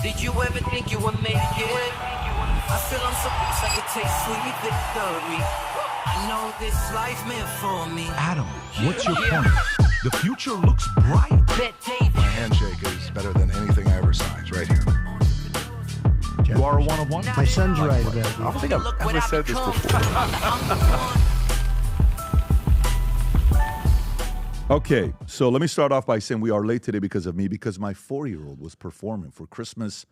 Did you ever think you would make it? I feel I'm so close I could taste sweet victory. I know this life meant for me. Adam, what's your point? The future looks bright. My handshake is better than anything I ever signed. Right here. You are a one-of-one? My son's right about I don't think I've ever said this before. Okay, so let me start off by saying we are late today because of me, because my 4-year-old was performing for Christmas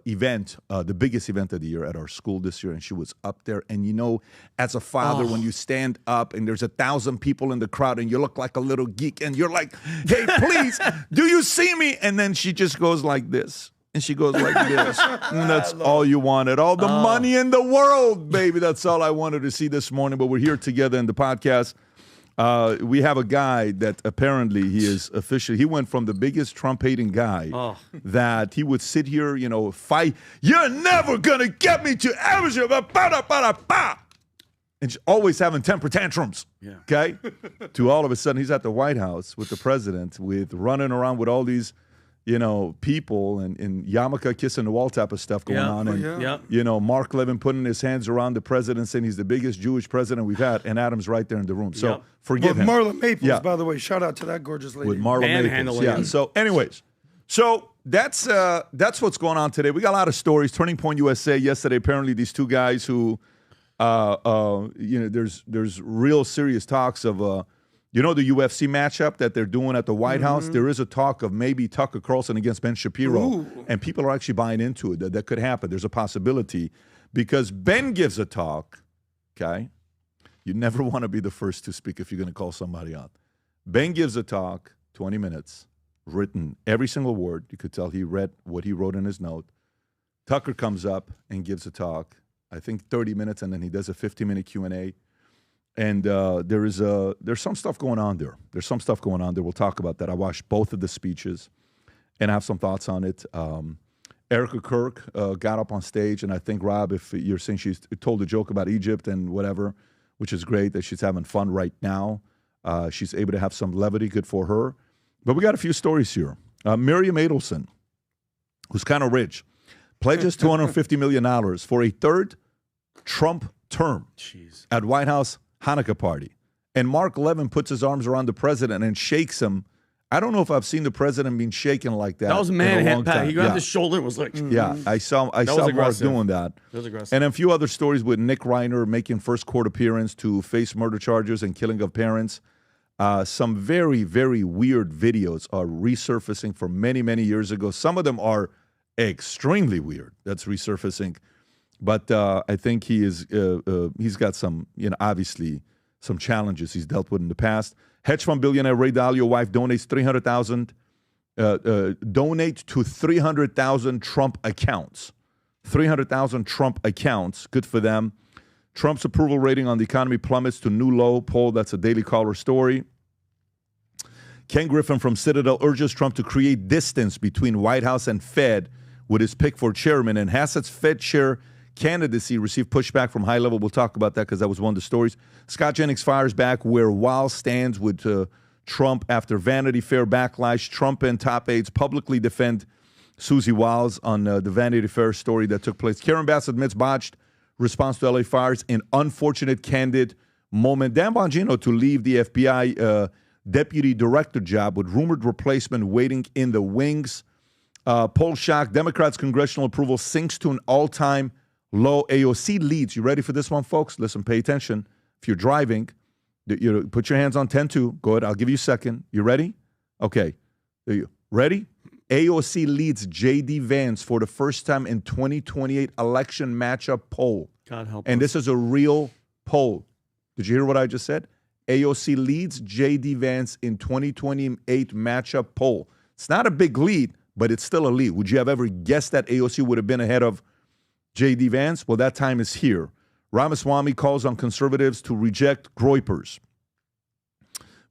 event, the biggest event of the year at our school this year, and she was up there. And you know, as a father, when you stand up and there's 1,000 people in the crowd and you look like a little geek and you're like, hey, please, do you see me? And then she just goes like this. And she goes like this. And that's all you wanted. All the money in the world, baby. That's all I wanted to see this morning. But we're here together in the podcast. We have a guy that apparently he went from the biggest Trump-hating guy that he would sit here, you know, fight. You're never going to get me to average. And always having temper tantrums, okay? To all of a sudden, he's at the White House with the president, with running around with all these, you know, people and yarmulke kissing the wall type of stuff going on. And, you know, Mark Levin putting his hands around the president saying he's the biggest Jewish president we've had. And Adam's right there in the room. So forgive him. Marla Maples, by the way. Shout out to that gorgeous lady. With Marla Maples. Yeah. So anyways, so that's what's going on today. We got a lot of stories. Turning Point USA yesterday, apparently these two guys who, you know, there's real serious talks of, you know, the UFC matchup that they're doing at the White House? There is a talk of maybe Tucker Carlson against Ben Shapiro. And people are actually buying into it. That could happen. There's a possibility. Because Ben gives a talk, okay? You never want to be the first to speak if you're going to call somebody out. Ben gives a talk, 20 minutes, written every single word. You could tell he read what he wrote in his note. Tucker comes up and gives a talk, I think 30 minutes, and then he does a 50-minute Q&A. And there's some stuff going on there. There's some stuff going on there. We'll talk about that. I watched both of the speeches, and I have some thoughts on it. Erica Kirk got up on stage, and I think, Rob, if you're saying she's told a joke about Egypt and whatever, which is great that she's having fun right now. She's able to have some levity. Good for her. But we got a few stories here. Miriam Adelson, who's kind of rich, pledges $250 million for a third Trump term at White House Hanukkah party. And Mark Levin puts his arms around the president and shakes him. I don't know if I've seen the president being shaken like that. That was a man pat. He grabbed his shoulder and was like, yeah, I saw Mark doing that. That was aggressive. And a few other stories with Nick Reiner making first court appearance to face murder charges and killing of parents. Some very, very weird videos are resurfacing from many, many years ago. Some of them are extremely weird. That's resurfacing. But I think he's got some, you know, obviously some challenges he's dealt with in the past. Hedge fund billionaire Ray Dalio wife donates donate to 300,000 Trump accounts. 300,000 Trump accounts. Good for them. Trump's approval rating on the economy plummets to new low. Poll, that's a Daily Caller story. Ken Griffin from Citadel urges Trump to create distance between White House and Fed with his pick for chairman. And Hassett's Fed chair candidacy received pushback from high level. We'll talk about that because that was one of the stories. Scott Jennings fires back where Wiles stands with Trump after Vanity Fair backlash. Trump and top aides publicly defend Susie Wiles on the Vanity Fair story that took place. Karen Bass admits botched response to LA fires, an unfortunate, candid moment. Dan Bongino to leave the FBI deputy director job with rumored replacement waiting in the wings. Poll shock, Democrats' congressional approval sinks to an all-time low. AOC leads. You ready for this one, folks? Listen, pay attention. If you're driving, put your hands on 10-2. Go ahead. I'll give you a second. You ready? Okay. Ready? AOC leads JD Vance for the first time in 2028 election matchup poll. God help And us. this is a real poll. Did you hear what I just said? AOC leads JD Vance in 2028 matchup poll. It's not a big lead, but it's still a lead. Would you have ever guessed that AOC would have been ahead of JD Vance? Well, that time is here. Ramaswamy calls on conservatives to reject groypers.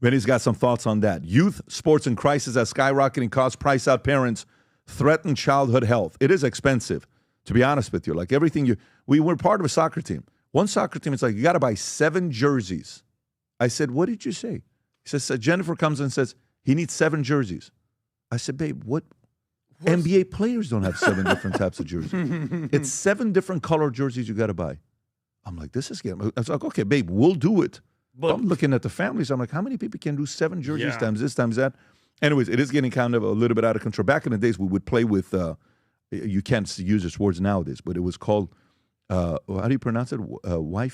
Benny's got some thoughts on that. Youth sports in crisis as skyrocketing costs price out parents, threaten childhood health. It is expensive, to be honest with you. Like everything we were part of a soccer team. One soccer team, it's like, you got to buy 7 jerseys. I said, what did you say? He says, Jennifer comes and says, he needs 7 jerseys. I said, babe, what NBA players don't have 7 different types of jerseys. It's 7 different color jerseys you got to buy. I'm like, this is getting. I was like, okay, babe, we'll do it. But I'm looking at the families. I'm like, how many people can do 7 jerseys times this, times that? Anyways, it is getting kind of a little bit out of control. Back in the days, we would play with, you can't use this words nowadays, but it was called, how do you pronounce it? A white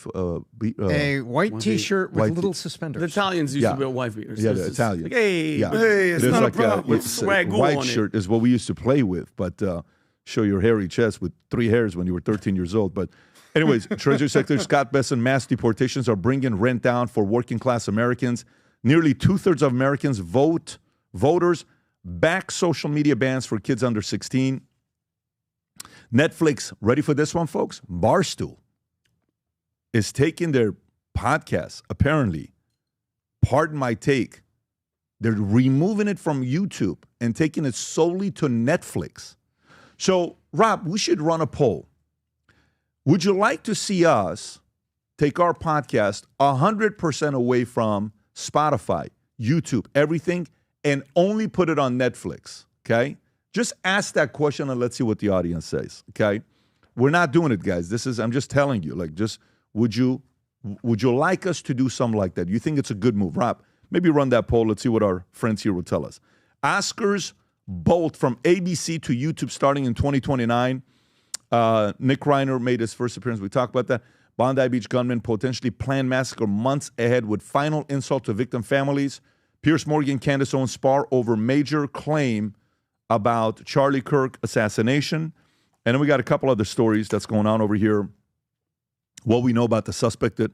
T-shirt with little suspenders. The Italians used to wear wife beaters. Yeah, the Italians. Like, hey, it's not a problem. With swagoo white on shirt is what we used to play with, but show your hairy chest with 3 hairs when you were 13 years old. But anyways, Treasury Secretary Scott Bessent, mass deportations are bringing rent down for working-class Americans. Nearly 2/3 of Americans voters back social media bans for kids under 16. Netflix, ready for this one, folks? Barstool is taking their podcast, apparently, pardon my take, they're removing it from YouTube and taking it solely to Netflix. So, Rob, we should run a poll. Would you like to see us take our podcast 100% away from Spotify, YouTube, everything, and only put it on Netflix, okay? Just ask that question and let's see what the audience says, okay? We're not doing it, guys. I'm just telling you, like, just would you like us to do something like that? You think it's a good move? Rob, maybe run that poll. Let's see what our friends here will tell us. Oscars bolt from ABC to YouTube starting in 2029. Nick Reiner made his first appearance. We talked about that. Bondi Beach gunman potentially planned massacre months ahead with final insult to victim families. Piers Morgan, Candace Owens spar over major claim about Charlie Kirk assassination. And then we got a couple other stories that's going on over here. What we know about the suspected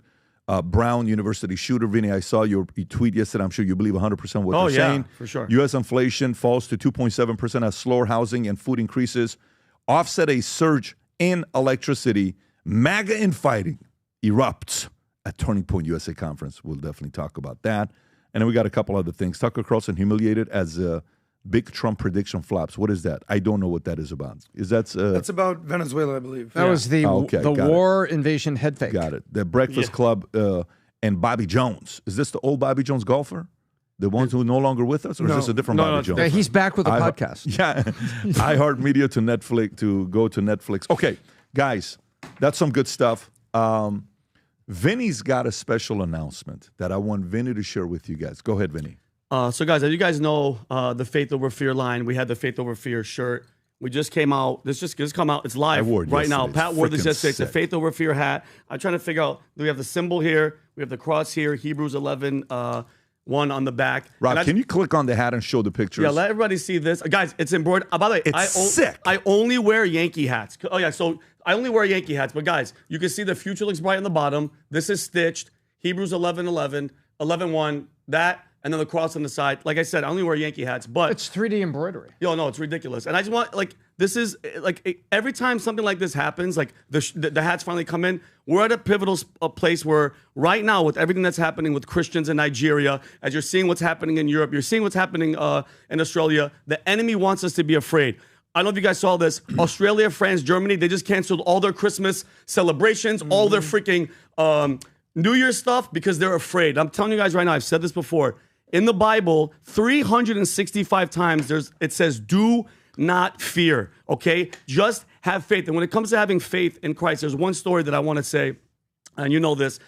Brown University shooter. Vinny, I saw your tweet yesterday. I'm sure you believe 100% what they're saying. For sure. U.S. inflation falls to 2.7% as slower housing and food increases. Offset a surge in electricity. MAGA infighting erupts at Turning Point USA conference. We'll definitely talk about that. And then we got a couple other things. Tucker Carlson humiliated as big Trump prediction flops. What is that? I don't know what that is about. That's about Venezuela, I believe. That was the war invasion head fake. Got it. The Breakfast Club and Bobby Jones. Is this the old Bobby Jones golfer? The ones who are no longer with us? Or is this a different Bobby Jones? Yeah, he's back with a podcast. Yeah. iHeartMedia to Netflix, to go to Netflix. Okay, guys, that's some good stuff. Vinny's got a special announcement that I want Vinny to share with you guys. Go ahead, Vinny. So, guys, as you guys know, the Faith Over Fear line, we had the Faith Over Fear shirt. We just came out. This just come out. It's live right now. Pat wore this yesterday. It's a Faith Over Fear hat. I'm trying to figure out, do we have the symbol here? We have the cross here, Hebrews 11, 1 on the back. Rob, can you click on the hat and show the pictures? Yeah, let everybody see this. Guys, it's embroidered. By the way, it's sick. I only wear Yankee hats. Oh, yeah, so I only wear Yankee hats. But, guys, you can see the future looks bright on the bottom. This is stitched. Hebrews 11:11, 11:1, that, and then the cross on the side. Like I said, I only wear Yankee hats. But it's 3D embroidery. Yo, no, it's ridiculous. And I just want, like, this is, like, every time something like this happens, like, the hats finally come in, we're at a pivotal place where right now, with everything that's happening with Christians in Nigeria, as you're seeing what's happening in Europe, you're seeing what's happening in Australia, the enemy wants us to be afraid. I don't know if you guys saw this. Australia, France, Germany, they just canceled all their Christmas celebrations, all their freaking New Year's stuff because they're afraid. I'm telling you guys right now, I've said this before. In the Bible, 365 times it says, do not fear, okay? Just have faith. And when it comes to having faith in Christ, there's one story that I want to say, and you know this.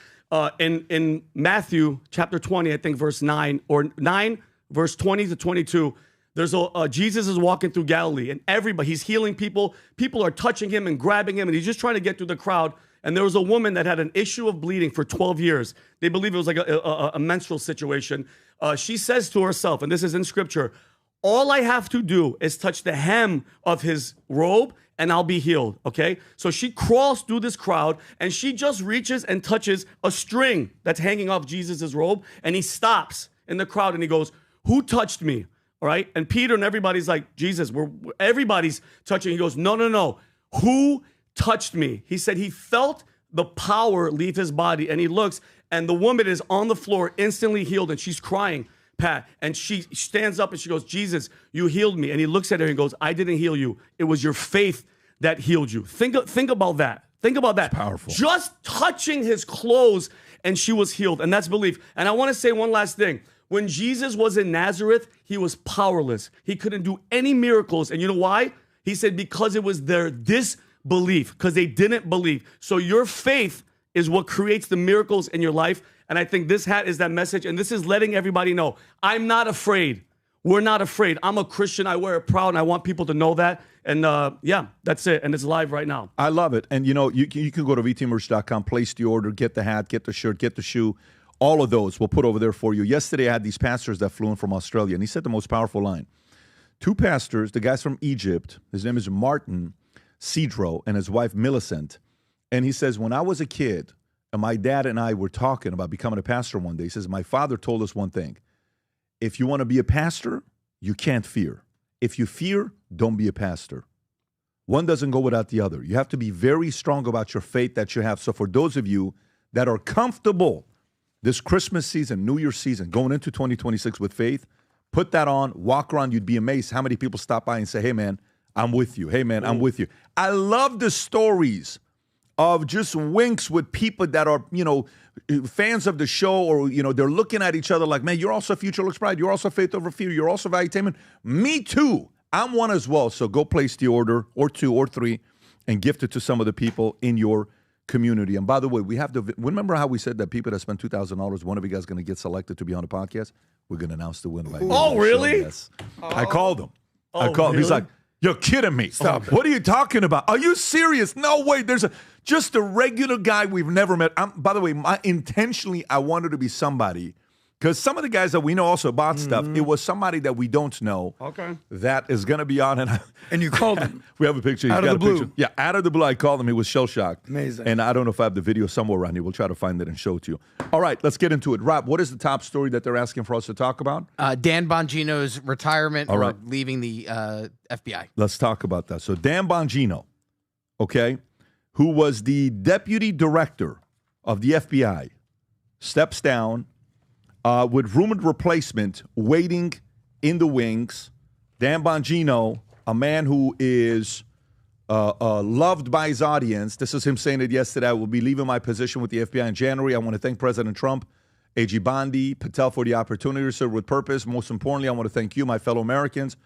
In Matthew chapter 20, I think verse 9, or 9, verse 20 to 22, there's Jesus is walking through Galilee, and everybody, he's healing people. People are touching him and grabbing him, and he's just trying to get through the crowd. And there was a woman that had an issue of bleeding for 12 years. They believe it was like a menstrual situation. She says to herself, and this is in scripture, all I have to do is touch the hem of his robe and I'll be healed, okay? So she crawls through this crowd and she just reaches and touches a string that's hanging off Jesus' robe, and he stops in the crowd and he goes, who touched me, all right? And Peter and everybody's like, Jesus, everybody's touching. He goes, no. Who touched me? He said he felt the power leave his body, and he looks, and the woman is on the floor, instantly healed, and she's crying, Pat, and she stands up and she goes, Jesus, you healed me. And he looks at her and goes, I didn't heal you. It was your faith that healed you. Think about that. Think about that. It's powerful. Just touching his clothes, and she was healed, and that's belief. And I want to say one last thing. When Jesus was in Nazareth, he was powerless. He couldn't do any miracles. And you know why? He said because it was their disbelief, because they didn't believe. So your faith is what creates the miracles in your life. And I think this hat is that message. And this is letting everybody know, I'm not afraid. We're not afraid. I'm a Christian. I wear it proud, and I want people to know that. And yeah, that's it. And it's live right now. I love it. And, you know, you can go to vtmerch.com, place the order, get the hat, get the shirt, get the shoe. All of those we'll put over there for you. Yesterday, I had these pastors that flew in from Australia, and he said the most powerful line. Two pastors, the guy's from Egypt. His name is Martin Cedro, and his wife, Millicent. And he says, when I was a kid, and my dad and I were talking about becoming a pastor one day, he says, my father told us one thing. If you want to be a pastor, you can't fear. If you fear, don't be a pastor. One doesn't go without the other. You have to be very strong about your faith that you have. So for those of you that are comfortable this Christmas season, New Year's season, going into 2026 with faith, put that on, walk around. You'd be amazed how many people stop by and say, hey, man, I'm with you. Hey, man, I'm with you. I love the stories of just winks with people that are, you know, fans of the show, or, you know, they're looking at each other like, man, you're also Future Looks Bright. You're also Faith Over Fear. You're also Valuetainment. Me too. I'm one as well. So go place the order, or 2 or 3, and gift it to some of the people in your community. And by the way, we have to remember how we said that people that spend $2,000, one of you guys is going to get selected to be on the podcast. We're going to announce the winner. Right now. Oh, really? Yes. I called him. I called him. He's like, you're kidding me. Stop. What are you talking about? Are you serious? No way. There's just a regular guy we've never met. By the way, intentionally, I wanted to be somebody, because some of the guys that we know also bought stuff, it was somebody that we don't know that is going to be on. And you called him. We have a picture. He's Out of got the a blue. picture. Yeah, out of the blue, I called him. He was shell-shocked. Amazing. And I don't know if I have the video somewhere around here. We'll try to find it and show it to you. All right, let's get into it. Rob, what is the top story that they're asking for us to talk about? Dan Bongino's retirement All or right. leaving the FBI. Let's talk about that. So Dan Bongino, okay, who was the deputy director of the FBI, steps down with rumored replacement waiting in the wings. Dan Bongino, a man who is loved by his audience. This is him saying it yesterday. I will be leaving my position with the FBI in January. I want to thank President Trump, A.G. Bondi, Patel for the opportunity to serve with purpose. Most importantly, I want to thank you, my fellow Americans,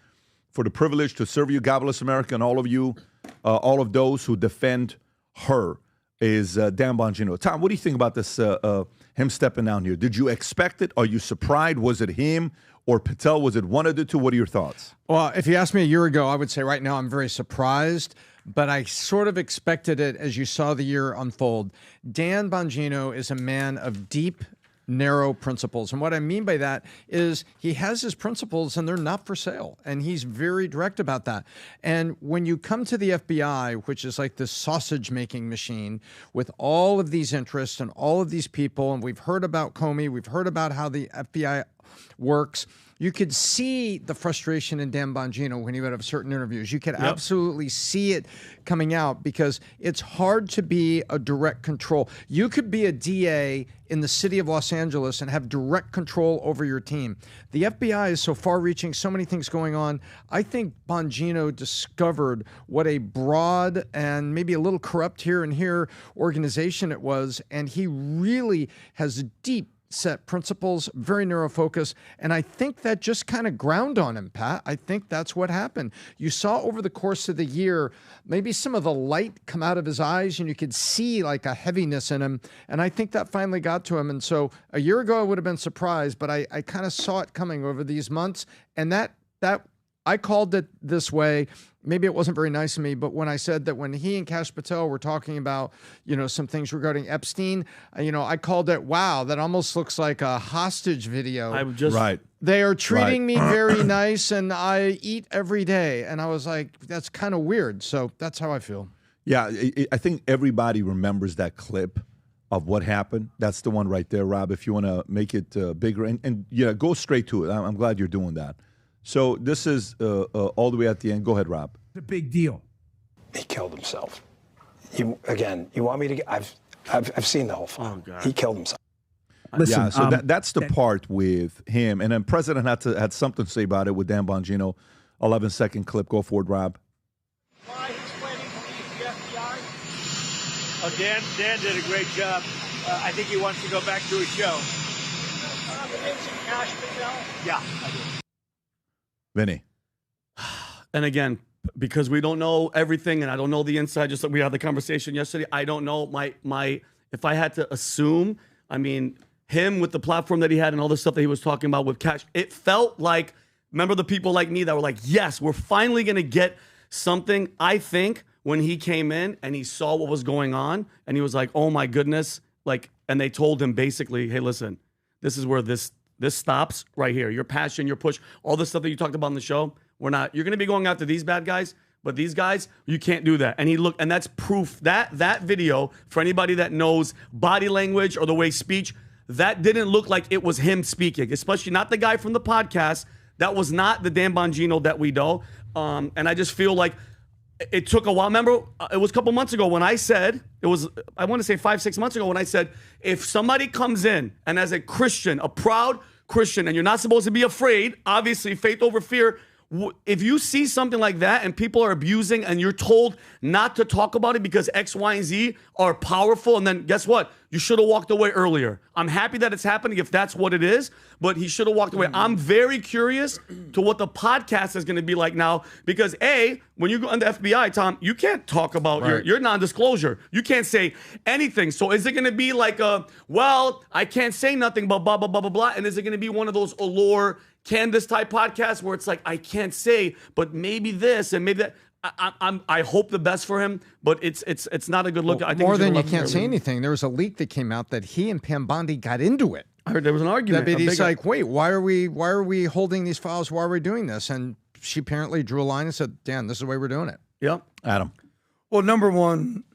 for the privilege to serve you. God bless America, and all of you, all of those who defend her, is Dan Bongino. Tom, what do you think about this, him stepping down here? Did you expect it? Are you surprised? Was it him or Patel? Was it one of the two? What are your thoughts? Well, if you asked me a year ago, I would say right now I'm very surprised, but I sort of expected it as you saw the year unfold. Dan Bongino is a man of deep, narrow principles. And what I mean by that is he has his principles and they're not for sale. And he's very direct about that. And when you come to the FBI, which is like this sausage making machine with all of these interests and all of these people, and we've heard about Comey, we've heard about how the FBI works. You could see the frustration in Dan Bongino when he would have certain interviews. You could absolutely see it coming out because it's hard to be a direct control. You could be a DA in the city of Los Angeles and have direct control over your team. The FBI is so far-reaching, so many things going on. I think Bongino discovered what a broad and maybe a little corrupt here and here organization it was, and he really has deep set principles, very narrow focus, and I think that just kind of ground on him, Pat. I think that's what happened. You saw over the course of the year, maybe some of the light come out of his eyes, and you could see like a heaviness in him, and I think that finally got to him. And so a year ago, I would have been surprised, but I kind of saw it coming over these months, and that I called it this way. Maybe it wasn't very nice of me, but when I said that when he and Kash Patel were talking about, some things regarding Epstein, I called it, wow, that almost looks like a hostage video. Right. They are treating me very nice and I eat every day. And I was like, that's kind of weird. So that's how I feel. Yeah, I think everybody remembers that clip of what happened. That's the one right there, Rob, if you want to make it bigger. And go straight to it. I'm glad you're doing that. So this is all the way at the end. Go ahead, Rob. It's a big deal. He killed himself. You want me to? I've seen the whole film. Oh, God. He killed himself. Listen, Yeah, so that's the part with him. And then President had something to say about it with Dan Bongino. 11-second clip. Go forward, Rob. Why he's planning to leave the FBI? Oh, Dan did a great job. I think he wants to go back to his show. about the Vince and Cash thing now? Yeah, I do. Vinny. And again, because we don't know everything and I don't know the inside, just like we had the conversation yesterday, I don't know my if I had to assume, I mean, him with the platform that he had and all the stuff that he was talking about with Cash, it felt like, remember the people like me that were like, yes, we're finally going to get something. I think when he came in and he saw what was going on and he was like, oh my goodness, like, and they told him basically, hey, listen, this is where this stops right here. Your passion, your push, all the stuff that you talked about on the show, you're going to be going after these bad guys, but these guys, you can't do that. And he looked, and that's proof that video, for anybody that knows body language or the way speech, that didn't look like it was him speaking, especially not the guy from the podcast. That was not the Dan Bongino that we know. And I just feel like it took a while. Remember, it was a couple months ago when I said, I want to say 5-6 months ago when I said, if somebody comes in and as a Christian, a proud Christian, and you're not supposed to be afraid, obviously faith over fear, if you see something like that and people are abusing and you're told not to talk about it because X, Y, and Z are powerful, and then guess what? You should have walked away earlier. I'm happy that it's happening if that's what it is, but he should have walked away. I'm very curious to what the podcast is going to be like now because A, when you go on the FBI, Tom, you can't talk about your non-disclosure. You can't say anything. So is it going to be like well, I can't say nothing but blah, blah, blah, blah, blah, and is it going to be one of those allure Candace type podcasts where it's like, I can't say, but maybe this and maybe that. I hope the best for him, but it's not a good look. Well, I think more than you can't say anything. There was a leak that came out that he and Pam Bondi got into it. I heard there was an argument. But he's like, wait, why are we holding these files? Why are we doing this? And she apparently drew a line and said, Dan, this is the way we're doing it. Yep. Adam. Well, number one,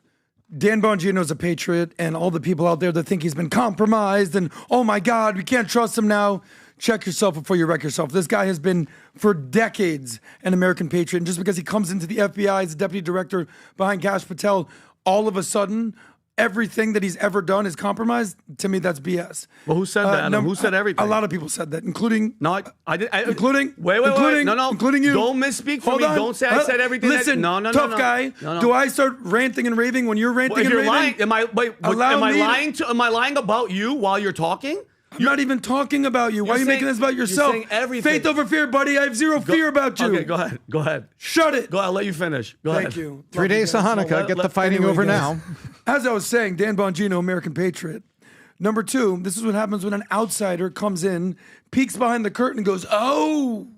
Dan Bongino is a patriot, and all the people out there that think he's been compromised and, oh my God, we can't trust him now. Check yourself before you wreck yourself. This guy has been for decades an American patriot. And just because he comes into the FBI as a deputy director behind Kash Patel, all of a sudden, everything that he's ever done is compromised. To me, that's BS. Well, who said that? Who said everything? A lot of people said that, including... No, I did. Including... Wait. No. Including you. Don't misspeak for me. On. Don't say I said everything. Listen, No. tough guy. No. Do I start ranting and raving when you're ranting and raving? Lying, am I lying about you while you're talking? I'm not even talking about you. Why are you making this about yourself? You're saying everything. Faith over fear, buddy. I have zero fear about you. Okay, go ahead. Shut it. Go ahead. I'll let you finish. Go ahead. Thank you. 3 days to Hanukkah. Get the fighting over now. As I was saying, Dan Bongino, American patriot. Number two, this is what happens when an outsider comes in, peeks behind the curtain and goes, oh,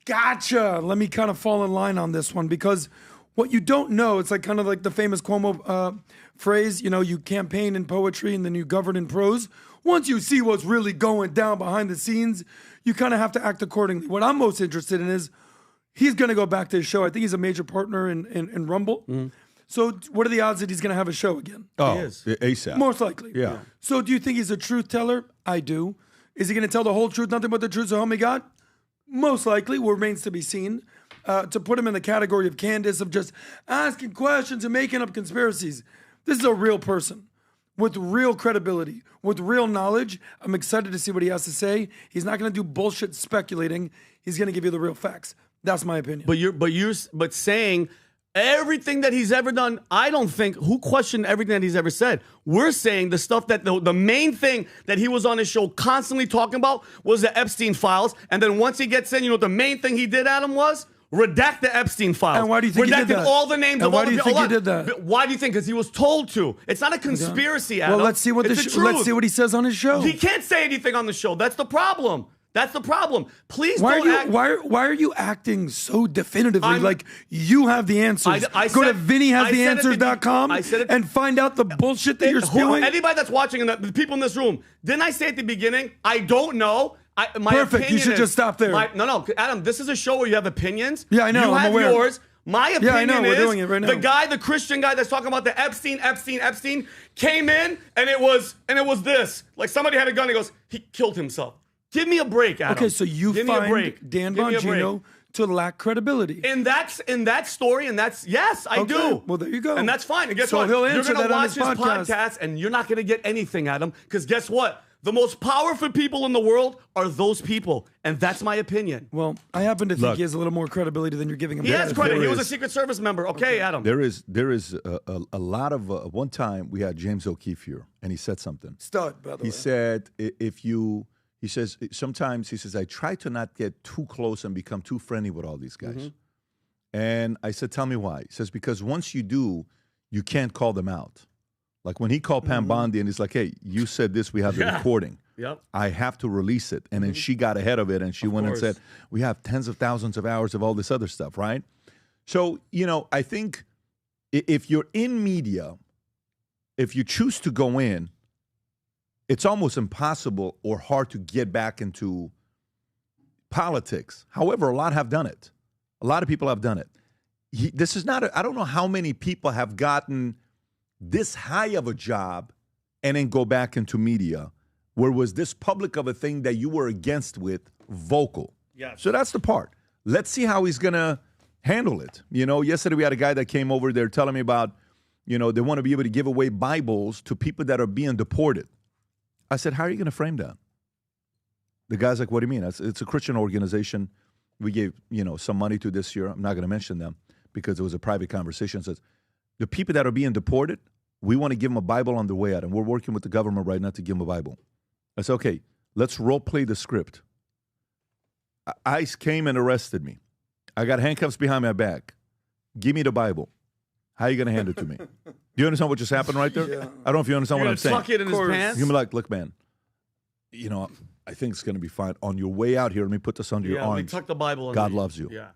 gotcha. Let me kind of fall in line on this one because what you don't know, it's like kind of like the famous Cuomo phrase, you campaign in poetry and then you govern in prose. Once you see what's really going down behind the scenes, you kind of have to act accordingly. What I'm most interested in is he's going to go back to his show. I think he's a major partner in Rumble. Mm-hmm. So what are the odds that he's going to have a show again? Oh, he is. ASAP. Most likely. Yeah. So do you think he's a truth teller? I do. Is he going to tell the whole truth, nothing but the truth, so help me God? Most likely. Remains to be seen. To put him in the category of Candace, of just asking questions and making up conspiracies. This is a real person with real credibility, with real knowledge. I'm excited to see what he has to say. He's not going to do bullshit speculating. He's going to give you the real facts. That's my opinion. But saying everything that he's ever done, I don't think, who questioned everything that he's ever said? We're saying the stuff that the main thing that he was on his show constantly talking about was the Epstein files. And then once he gets in, the main thing he did, Adam, was redact the Epstein files. And why do you think he did that? Redacted all the names of all the people. Why do you think he did that? Why do you think? Because he was told to. It's not a conspiracy, Adam. Well, let's see what let's see what he says on his show. He can't say anything on the show. That's the problem. Please why don't act. Why are you acting so definitively like you have the answers? Go to VinnyHasTheAnswers.com and find out the bullshit that you're spewing. Anybody that's watching, and the people in this room, didn't I say at the beginning, I don't know? Perfect. You should just stop there. No, Adam, this is a show where you have opinions. Yeah, I know. You have aware. yours. My opinion I know. We're is doing it right now. the Christian guy that's talking about the Epstein came in and it was this. Like somebody had a gun and he goes, he killed himself. Give me a break, Adam. Okay, so you find Dan Bongino to lack credibility. In that story, and that's, yes, I do. Well, there you go. And that's fine. And guess so what? He'll You're answer going to that watch his podcast and you're not going to get anything, Adam, because guess what? The most powerful people in the world are those people, and that's my opinion. Well, I happen to think he has a little more credibility than you're giving him. He has credit. He was a Secret Service member. Okay, Adam. There is a lot of one time we had James O'Keefe here, and he said something. Stud, by the way. He said if you He says, sometimes, he says, I try to not get too close and become too friendly with all these guys. And I said, tell me why. He says, because once you do, you can't call them out. Like when he called Pam Bondi and he's like, hey, you said this, we have the recording. Yep. I have to release it. And then she got ahead of it and she went and said, we have tens of thousands of hours of all this other stuff, right? So, you know, I think if you're in media, if you choose to go in, it's almost impossible or hard to get back into politics. However, a lot have done it. A lot of people have done it. This is not, I don't know how many people have gotten this high of a job and then go back into media, where was this public of a thing that you were against with vocal. Yes. So that's the part. Let's see how he's going to handle it. You know, yesterday we had a guy that came over there telling me about, you know, they want to be able to give away Bibles to people that are being deported. I said, how are you going to frame that? The guy's like, what do you mean? It's a Christian organization. We gave, you know, some money to this year. I'm not going to mention them because it was a private conversation. It says, the people that are being deported, we want to give them a Bible on the way out. And we're working with the government right now to give them a Bible. I said, okay, let's role play the script. ICE came and arrested me. I got handcuffs behind my back. Give me the Bible. How are you going to hand it to me? Do you understand what just happened right there? Yeah. I don't know if you understand what I'm saying. Tuck it in his pants? You're like, look, man, you know, I think it's going to be fine. On your way out here, let me put this under your arms. Yeah, tuck the Bible. God loves you. Yeah.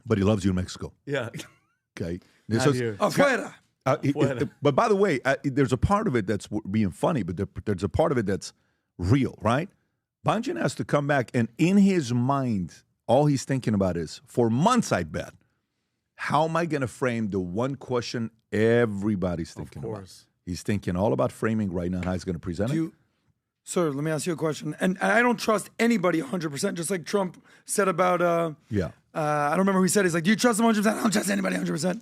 But he loves you in Mexico. Yeah. Okay. Afuera. But by the way, there's a part of it that's being funny, but there's a part of it that's real, right? Bongino has to come back, and in his mind, all he's thinking about is, for months, I bet, how am I going to frame the one question everybody's thinking about? He's thinking all about framing right now, how he's going to present it. Sir, let me ask you a question. And I don't trust anybody 100%, just like Trump said about, I don't remember who he said. He's like, do you trust him 100%? I don't trust anybody 100%.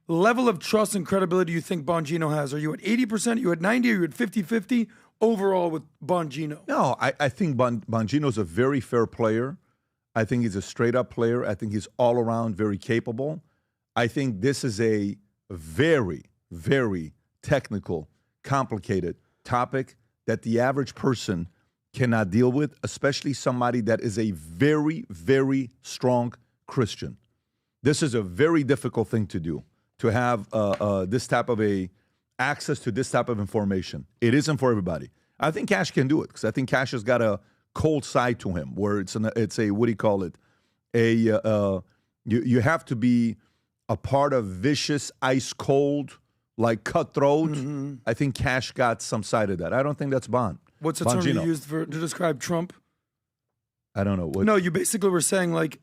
Level of trust and credibility you think Bongino has? Are you at 80%? Are you at 90%? Are you at 50-50 overall with Bongino? No, I think Bongino's a very fair player. I think he's a straight-up player. I think he's all-around very capable. I think this is a very, very technical, complicated topic that the average person cannot deal with, especially somebody that is a very, very strong Christian. This is a very difficult thing to do, to have this type of access to this type of information. It isn't for everybody. I think Cash can do it because I think Cash has got a cold side to him where it's a what do you call it? You have to be a part of vicious, ice cold, like cutthroat. I think Cash got some side of that. I don't think that's Bongino. What's the term you used to describe Trump? I don't know. No, you basically were saying like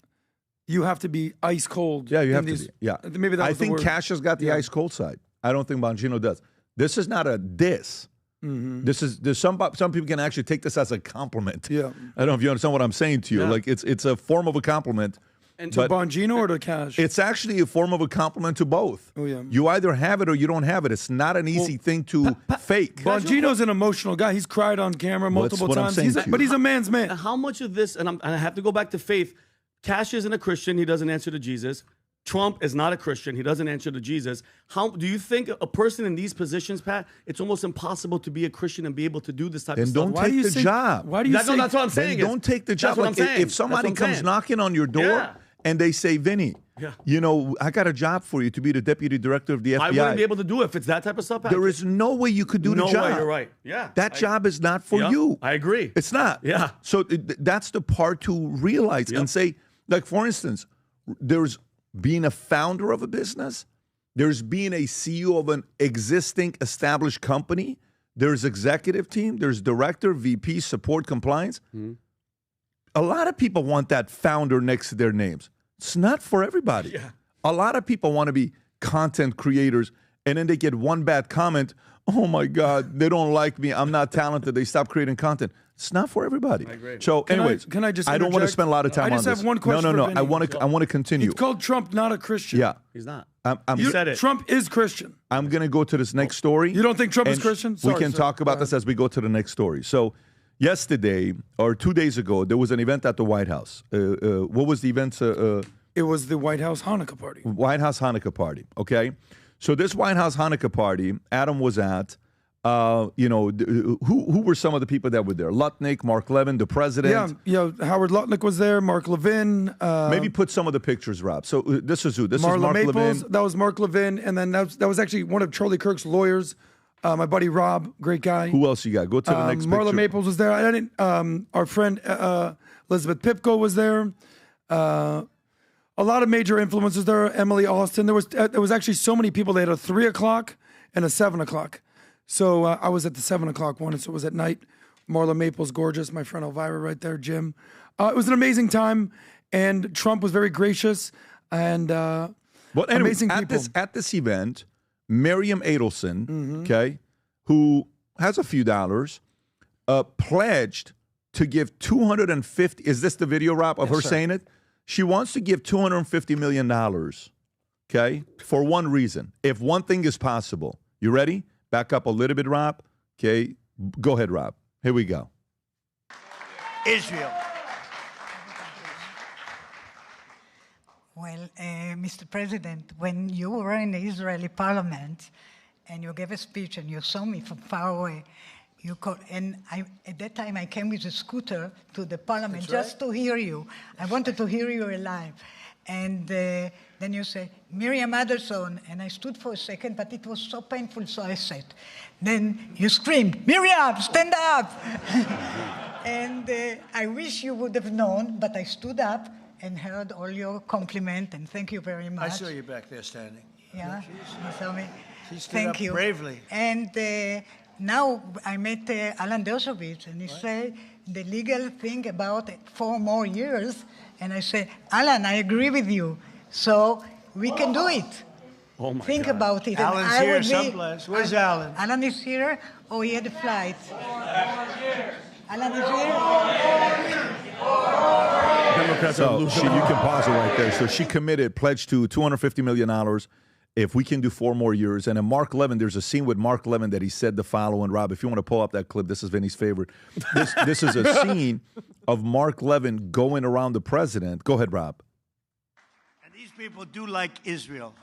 you have to be ice cold. Yeah, you have to be. Yeah. Maybe that was I think the word. Cash has got the ice cold side. I don't think Bongino does. This is not a diss. There's some people can actually take this as a compliment. Yeah. I don't know if you understand what I'm saying to you. Like it's a form of a compliment. And to Bongino or to Cash? It's actually a form of a compliment to both. Oh, yeah. You either have it or you don't have it. It's not an easy thing to fake. Bongino's an emotional guy. He's cried on camera multiple times. But he's a man's man. How much of this, and I have to go back to faith, Cash isn't a Christian. He doesn't answer to Jesus. Trump is not a Christian. He doesn't answer to Jesus. How do you think a person in these positions, Pat, it's almost impossible to be a Christian and be able to do this type of stuff? Then don't take the job. Why do you say? That's what I'm saying. Don't take the job. That's what I'm saying. If somebody comes knocking on your door and they say, Vinny, you know, I got a job for you to be the deputy director of the FBI. I wouldn't be able to do it if it's that type of stuff. There is no way you could do the job. No way, you're right. Yeah. That job is not for you. I agree. It's not. Yeah. So that's the part to realize and say, like, for instance, there's being a founder of a business, there's being a CEO of an existing established company, there's executive team, there's director, VP, support, compliance. A lot of people want that founder next to their names. It's not for everybody. A lot of people want to be content creators, and then they get one bad comment. Oh my God, they don't like me. I'm not talented. They stop creating content. It's not for everybody. I agree. So, anyways, can I just I don't want to interject? spend a lot of time on this. I just have one question. No. for Vinny. I want to continue. It's called Trump not a Christian. Yeah. He's not. You said it. Trump is Christian. I'm going to go to this next story. You don't think Trump is and Christian? We can talk about this as we go to the next story. So yesterday or 2 days ago, there was an event at the White House. What was the event? It was the White House Hanukkah party. White House Hanukkah party, okay? So this White House Hanukkah party, Adam was at. Who were some of the people that were there? Lutnick, Mark Levin, the president. Yeah, Howard Lutnick was there. Mark Levin. Maybe put some of the pictures, Rob. So this is who? This is Mark Maples, Levin. That was Mark Levin, and then that was actually one of Charlie Kirk's lawyers. My buddy Rob, great guy. Who else you got? Go to the next Marla picture. Maples was there. I didn't. Our friend Elizabeth Pipko was there. A lot of major influencers there. Emily Austin. There was actually so many people. They had a 3 o'clock and a 7 o'clock. So I was at the 7 o'clock one, and so it was at night. Marla Maples, gorgeous. My friend Elvira right there, Jim. It was an amazing time, and Trump was very gracious and amazing people. At this event, Miriam Adelson, okay, who has a few dollars, pledged to give 250. Is this the video, Rob, of her saying it? She wants to give $250 million, okay, for one reason. If one thing is possible. You ready? Back up a little bit, Rob. Okay, go ahead, Rob. Here we go. Israel. Well, Mr. President, when you were in the Israeli parliament and you gave a speech and you saw me from far away, at that time I came with a scooter to the parliament just to hear you. I wanted to hear you alive. And then you say, Miriam Adelson, and I stood for a second, but it was so painful, so I sat. Then you screamed, Miriam, stand up! And I wish you would have known, but I stood up and heard all your compliment, and thank you very much. I saw you back there standing. Yeah, you saw me. She stood Thank up you. bravely. And now I met Alan Dershowitz, and he said the legal thing about 4 more years, and I said, Alan, I agree with you, so we can do it. Oh my Think God. about it. Alan's and I here would be- someplace. Where's Alan? Alan is here, or he had a flight? Alan is here? Democrats are So losing. you can pause it right there. So she committed, pledged to $250 million if we can do 4 more years. And in Mark Levin, there's a scene with Mark Levin that he said the following. Rob, if you want to pull up that clip, this is Vinny's favorite. This is a scene of Mark Levin going around the president. Go ahead, Rob. And these people do like Israel.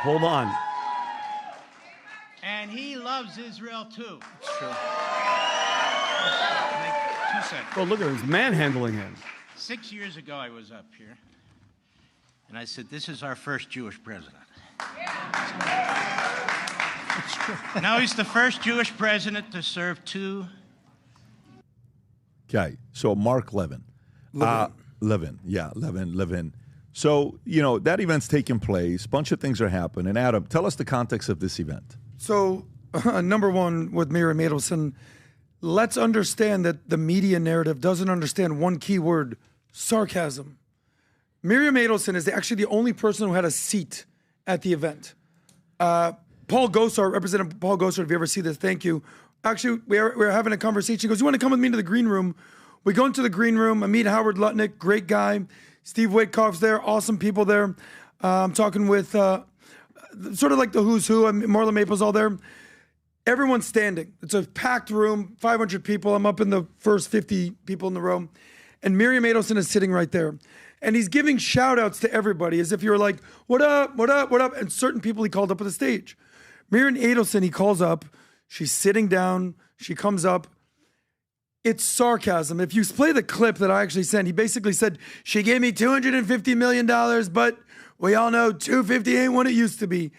Hold on. And he loves Israel too. It's true. Like 2 seconds. Oh, look at him. He's manhandling him. 6 years ago, I was up here, and I said, "This is our first Jewish president." It's true. Now he's the first Jewish president to serve 2. Okay, so Mark Levin. Levin. So, that event's taking place. Bunch of things are happening. Adam, tell us the context of this event. So, number one, with Miriam Adelson, let's understand that the media narrative doesn't understand one key word, sarcasm. Miriam Adelson is actually the only person who had a seat at the event. Paul Gosar, Representative Paul Gosar, if you ever see this, thank you. Actually, we were having a conversation. He goes, you want to come with me to the green room? We go into the green room. I meet Howard Lutnick, great guy. Steve Waitkoff's there, awesome people there. I'm talking with sort of like the who's who. Marla Maples all there. Everyone's standing. It's a packed room, 500 people. I'm up in the first 50 people in the row. And Miriam Adelson is sitting right there. And he's giving shout outs to everybody as if you're like, what up, what up, what up? And certain people he called up on the stage. Miriam Adelson, he calls up. She's sitting down. She comes up. It's sarcasm. If you play the clip that I actually sent, he basically said, she gave me $250 million, but we all know $250 ain't what it used to be.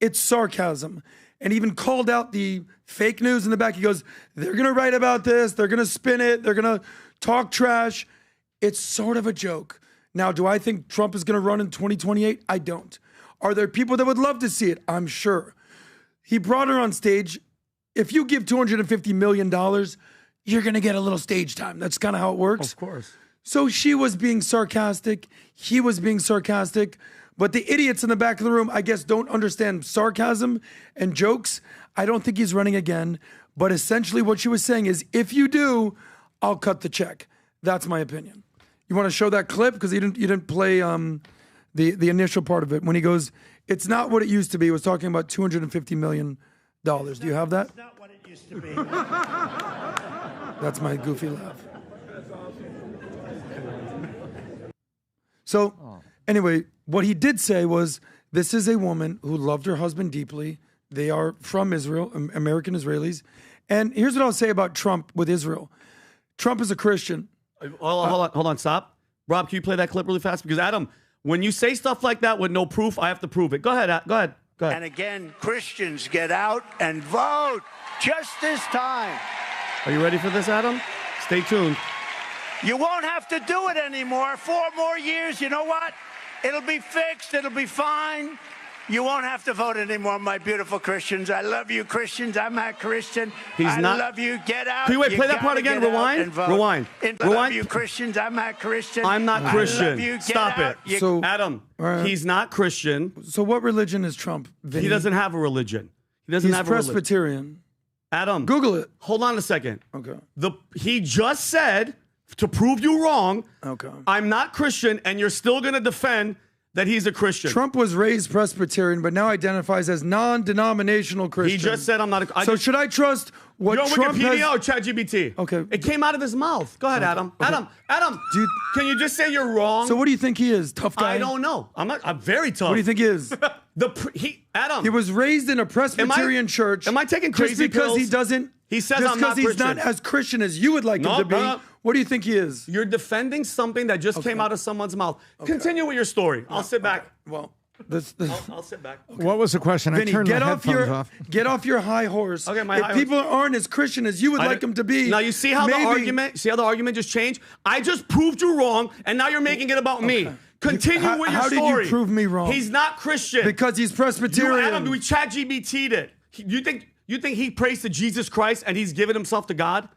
It's sarcasm. And even called out the fake news in the back. He goes, they're going to write about this. They're going to spin it. They're going to talk trash. It's sort of a joke. Now, do I think Trump is going to run in 2028? I don't. Are there people that would love to see it? I'm sure. He brought her on stage. If you give $250 million, you're going to get a little stage time. That's kind of how it works. Of course. So she was being sarcastic. He was being sarcastic. But the idiots in the back of the room, I guess, don't understand sarcasm and jokes. I don't think he's running again. But essentially what she was saying is, if you do, I'll cut the check. That's my opinion. You want to show that clip? Because you didn't play the initial part of it. When he goes, it's not what it used to be. He was talking about $250 million. Do you have that? It's not what it used to be. That's my goofy laugh. So, anyway, what he did say was, this is a woman who loved her husband deeply, They are from Israel, American Israelis. And here's what I'll say about Trump with Israel. Trump is a Christian. Hold on, stop. Rob, can you play that clip really fast? Because Adam, when you say stuff like that with no proof, I have to prove it. Go ahead. And again, Christians, get out and vote just this time. Are you ready for this, Adam? Stay tuned. You won't have to do it anymore. 4 more years, you know what? It'll be fixed. It'll be fine. You won't have to vote anymore, my beautiful Christians. I love you, Christians. I'm not Christian. I love you. Get out. Can you play that part again? Rewind. Rewind. I love you, Christians. I'm not Christian. I'm not Christian. I love you. Get Stop out. it. So, Adam, he's not Christian. So what religion is Trump? Vinny? He doesn't have a religion. He doesn't have a religion. He's Presbyterian. Adam, Google it. Hold on a second. Okay. He just said, to prove you wrong, okay, I'm not Christian, and you're still going to defend that he's a Christian. Trump was raised Presbyterian, but now identifies as non-denominational Christian. He just said, I'm not a... So should I trust what Trump Wikipedia has... or ChatGPT? Okay. It came out of his mouth. Go ahead, Adam. Okay. Adam, can you just say you're wrong? So what do you think he is? Tough guy? I don't know. I'm very tough. What do you think he is? Adam. He was raised in a Presbyterian church. Am I taking crazy just because pills? he doesn't... He says just I'm not because he's Christian. not as Christian as you would like him to be. What do you think he is? You're defending something that just came out of someone's mouth. Continue with your story. I'll sit back. Well, I'll sit back. What was the question? Vinny, I turned my headphones off. Get off your high horse. Okay, if people aren't as Christian as you would like them to be, now you see how the argument just changed. I just proved you wrong, and now you're making it about me. Continue with your story. How did you prove me wrong? He's not Christian because he's Presbyterian. Adam, we ChatGPT'd it. You think he prays to Jesus Christ and he's given himself to God?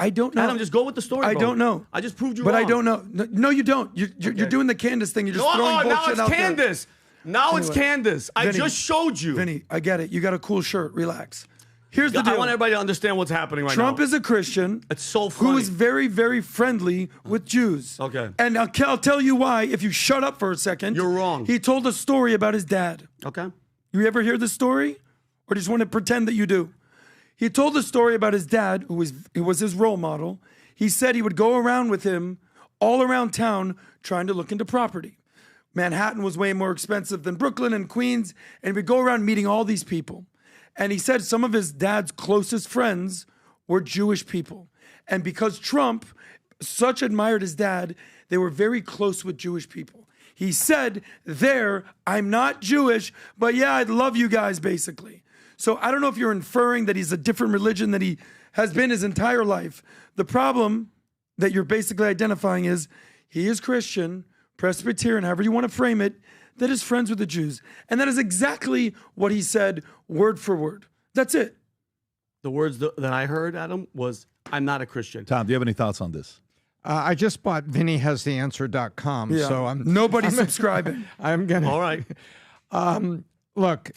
I don't know. Adam, just go with the story. I don't know. I just proved you wrong. But I don't know. No, you don't. You're doing the Candace thing. You're just throwing bullshit out there. Now it's Candace. Now it's Candace. I just showed you. Vinny, I get it. You got a cool shirt. Relax. Here's the deal. I want everybody to understand what's happening right now. Trump is a Christian. It's so funny. Who is very, very friendly with Jews. Okay. And I'll tell you why if you shut up for a second. You're wrong. He told a story about his dad. Okay. You ever hear this story? Or just want to pretend that you do? He told a story about his dad, who was his role model. He said he would go around with him all around town trying to look into property. Manhattan was way more expensive than Brooklyn and Queens, and he'd go around meeting all these people. And he said some of his dad's closest friends were Jewish people. And because Trump such admired his dad, they were very close with Jewish people. He said I'm not Jewish, but yeah, I'd love you guys, basically. So I don't know if you're inferring that he's a different religion than he has been his entire life. The problem that you're basically identifying is he is Christian, Presbyterian, however you want to frame it, that is friends with the Jews. And that is exactly what he said, word for word. That's it. The words that I heard, Adam, was, I'm not a Christian. Tom, do you have any thoughts on this? I just bought VinnyHasTheAnswer.com, so nobody's subscribing. I'm gonna. All right. Look.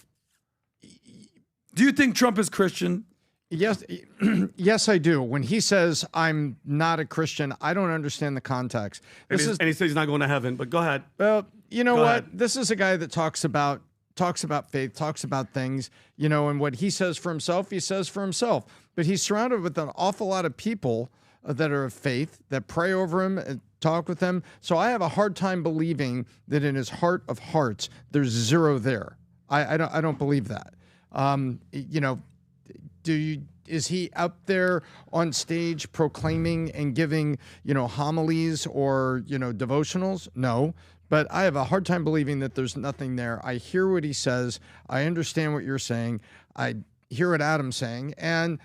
Do you think Trump is Christian? Yes, yes, I do. When he says I'm not a Christian, I don't understand the context. And he says he's not going to heaven. But go ahead. Well, you know Go what? ahead. This is a guy that talks about faith, talks about things, and what he says for himself, he says for himself. But he's surrounded with an awful lot of people that are of faith, that pray over him and talk with him. So I have a hard time believing that in his heart of hearts, there's zero there. I don't believe that. Is he up there on stage proclaiming and giving, homilies or, devotionals? No. But I have a hard time believing that there's nothing there. I hear what he says. I understand what you're saying. I hear what Adam's saying. And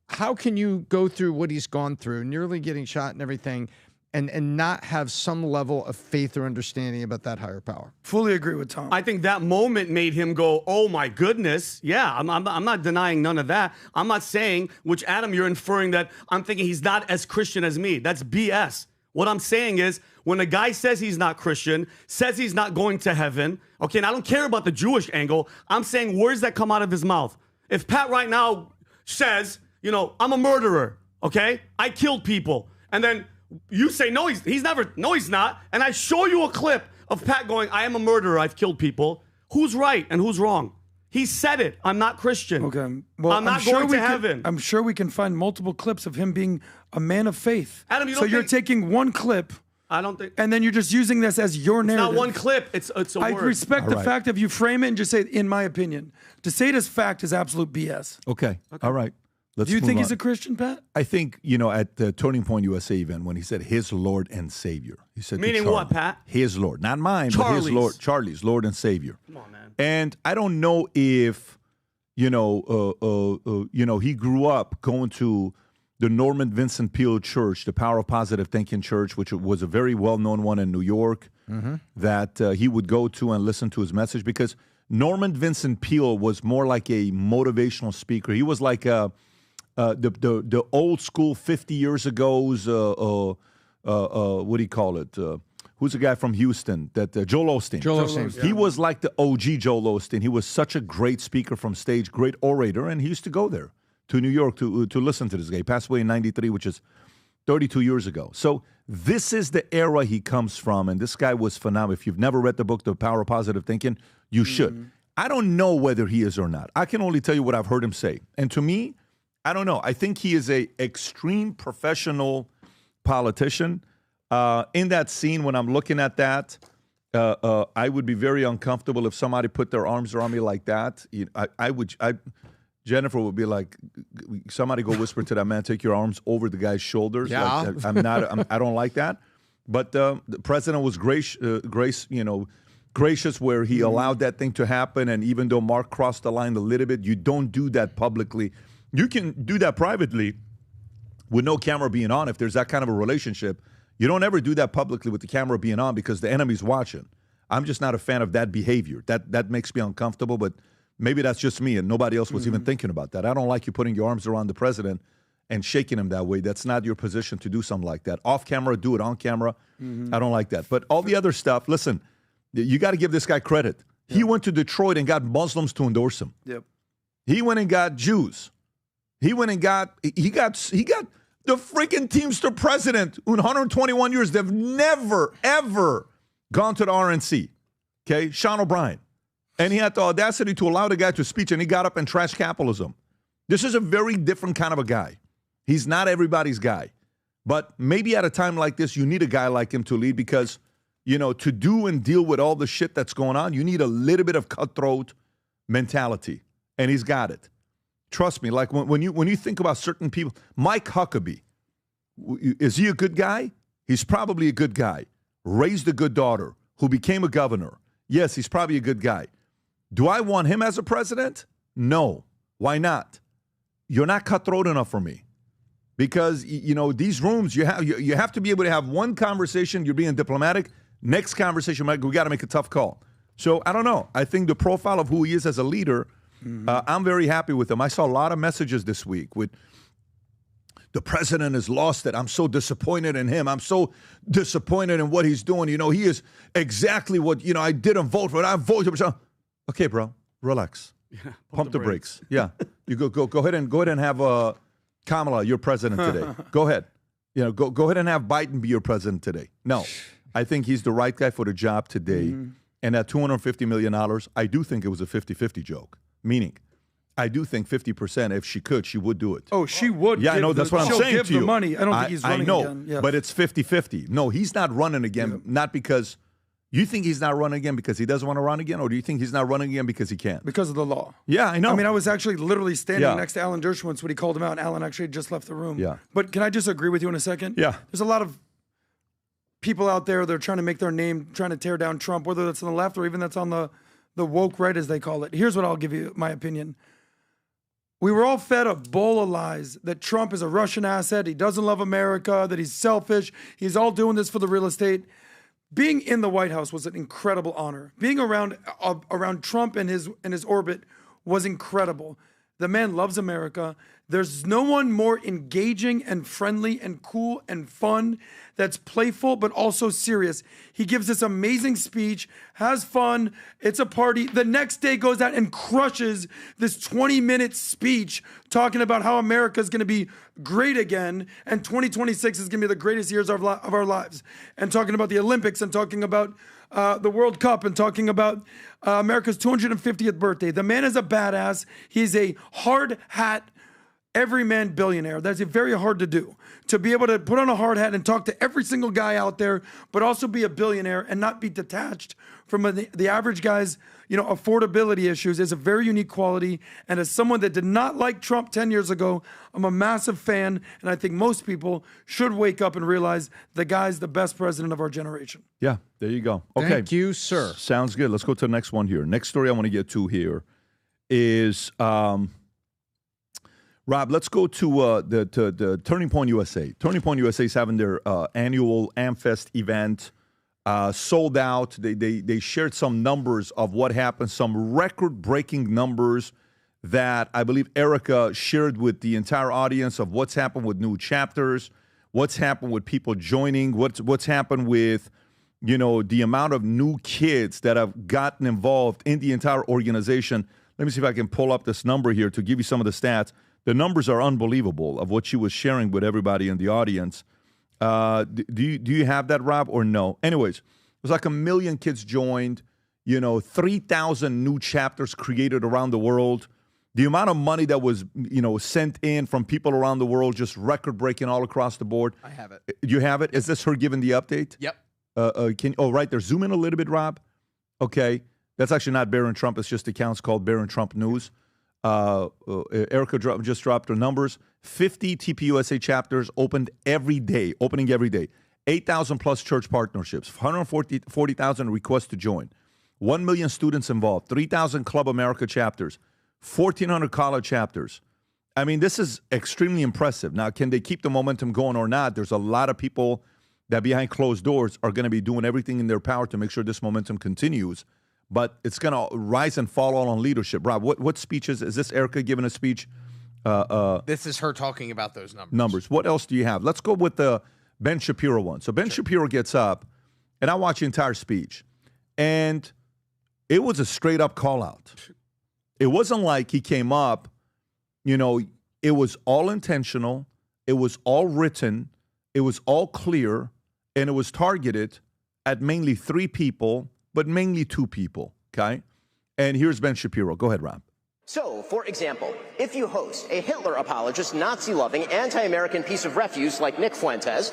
how can you go through what he's gone through, nearly getting shot and everything, and not have some level of faith or understanding about that higher power? Fully agree with Tom. I think that moment made him go, oh my goodness. Yeah, I'm not denying none of that. I'm not saying, which Adam, you're inferring that I'm thinking he's not as Christian as me. That's BS. What I'm saying is when a guy says he's not Christian, says he's not going to heaven, okay, and I don't care about the Jewish angle. I'm saying words that come out of his mouth. If Pat right now says, I'm a murderer, okay? I killed people. And then you say, no, he's not. And I show you a clip of Pat going, I am a murderer, I've killed people. Who's right and who's wrong? He said it. I'm not Christian. Okay. Well, I'm not going to heaven. I'm sure we can find multiple clips of him being a man of faith. Adam, you so don't you're think- taking one clip I don't think. And then you're just using this as your It's narrative. not one clip. It's a I word. respect the fact that you frame it and just say, in my opinion. To say it as fact is absolute BS. Okay. All right. Let's Do you move think on. he's a Christian, Pat? I think, at the Turning Point USA event when he said his Lord and Savior. He said to Meaning what, Charlie, Pat? His Lord. Not mine, but his Charlie's. Lord. Charlie's Lord and Savior. Come on, man. And I don't know if, he grew up going to the Norman Vincent Peale Church, the Power of Positive Thinking Church, which was a very well-known one in New York, that he would go to and listen to his message, because Norman Vincent Peale was more like a motivational speaker. He was like the old school 50 years ago's, what do you call it? Who's the guy from Houston? Joel Osteen. Joel Osteen. He was like the OG Joel Osteen. He was such a great speaker from stage, great orator, and he used to go there to New York to listen to this guy. He passed away in 93, which is 32 years ago. So this is the era he comes from, and this guy was phenomenal. If you've never read the book, The Power of Positive Thinking, you should. I don't know whether he is or not. I can only tell you what I've heard him say. And to me, I don't know. I think he is a extreme professional politician. In that scene, when I'm looking at that, I would be very uncomfortable if somebody put their arms around me like that. Jennifer would be like, somebody go whisper to that man, take your arms over the guy's shoulders. Yeah. Like, I don't like that. But the president was gracious where he allowed that thing to happen. And even though Mark crossed the line a little bit, you don't do that publicly. You can do that privately with no camera being on if there's that kind of a relationship. You don't ever do that publicly with the camera being on because the enemy's watching. I'm just not a fan of that behavior. That makes me uncomfortable, but maybe that's just me and nobody else was even thinking about that. I don't like you putting your arms around the president and shaking him that way. That's not your position to do something like that. Off camera, do it on camera. I don't like that. But all the other stuff, listen, you got to give this guy credit. He went to Detroit and got Muslims to endorse him. Yep. He went and got Jews. He got the freaking Teamster president in 121 years. They've never, ever gone to the RNC. Okay, Sean O'Brien. And he had the audacity to allow the guy to speak, and he got up and trashed capitalism. This is a very different kind of a guy. He's not everybody's guy. But maybe at a time like this, you need a guy like him to lead because, to do and deal with all the shit that's going on, you need a little bit of cutthroat mentality. And he's got it. Trust me, like when you think about certain people, Mike Huckabee, is he a good guy? He's probably a good guy. Raised a good daughter who became a governor. Yes, he's probably a good guy. Do I want him as a president? No. Why not? You're not cutthroat enough for me. Because, these rooms, you have to be able to have one conversation, you're being diplomatic. Next conversation, we got to make a tough call. So, I don't know. I think the profile of who he is as a leader, I'm very happy with him. I saw a lot of messages this week with the president has lost it. I'm so disappointed in him. I'm so disappointed in what he's doing. He is exactly what, I didn't vote for it. I voted for. Okay, bro, relax. Yeah, pump the brakes. Yeah. You go ahead and have Kamala your president today. Go ahead. Go ahead and have Biden be your president today. No. I think he's the right guy for the job today. And at $250 million, I do think it was a 50-50 joke. Meaning, I do think 50%, if she could, she would do it. Oh, she would. Yeah, I know. That's what I'm saying give to you. The money. I don't think he's running I know, again. Yes. but it's 50-50. No, he's not running again, not because you think he's not running again because he doesn't want to run again, or do you think he's not running again because he can't? Because of the law. Yeah, I know. I mean, I was actually literally standing next to Alan Dershowitz when he called him out. Alan actually just left the room. Yeah. But can I just agree with you in a second? Yeah. There's a lot of people out there that are trying to make their name, trying to tear down Trump, whether that's on the left or even that's on the woke right, as they call it. Here's what I'll give you my opinion. We were all fed a bowl of lies that Trump is a Russian asset, he doesn't love America, that he's selfish, he's all doing this for the real estate. Being in the White House was an incredible honor. Being around Trump and his orbit was incredible. The man loves America. There's no one more engaging and friendly and cool and fun that's playful but also serious. He gives this amazing speech, has fun, it's a party. The next day goes out and crushes this 20-minute speech talking about how America is going to be great again and 2026 is going to be the greatest years of our lives. And talking about the Olympics and talking about the World Cup and talking about America's 250th birthday. The man is a badass. He's a hard hat everyman billionaire. That's very hard to do. To be able to put on a hard hat and talk to every single guy out there, but also be a billionaire and not be detached from the average guy's, affordability issues is a very unique quality. And as someone that did not like Trump 10 years ago, I'm a massive fan. And I think most people should wake up and realize the guy's the best president of our generation. Yeah, there you go. Okay. Thank you, sir. Sounds good. Let's go to the next one here. Next story I want to get to here is, Rob, let's go to the Turning Point USA. Turning Point USA is having their annual AMFest event. Sold out. They shared some numbers of what happened, some record-breaking numbers that I believe Erica shared with the entire audience of what's happened with new chapters, what's happened with people joining, what's happened with, the amount of new kids that have gotten involved in the entire organization. Let me see if I can pull up this number here to give you some of the stats. The numbers are unbelievable of what she was sharing with everybody in the audience. Do you have that, Rob, or no? Anyways, it was like 1 million kids joined, 3,000 new chapters created around the world. The amount of money that was, sent in from people around the world, just record-breaking all across the board. I have it. You have it? Is this her giving the update? Yep. Right there. Zoom in a little bit, Rob. Okay. That's actually not Barron Trump. It's just accounts called Barron Trump News. Erica just dropped her numbers. 50 TPUSA chapters opening every day. 8,000 plus church partnerships. 140,000 requests to join. 1 million students involved. 3,000 Club America chapters. 1,400 college chapters. I mean, this is extremely impressive. Now, can they keep the momentum going or not? There's a lot of people that behind closed doors are going to be doing everything in their power to make sure this momentum continues. But it's going to rise and fall all on leadership. Rob, what speeches? Is this Erica giving a speech? This is her talking about those numbers. What else do you have? Let's go with the Ben Shapiro one. So Ben Shapiro gets up, and I watch the entire speech. And it was a straight-up call-out. It wasn't like he came up, it was all intentional. It was all written. It was all clear. And it was targeted at mainly 3 people, but mainly 2 people, okay? And here's Ben Shapiro. Go ahead, Rob. So, for example, if you host a Hitler apologist, Nazi-loving, anti-American piece of refuse like Nick Fuentes,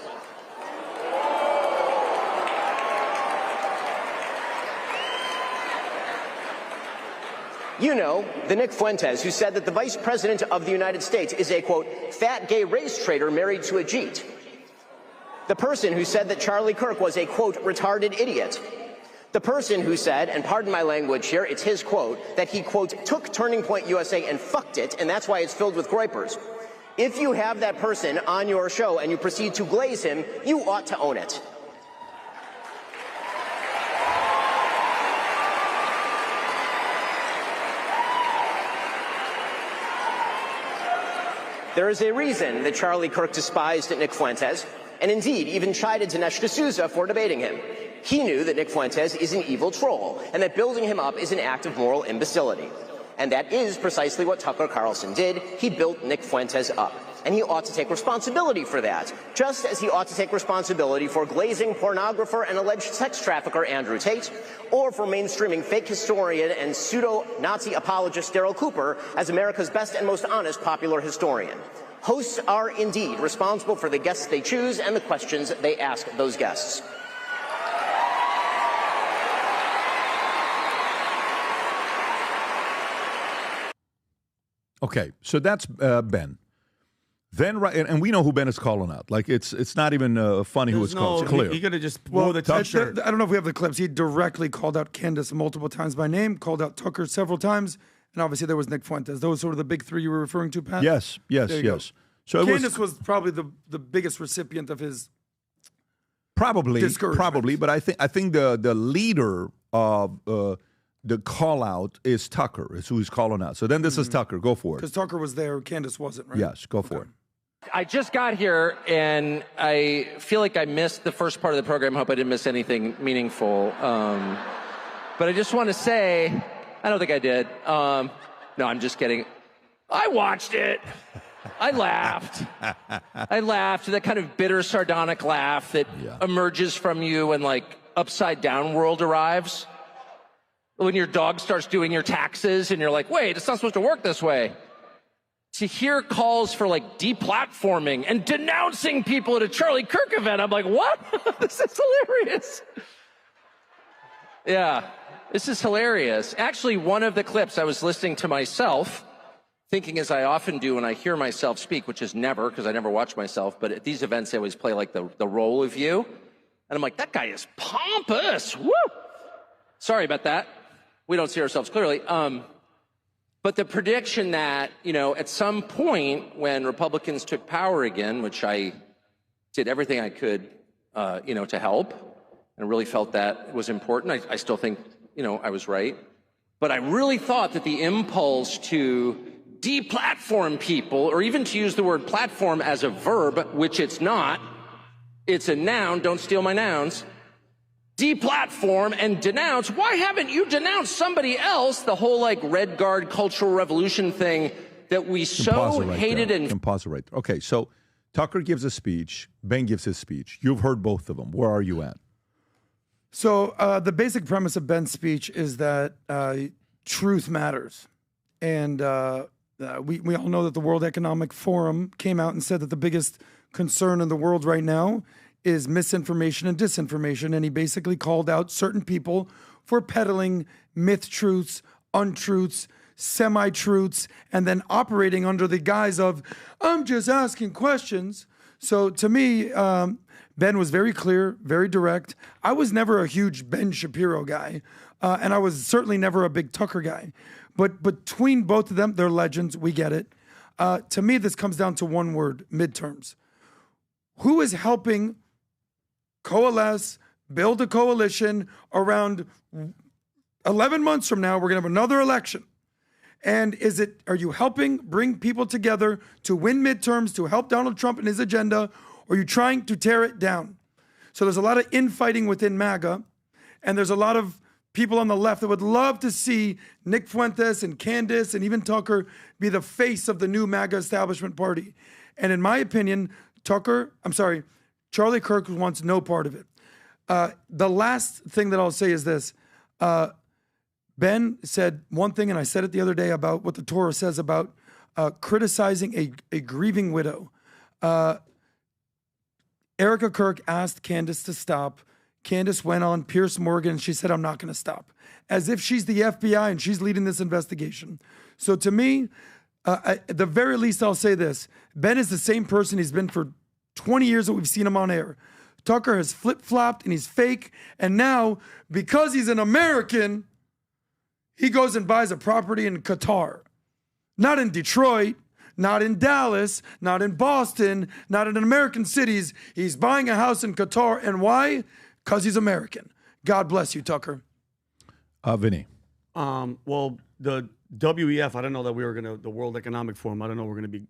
the Nick Fuentes who said that the Vice President of the United States is a, quote, fat gay race traitor married to a Jeet. The person who said that Charlie Kirk was a, quote, retarded idiot. The person who said, and pardon my language here, it's his quote, that he, quote, took Turning Point USA and fucked it, and that's why it's filled with groypers. If you have that person on your show and you proceed to glaze him, you ought to own it. There is a reason that Charlie Kirk despised Nick Fuentes, and indeed even chided Dinesh D'Souza for debating him. He knew that Nick Fuentes is an evil troll, and that building him up is an act of moral imbecility. And that is precisely what Tucker Carlson did. He built Nick Fuentes up. And he ought to take responsibility for that, just as he ought to take responsibility for glazing pornographer and alleged sex trafficker Andrew Tate, or for mainstreaming fake historian and pseudo-Nazi apologist Daryl Cooper as America's best and most honest popular historian. Hosts are indeed responsible for the guests they choose and the questions they ask those guests. Okay, so that's Ben. Then, and we know who Ben is calling out. Like, it's not even funny who it's called. It's clear. He could have just wore the t-shirt. I don't know if we have the clips. He directly called out Candace multiple times by name, called out Tucker several times, and obviously there was Nick Fuentes. Those sort of the big 3 you were referring to, Pat? Yes. So Candace was probably the biggest recipient of his probably, but I think the leader of the call out is Tucker, is who he's calling out. So then this is Tucker. Go for it. Because Tucker was there, Candace wasn't, right? Yes, go for it. I just got here, and I feel like I missed the first part of the program. Hope I didn't miss anything meaningful. But I just want to say, I don't think I did. No, I'm just kidding. I watched it. I laughed. That kind of bitter, sardonic laugh that emerges from you when, like, Upside Down World arrives. When your dog starts doing your taxes, and you're like, wait, it's not supposed to work this way. to hear calls for like deplatforming and denouncing people at a Charlie Kirk event, I'm like, what? This is hilarious. Yeah, this is hilarious. Actually, one of the clips I was listening to myself, thinking as I often do when I hear myself speak, which is never, because I never watch myself, but at these events, they always play like the role of you. And I'm like, that guy is pompous. Woo! Sorry about that. We don't see ourselves clearly. But the prediction that, at some point when Republicans took power again, which I did everything I could, to help, and really felt that was important. I still think, I was right. But I really thought that the impulse to deplatform people, or even to use the word platform as a verb, which it's not, it's a noun, don't steal my nouns, deplatform and denounce. Why haven't you denounced somebody else? The whole Red Guard cultural revolution thing that we so hated and pause it right there. Okay, so Tucker gives a speech, Ben gives his speech. You've heard both of them. Where are you at? So the basic premise of Ben's speech is that truth matters. And we all know that the World Economic Forum came out and said that the biggest concern in the world right now is misinformation and disinformation. And he basically called out certain people for peddling myth truths, untruths, semi-truths, and then operating under the guise of, I'm just asking questions. So to me, Ben was very clear, very direct. I was never a huge Ben Shapiro guy, and I was certainly never a big Tucker guy. But between both of them, they're legends, we get it. To me, this comes down to one word, midterms. Who is helping coalesce, build a coalition around 11 months from now, we're going to have another election. And are you helping bring people together to win midterms, to help Donald Trump and his agenda, or are you trying to tear it down? So there's a lot of infighting within MAGA, and there's a lot of people on the left that would love to see Nick Fuentes and Candace and even Tucker be the face of the new MAGA establishment party. And in my opinion, Charlie Kirk wants no part of it. The last thing that I'll say is this. Ben said one thing, and I said it the other day about what the Torah says about criticizing a grieving widow. Erica Kirk asked Candace to stop. Candace went on Piers Morgan, and she said, I'm not going to stop. As if she's the FBI and she's leading this investigation. So to me, at the very least, I'll say this. Ben is the same person he's been for 20 years that we've seen him on air. Tucker has flip-flopped and he's fake. And now, because he's an American, he goes and buys a property in Qatar. Not in Detroit, not in Dallas, not in Boston, not in American cities. He's buying a house in Qatar. And why? Because he's American. God bless you, Tucker. Vinny. Well, the WEF, I don't know that the World Economic Forum, I don't know we're going to be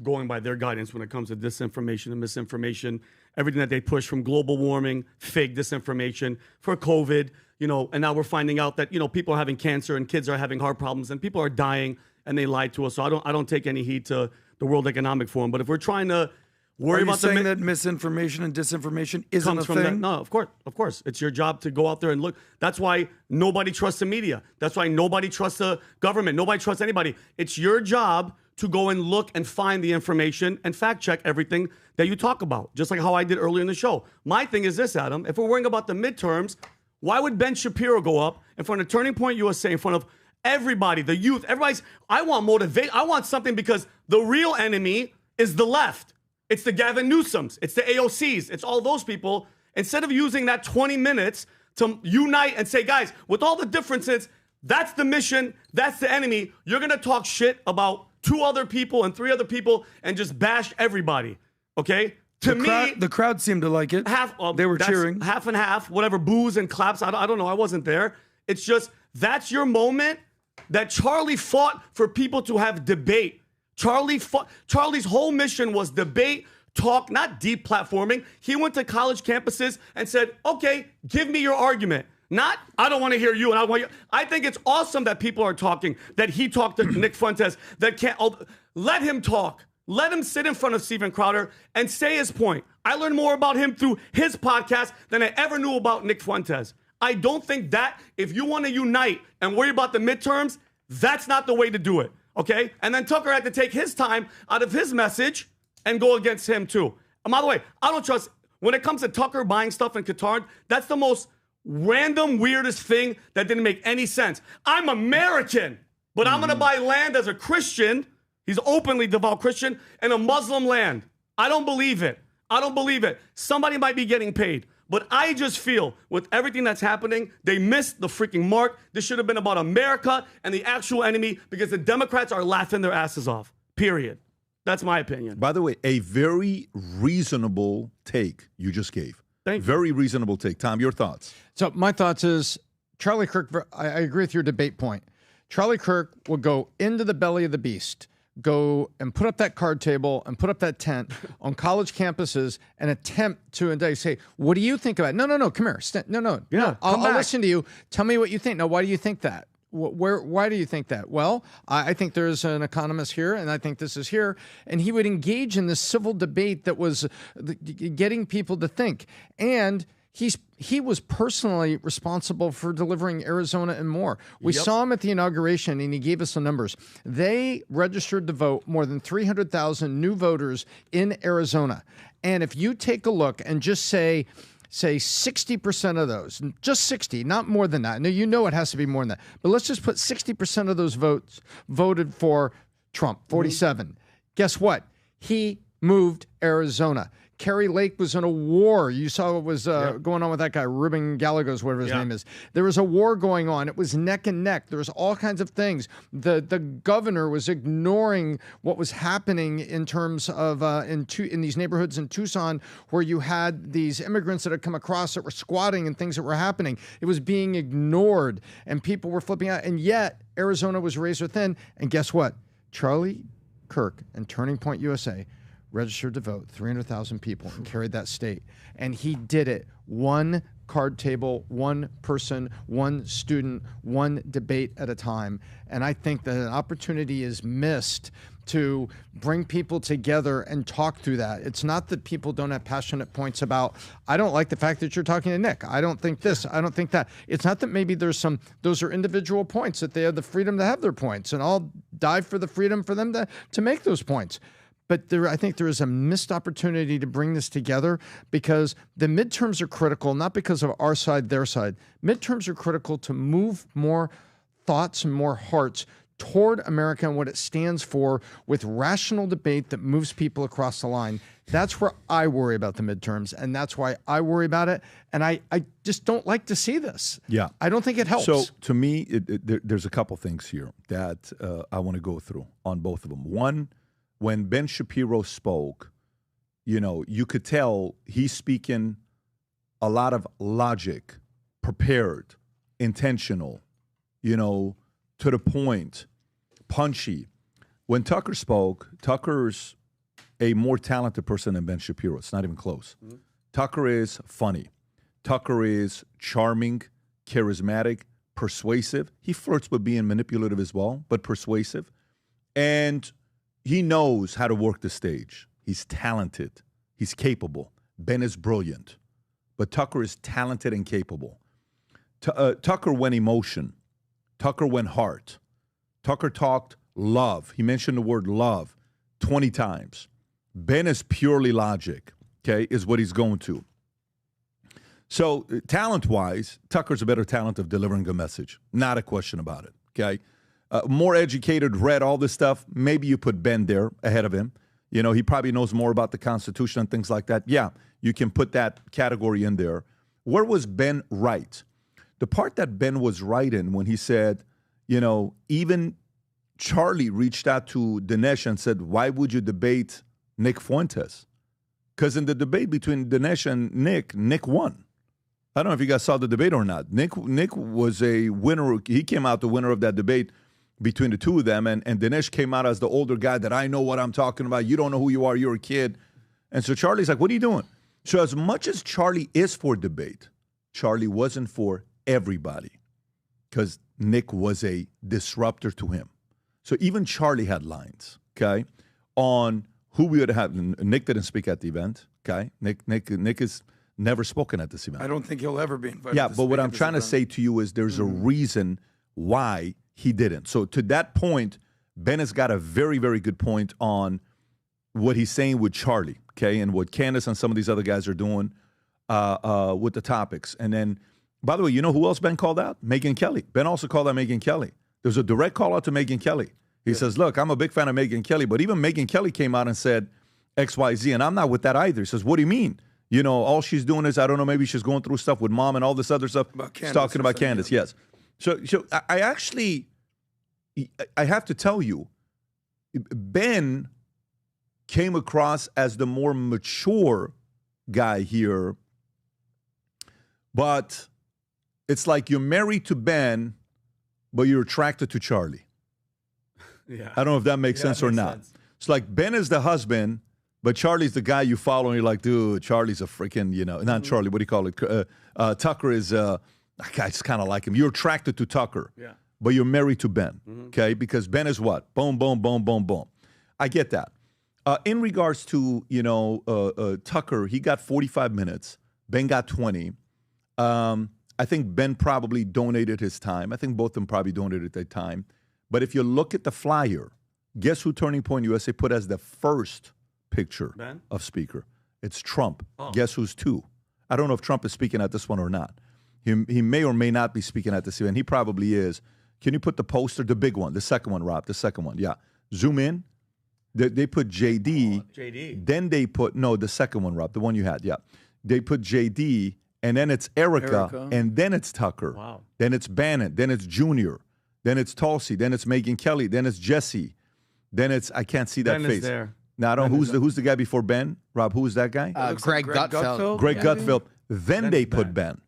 going by their guidance when it comes to disinformation and misinformation, everything that they push from global warming, fake disinformation for COVID, and now we're finding out that, people are having cancer and kids are having heart problems and people are dying and they lied to us. So I don't take any heed to the World Economic Forum. But if we're trying to worry about saying that misinformation and disinformation isn't a thing? No, of course. It's your job to go out there and look. That's why nobody trusts the media. That's why nobody trusts the government. Nobody trusts anybody. It's your job to go and look and find the information and fact check everything that you talk about, just like how I did earlier in the show. My thing is this, Adam. If we're worrying about the midterms, why would Ben Shapiro go up in front of Turning Point USA, in front of everybody, the youth, I want motivation. I want something, because the real enemy is the left. It's the Gavin Newsoms. It's the AOCs. It's all those people. Instead of using that 20 minutes to unite and say, guys, with all the differences, that's the mission, that's the enemy, you're going to talk shit about 2 other people and 3 other people and just bash everybody, okay? The crowd seemed to like it. They were cheering. Half and half, whatever, boos and claps. I don't know. I wasn't there. It's just, that's your moment that Charlie fought for people to have debate. Charlie's whole mission was debate, talk, not deplatforming. He went to college campuses and said, okay, give me your argument. Not, I don't want to hear you and I want you. I think it's awesome that people are talking, that he talked to Nick Fuentes, that can't, let him talk. Let him sit in front of Steven Crowder and say his point. I learned more about him through his podcast than I ever knew about Nick Fuentes. I don't think that if you want to unite and worry about the midterms, that's not the way to do it. okay? And then Tucker had to take his time out of his message and go against him too. And by the way, I don't trust, when it comes to Tucker buying stuff in Qatar, that's the most random, weirdest thing that didn't make any sense. I'm American, but I'm gonna buy land as a Christian, he's openly devout Christian, in a Muslim land. I don't believe it. I don't believe it. Somebody might be getting paid. But I just feel with everything that's happening, they missed the freaking mark. This should have been about America and the actual enemy because the Democrats are laughing their asses off, period. That's my opinion. By the way, a very reasonable take you just gave. Thank you. Very reasonable take. Tom, your thoughts? So my thoughts is Charlie Kirk, I agree with your debate point. Charlie Kirk will go into the belly of the beast, go and put up that card table and put up that tent on college campuses and attempt to, and they say, what do you think about it? No, come here. I'll listen to you. Tell me what you think. Now, why do you think that? Why do you think that? Well, I think there's an economist here, and I think this is here. And he would engage in this civil debate that was getting people to think. And he was personally responsible for delivering Arizona and more. We saw him at the inauguration, and he gave us the numbers. They registered to vote more than 300,000 new voters in Arizona. And if you take a look and just say 60% of those, just 60, not more than that. No, you know it has to be more than that. But let's just put 60% of those votes voted for Trump, 47. Guess what? He moved Arizona. Kerry Lake was in a war. You saw what was going on with that guy, Ruben Gallegos, whatever his name is. There was a war going on. It was neck and neck. There was all kinds of things. The governor was ignoring what was happening in terms of in these neighborhoods in Tucson where you had these immigrants that had come across that were squatting and things that were happening. It was being ignored, and people were flipping out. And yet, Arizona was razor thin. And guess what? Charlie Kirk and Turning Point USA registered to vote, 300,000 people, and carried that state. And he did it one card table, one person, one student, one debate at a time. And I think that an opportunity is missed to bring people together and talk through that. It's not that people don't have passionate points about, I don't like the fact that you're talking to Nick. I don't think this. I don't think that. It's not that maybe there's those are individual points, that they have the freedom to have their points. And I'll die for the freedom for them to make those points. But I think there is a missed opportunity to bring this together because the midterms are critical, not because of our side, their side. Midterms are critical to move more thoughts and more hearts toward America and what it stands for with rational debate that moves people across the line. That's where I worry about the midterms, and that's why I worry about it. And I just don't like to see this. Yeah. I don't think it helps. So to me, there's a couple things here that I want to go through on both of them. One, when Ben Shapiro spoke, you could tell he's speaking a lot of logic, prepared, intentional, to the point, punchy. When Tucker spoke, Tucker's a more talented person than Ben Shapiro. It's not even close. Mm-hmm. Tucker is funny. Tucker is charming, charismatic, persuasive. He flirts with being manipulative as well, but persuasive. And he knows how to work the stage. He's talented. He's capable. Ben is brilliant. But Tucker is talented and capable. Tucker went emotion. Tucker went heart. Tucker talked love. He mentioned the word love 20 times. Ben is purely logic, okay, is what he's going to. So talent-wise, Tucker's a better talent of delivering a message. Not a question about it, okay? More educated, read all this stuff. Maybe you put Ben there ahead of him. He probably knows more about the Constitution and things like that. Yeah, you can put that category in there. Where was Ben right? The part that Ben was right in when he said, even Charlie reached out to Dinesh and said, why would you debate Nick Fuentes? Because in the debate between Dinesh and Nick won. I don't know if you guys saw the debate or not. Nick was a winner. He came out the winner of that debate between the two of them, and Dinesh came out as the older guy that I know what I'm talking about. You don't know who you are. You're a kid. And so Charlie's like, what are you doing? So as much as Charlie is for debate, Charlie wasn't for everybody because Nick was a disruptor to him. So even Charlie had lines, okay, on who we would have. Nick didn't speak at the event, okay? Nick is never spoken at this event. I don't think he'll ever be invited. Yeah, but what I'm trying to say to you is there's a reason why he didn't. So to that point, Ben has got a very, very good point on what he's saying with Charlie, okay, and what Candace and some of these other guys are doing with the topics. And then, by the way, you know who else Ben called out? Megyn Kelly. Ben also called out Megyn Kelly. There's a direct call out to Megyn Kelly. He says, look, I'm a big fan of Megyn Kelly, but even Megyn Kelly came out and said X, Y, Z, and I'm not with that either. He says, what do you mean? You know, all she's doing is, I don't know, maybe she's going through stuff with mom and all this other stuff. She's talking about Candace, yes. So I actually, I have to tell you, Ben came across as the more mature guy here, but it's like you're married to Ben, but you're attracted to Charlie. Yeah. I don't know if that makes sense or not. It's like Ben is the husband, but Charlie's the guy you follow, and you're like, dude, Charlie's a freaking, you know, not Charlie, what do you call it? Tucker is, I just kind of like him. You're attracted to Tucker, but you're married to Ben, okay? Because Ben is what? Boom, boom, boom, boom, boom. I get that. In regards to, you know, Tucker, he got 45 minutes. Ben got 20. I think Ben probably donated his time. I think both of them probably donated their time. But if you look at the flyer, guess who Turning Point USA put as the first picture of speaker? It's Trump. Oh. Guess who's 2? I don't know if Trump is speaking at this one or not. He may or may not be speaking at this event. He probably is. Can you put the poster, the big one, the second one, Rob, the second one? Yeah. Zoom in. They put JD. JD. Then they put, no, the second one, Rob, the one you had, yeah. They put JD, and then it's Erica. And then it's Tucker. Wow. Then it's Bannon. Then it's Junior. Then it's Tulsi. Then it's Megyn Kelly. Then it's Jesse. Then it's, I can't see that Ben face. is there. Now, I don't, who's the guy before Ben? Rob, who is that guy? Greg Gutfeld. Greg Gutfeld. Then they put Ben.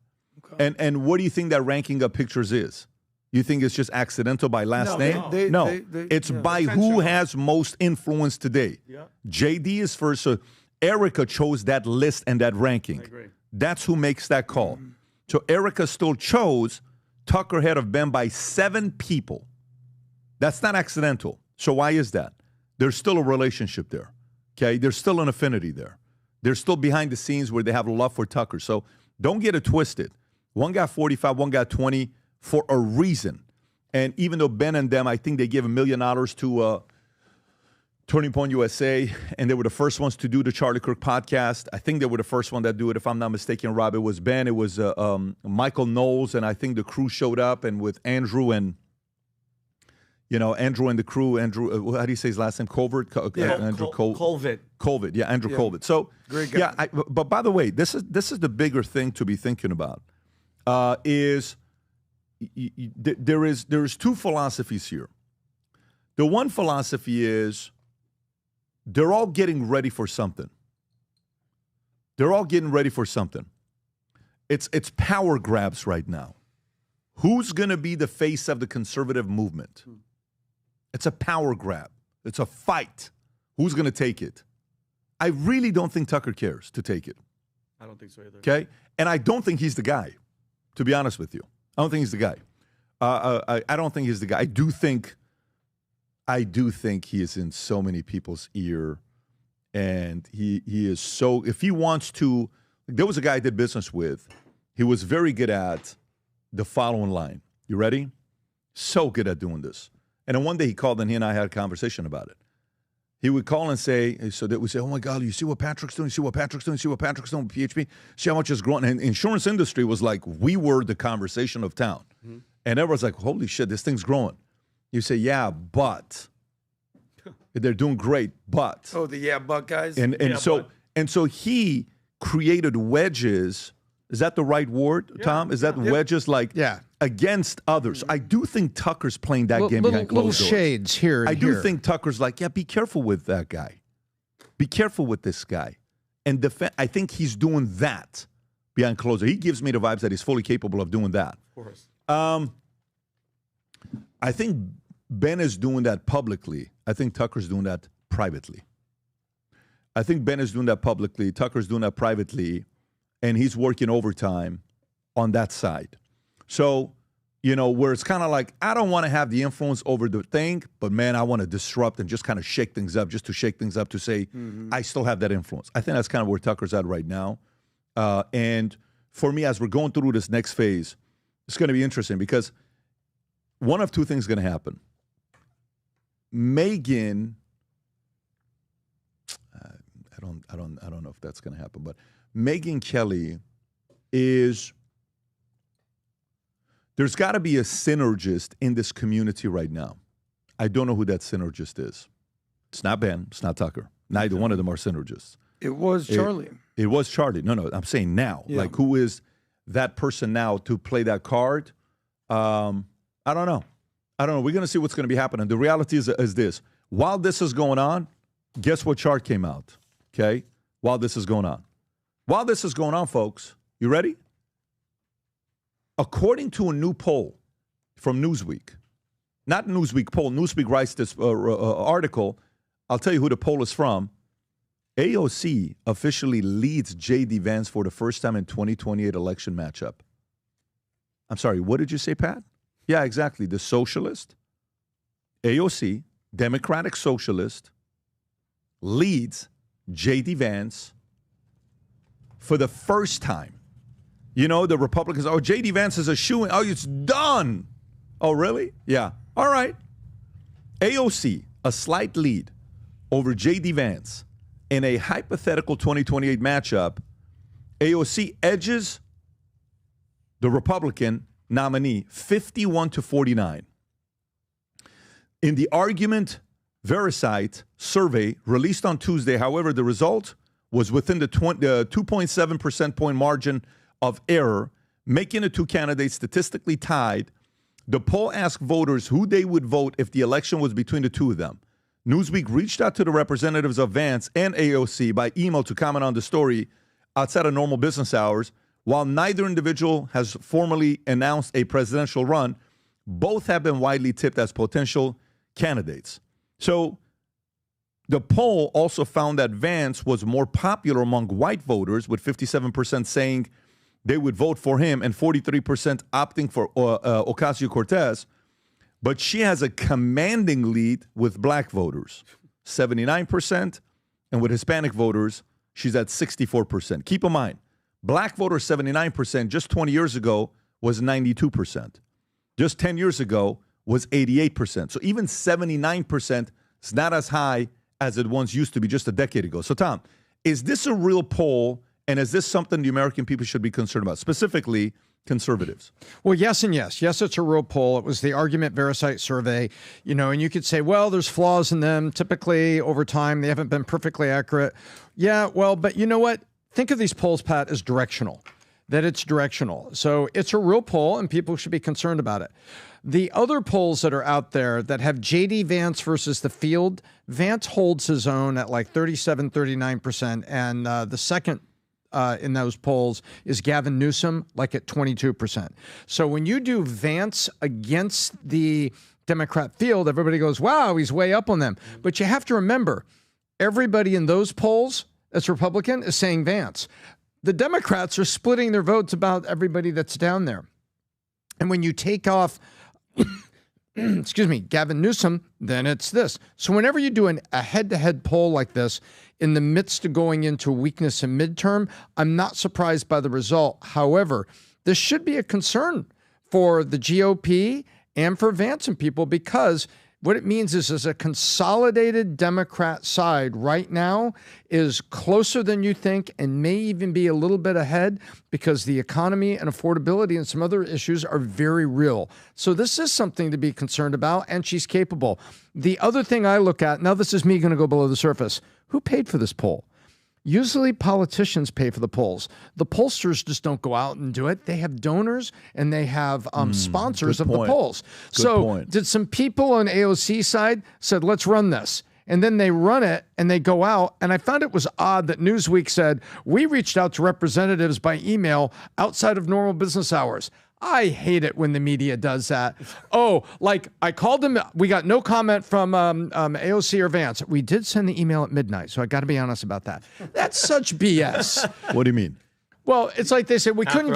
Okay. And what do you think that ranking of pictures is? You think it's just accidental by last name? No. It's by who has most influence today. Yeah. JD is first. So Erica chose that list and that ranking. I agree. That's who makes that call. So Erica still chose Tucker ahead of Ben by 7 people. That's not accidental. So why is that? There's still a relationship there. Okay? There's still an affinity there. They're still behind the scenes where they have love for Tucker. So don't get it twisted. One got 45, one got 20 for a reason. And even though Ben and them, I think they gave $1 million to Turning Point USA, and they were the first ones to do the Charlie Kirk podcast. I think they were the first one that do it, if I'm not mistaken, Rob. It was Ben, it was Michael Knowles, and I think the crew showed up, and with Andrew and, you know, Andrew and the crew, Andrew, how do you say his last name? Colvert? Andrew Colvett. Colvett, yeah, Andrew Colvett. So, great guy. Yeah, but by the way, this is the bigger thing to be thinking about, is there is 2 philosophies here. The one philosophy is they're all getting ready for something. They're all getting ready for something. It's power grabs right now. Who's going to be the face of the conservative movement? It's a power grab. It's a fight. Who's going to take it? I really don't think Tucker cares to take it. I don't think so either. Okay? And I don't think he's the guy, to be honest with you. I don't think he's the guy. I don't think he's the guy. I do think he is in so many people's ear, and he is so, if he wants to, there was a guy I did business with. He was very good at the following line. You ready? So good at doing this. And then one day he called, and he and I had a conversation about it. He would call and say, so that we say, oh my God, you see what Patrick's doing? You see what Patrick's doing? You see what Patrick's doing with PHP? See how much it's growing? And insurance industry was like, we were the conversation of town. Mm-hmm. And everyone's like, holy shit, this thing's growing. You say, yeah, but they're doing great, but. Oh, the but guys. And so he created wedges. Is that the right word, Tom? Is that wedges against others? I do think Tucker's playing that game behind closed doors. Little shades here and I do think Tucker's like, yeah, be careful with that guy. Be careful with this guy. And I think he's doing that behind closed doors. He gives me the vibes that he's fully capable of doing that. Of course. I think Ben is doing that publicly. I think Tucker's doing that privately. I think Ben is doing that publicly. Tucker's doing that privately. And he's working overtime on that side. So, you know, where it's kind of like, I don't want to have the influence over the thing, but man, I want to disrupt and just kind of shake things up, just to shake things up to say, I still have that influence. I think that's kind of where Tucker's at right now. And for me, as we're going through this next phase, it's going to be interesting because one of 2 things is going to happen. Megyn, I don't know if that's going to happen, but Megyn Kelly is. There's got to be a synergist in this community right now. I don't know who that synergist is. It's not Ben. It's not Tucker. Neither one of them are synergists. It was Charlie. It was Charlie. No, I'm saying now. Yeah. Like, who is that person now to play that card? I don't know. We're going to see what's going to be happening. The reality is this. While this is going on, guess what chart came out? Okay? While this is going on. While this is going on, folks, you ready? According to a new poll from Newsweek, not Newsweek poll, Newsweek writes this article. I'll tell you who the poll is from. AOC officially leads JD Vance for the first time in 2028 election matchup. I'm sorry, what did you say, Pat? Yeah, exactly. The socialist, AOC, Democratic socialist, leads JD Vance for the first time. You know, the Republicans, JD Vance is a shoo-in. Oh, it's done. Oh, really? Yeah. All right. AOC, a slight lead over JD Vance in a hypothetical 2028 matchup. AOC edges the Republican nominee 51-49. In the Argument Vericite survey released on Tuesday, however, the result was within the 2.7 percent point margin of error, making the two candidates statistically tied. The poll asked voters who they would vote if the election was between the two of them. Newsweek reached out to the representatives of Vance and AOC by email to comment on the story outside of normal business hours. While neither individual has formally announced a presidential run, both have been widely tipped as potential candidates. So the poll also found that Vance was more popular among white voters, with 57% saying they would vote for him and 43% opting for Ocasio-Cortez. But she has a commanding lead with black voters, 79%, and with Hispanic voters, she's at 64%. Keep in mind, black voters, 79%, just 20 years ago was 92%. Just 10 years ago was 88%. So even 79% is not as high as it once used to be just a decade ago. So, Tom, is this a real poll, and is this something the American people should be concerned about, specifically conservatives? Well, yes and yes. Yes, it's a real poll. It was the Argument Vericite survey, and you could say, well, there's flaws in them. Typically, over time, they haven't been perfectly accurate. Yeah, well, but you know what? Think of these polls, Pat, as directional, that it's directional. So it's a real poll, and people should be concerned about it. The other polls that are out there that have JD Vance versus the field, Vance holds his own at like 37, 39%, and the second in those polls is Gavin Newsom, like at 22%. So when you do Vance against the Democrat field, everybody goes, wow, he's way up on them. But you have to remember, everybody in those polls that's Republican is saying Vance. The Democrats are splitting their votes about everybody that's down there. And when you take off, Gavin Newsom, then it's this. So whenever you do a head-to-head poll like this, in the midst of going into weakness in midterm, I'm not surprised by the result. However, this should be a concern for the GOP and for Vance and people, because what it means is a consolidated Democrat side right now is closer than you think and may even be a little bit ahead, because the economy and affordability and some other issues are very real. So this is something to be concerned about, and she's capable. The other thing I look at, now this is me going to go below the surface, who paid for this poll? Usually politicians pay for the polls. The pollsters just don't go out and do it. They have donors and they have sponsors of the polls. Did some people on AOC side said, let's run this? And then they run it and they go out. And I found it was odd that Newsweek said, we reached out to representatives by email outside of normal business hours. I hate it when the media does that. Oh, like I called them. We got no comment from AOC or Vance. We did send the email at midnight, so I got to be honest about that. That's such BS. What do you mean? Well, it's like they said we couldn't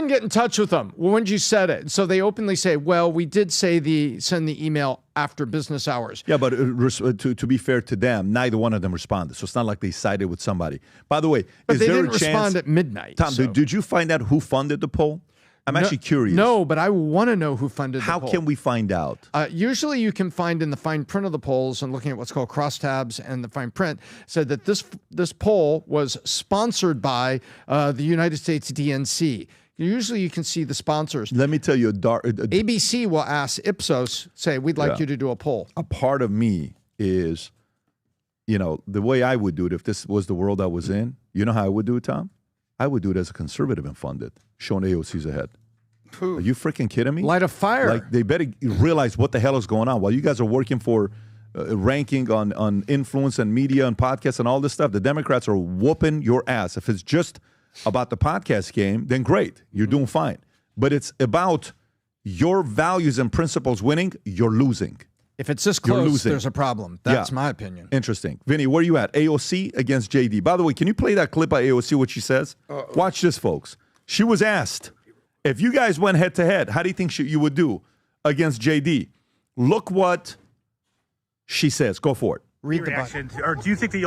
get in touch with them. Well, when did you said it? So they openly say, well, we did say send the email after business hours. Yeah, but to be fair to them, neither one of them responded. So it's not like they sided with somebody. By the way, but they didn't respond at midnight. Tom, did you find out who funded the poll? I'm actually curious. No, but I want to know who funded the How poll. can we find out? Usually you can find in the fine print of the polls, and looking at what's called crosstabs and the fine print, said that this poll was sponsored by the United States DNC. Usually you can see the sponsors. Let me tell you, ABC will ask Ipsos, say, we'd like you to do a poll. A part of me is, the way I would do it if this was the world I was in, you know how I would do it, Tom? I would do it as a conservative and fund it, showing AOC's ahead. Are you freaking kidding me? Light a fire. Like, they better realize what the hell is going on. While you guys are working for ranking on influence and media and podcasts and all this stuff, the Democrats are whooping your ass. If it's just about the podcast game, then great. You're doing fine. But it's about your values and principles winning, you're losing. If it's this close, there's a problem. That's my opinion. Interesting. Vinny, where are you at? AOC against JD. By the way, can you play that clip by AOC, what she says? Watch this, folks. She was asked, if you guys went head-to-head, how do you think you would do against JD? Look what she says. Go for it. Read the reaction, or do you think that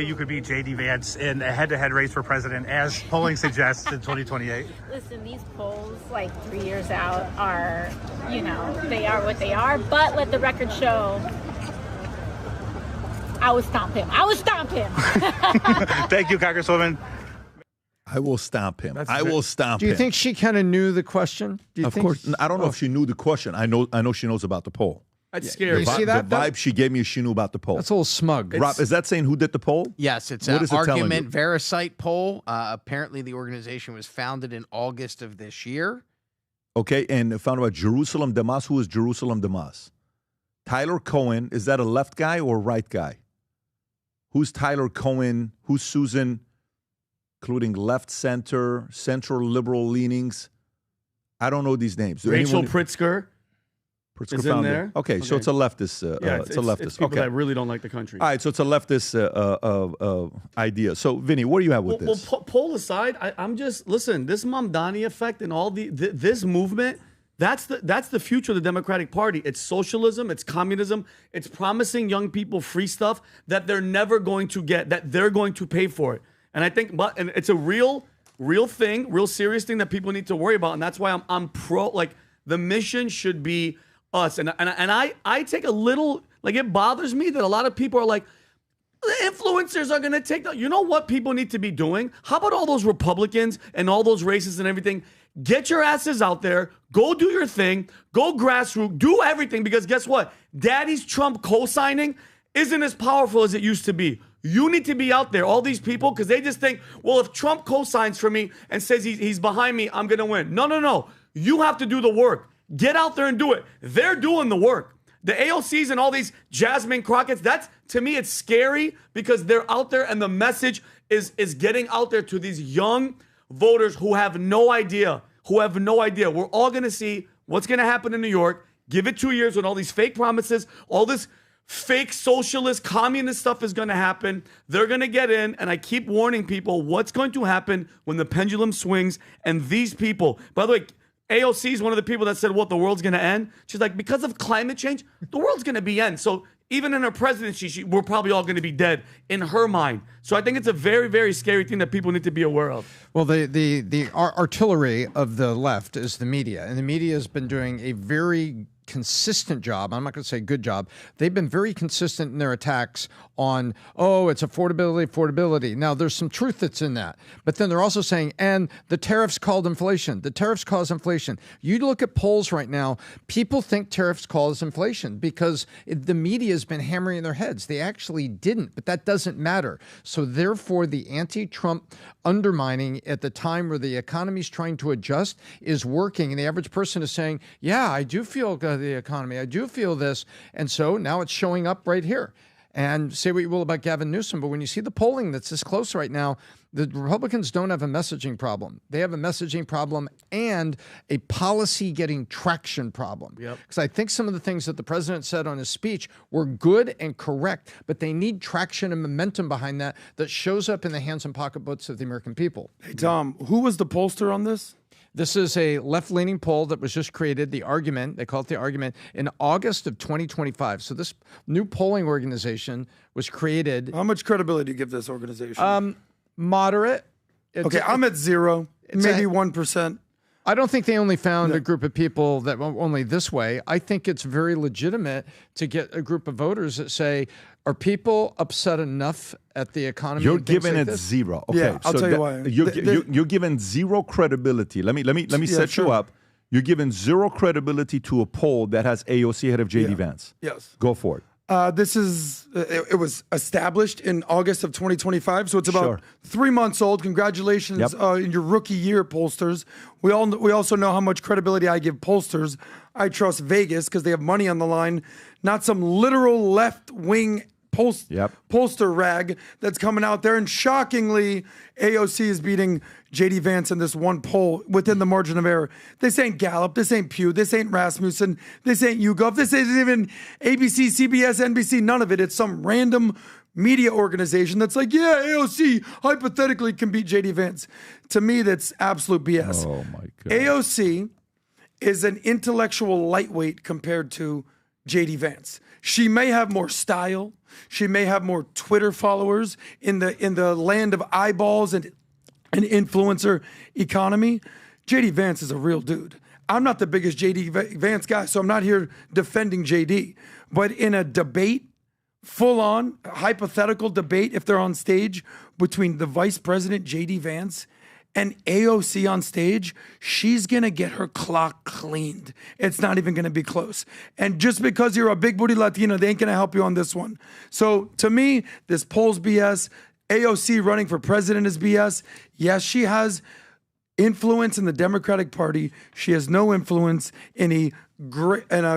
you could beat JD Vance in a head-to-head race for president, as polling suggests, in 2028? Listen, these polls, like 3 years out, are, they are what they are. But let the record show, I would stomp him. Thank you, Congresswoman. I will stomp him. I will stomp him. Do you think she kind of knew the question? Of course. I don't know if she knew the question. I know she knows about the poll. That's scary. You see that? The vibe she gave me is she knew about the poll. That's a little smug. Rob, is that saying who did the poll? Yes, it's What an is it telling Argument you? Verasite poll. Apparently, the organization was founded in August of this year. Okay, and found about Jerusalem Demas. Who is Jerusalem Demas? Tyler Cohen. Is that a left guy or a right guy? Who's Tyler Cohen? Who's Susan? Including left, central liberal leanings. I don't know these names. Rachel Pritzker. Is in there. Okay, so it's a leftist. It's a leftist. It's people that really don't like the country. All right, so it's a leftist idea. So, Vinny, what do you have with this? Well, poll aside, I'm just listen. This Mamdani effect and all this movement. That's the future of the Democratic Party. It's socialism. It's communism. It's promising young people free stuff that they're never going to get. That they're going to pay for it. And I think, and it's a real thing, real serious thing that people need to worry about. And that's why I'm pro. Like, the mission should be us. And I take a little, like, it bothers me that a lot of people are like, the influencers are going to take that. You know what people need to be doing? How about all those Republicans and all those races and everything? Get your asses out there. Go do your thing. Go grassroots. Do everything. Because guess what? Daddy's Trump co-signing isn't as powerful as it used to be. You need to be out there, all these people, because they just think, well, if Trump co-signs for me and says he's behind me, I'm going to win. No. You have to do the work. Get out there and do it. They're doing the work. The AOCs and all these Jasmine Crockett's, to me, it's scary because they're out there and the message is getting out there to these young voters who have no idea. We're all going to see what's going to happen in New York. Give it 2 years when all these fake promises, all this fake socialist, communist stuff is going to happen. They're going to get in, and I keep warning people what's going to happen when the pendulum swings. And these people, by the way, AOC is one of the people that said, what, the world's going to end? She's like, because of climate change, the world's going to be end. So even in her presidency, we're probably all going to be dead in her mind. So I think it's a very, very scary thing that people need to be aware of. Well, the artillery of the left is the media, and the media has been doing a very consistent job. I'm not going to say good job. They've been very consistent in their attacks on, it's affordability. Now, there's some truth that's in that. But then they're also saying, and the tariffs caused inflation. The tariffs cause inflation. You look at polls right now, people think tariffs cause inflation because the media has been hammering their heads. They actually didn't, but that doesn't matter. So therefore, the anti-Trump undermining at the time where the economy is trying to adjust is working. And the average person is saying, yeah, I do feel the economy. I do feel this. And so now it's showing up right here. And say what you will about Gavin Newsom, but when you see the polling that's this close right now, the Republicans don't have a messaging problem. They have a messaging problem and a policy getting traction problem. Because I think some of the things that the president said on his speech were good and correct, but they need traction and momentum behind that shows up in the hands and pocketbooks of the American people. Hey, Tom, who was the pollster on this? This is a left-leaning poll that was just created, The Argument, they call it The Argument, in August of 2025. So this new polling organization was created. How much credibility do you give this organization? Moderate. I'm at 0, maybe 1%. I don't think they only found a group of people that went only this way. I think it's very legitimate to get a group of voters that say, are people upset enough at the economy? You're and things giving like it this? zero. Okay, Yeah, I'll tell you why. You're giving zero credibility. Let me set you up. You're giving zero credibility to a poll that has AOC ahead of JD Vance. Yes. Go for it. It was established in August of 2025, so it's about 3 months old. Congratulations in your rookie year, pollsters. We also know how much credibility I give pollsters. I trust Vegas because they have money on the line, not some literal left-wing pollster rag that's coming out there. And shockingly, AOC is beating JD Vance in this one poll within the margin of error. This ain't Gallup. This ain't Pew. This ain't Rasmussen. This ain't YouGov. This isn't even ABC, CBS, NBC. None of it. It's some random media organization that's like, yeah, AOC hypothetically can beat JD Vance. To me, that's absolute BS. Oh, my God. AOC is an intellectual lightweight compared to JD Vance. She may have more style. She may have more Twitter followers in the land of eyeballs and an influencer economy. JD Vance is a real dude. I'm not the biggest JD Vance guy, so I'm not here defending JD. But in a debate, full-on hypothetical debate, if they're on stage between the vice president, JD Vance, and AOC on stage, she's going to get her clock cleaned. It's not even going to be close. And just because you're a big booty Latina, they ain't going to help you on this one. So to me, this poll's BS. AOC running for president is BS. Yes, she has influence in the Democratic Party. She has no influence in a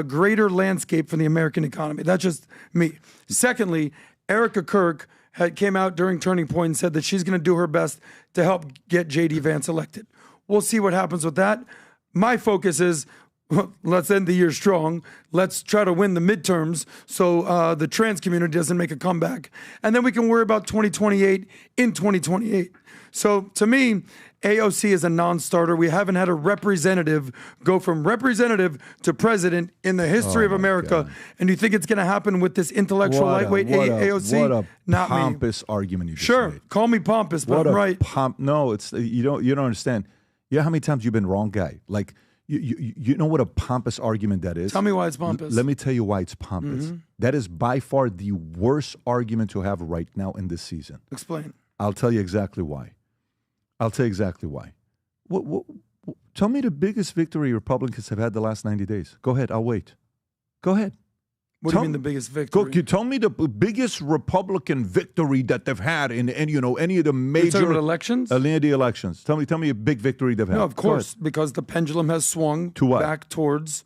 greater landscape for the American economy. That's just me. Secondly, Erica Kirk came out during Turning Point and said that she's going to do her best to help get JD Vance elected. We'll see what happens with that. My focus is, let's end the year strong. Let's try to win the midterms so the trans community doesn't make a comeback. And then we can worry about 2028 in 2028. So to me, AOC is a non-starter. We haven't had a representative go from representative to president in the history of America. God. And you think it's going to happen with this intellectual lightweight AOC? What a Not pompous argument you just Sure, made. call me pompous, but I'm right. No, it's you don't understand. You know how many times you've been wrong, guy? Like you know what a pompous argument that is? Tell me why it's pompous. Let me tell you why it's pompous. Mm-hmm. That is by far the worst argument to have right now in this season. Explain. I'll tell you exactly why. Tell me the biggest victory Republicans have had the last 90 days. Go ahead. I'll wait. Go ahead. What do you mean the biggest victory? Tell me the biggest Republican victory that they've had in any of the major elections. Any of the elections. Tell me a big victory they've had. No, of course, because the pendulum has swung to what? Back towards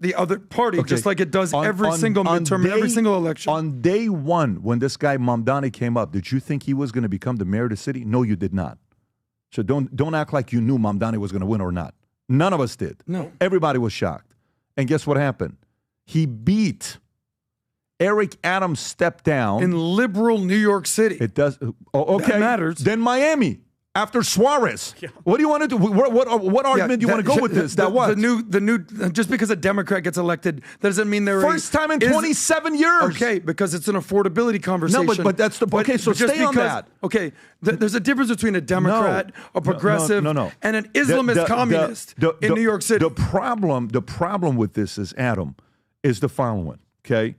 the other party, just like it does every single midterm, every single election. On day one, when this guy Mamdani came up, did you think he was going to become the mayor of the city? No, you did not. So don't act like you knew Mamdani was going to win or not. None of us did. No. Everybody was shocked. And guess what happened? He beat Eric Adams, stepped down. In liberal New York City. It does. Oh, okay. That matters. Then Miami. After Suarez, what do you want to do? What argument do you want to go with this? The new. Just because a Democrat gets elected, that doesn't mean they're first time in 27 years. Okay, because it's an affordability conversation. No, but that's the okay. So stay on that. Okay, there's a difference between a Democrat, a progressive, and an Islamist communist in New York City. The problem with this is is the following. Okay,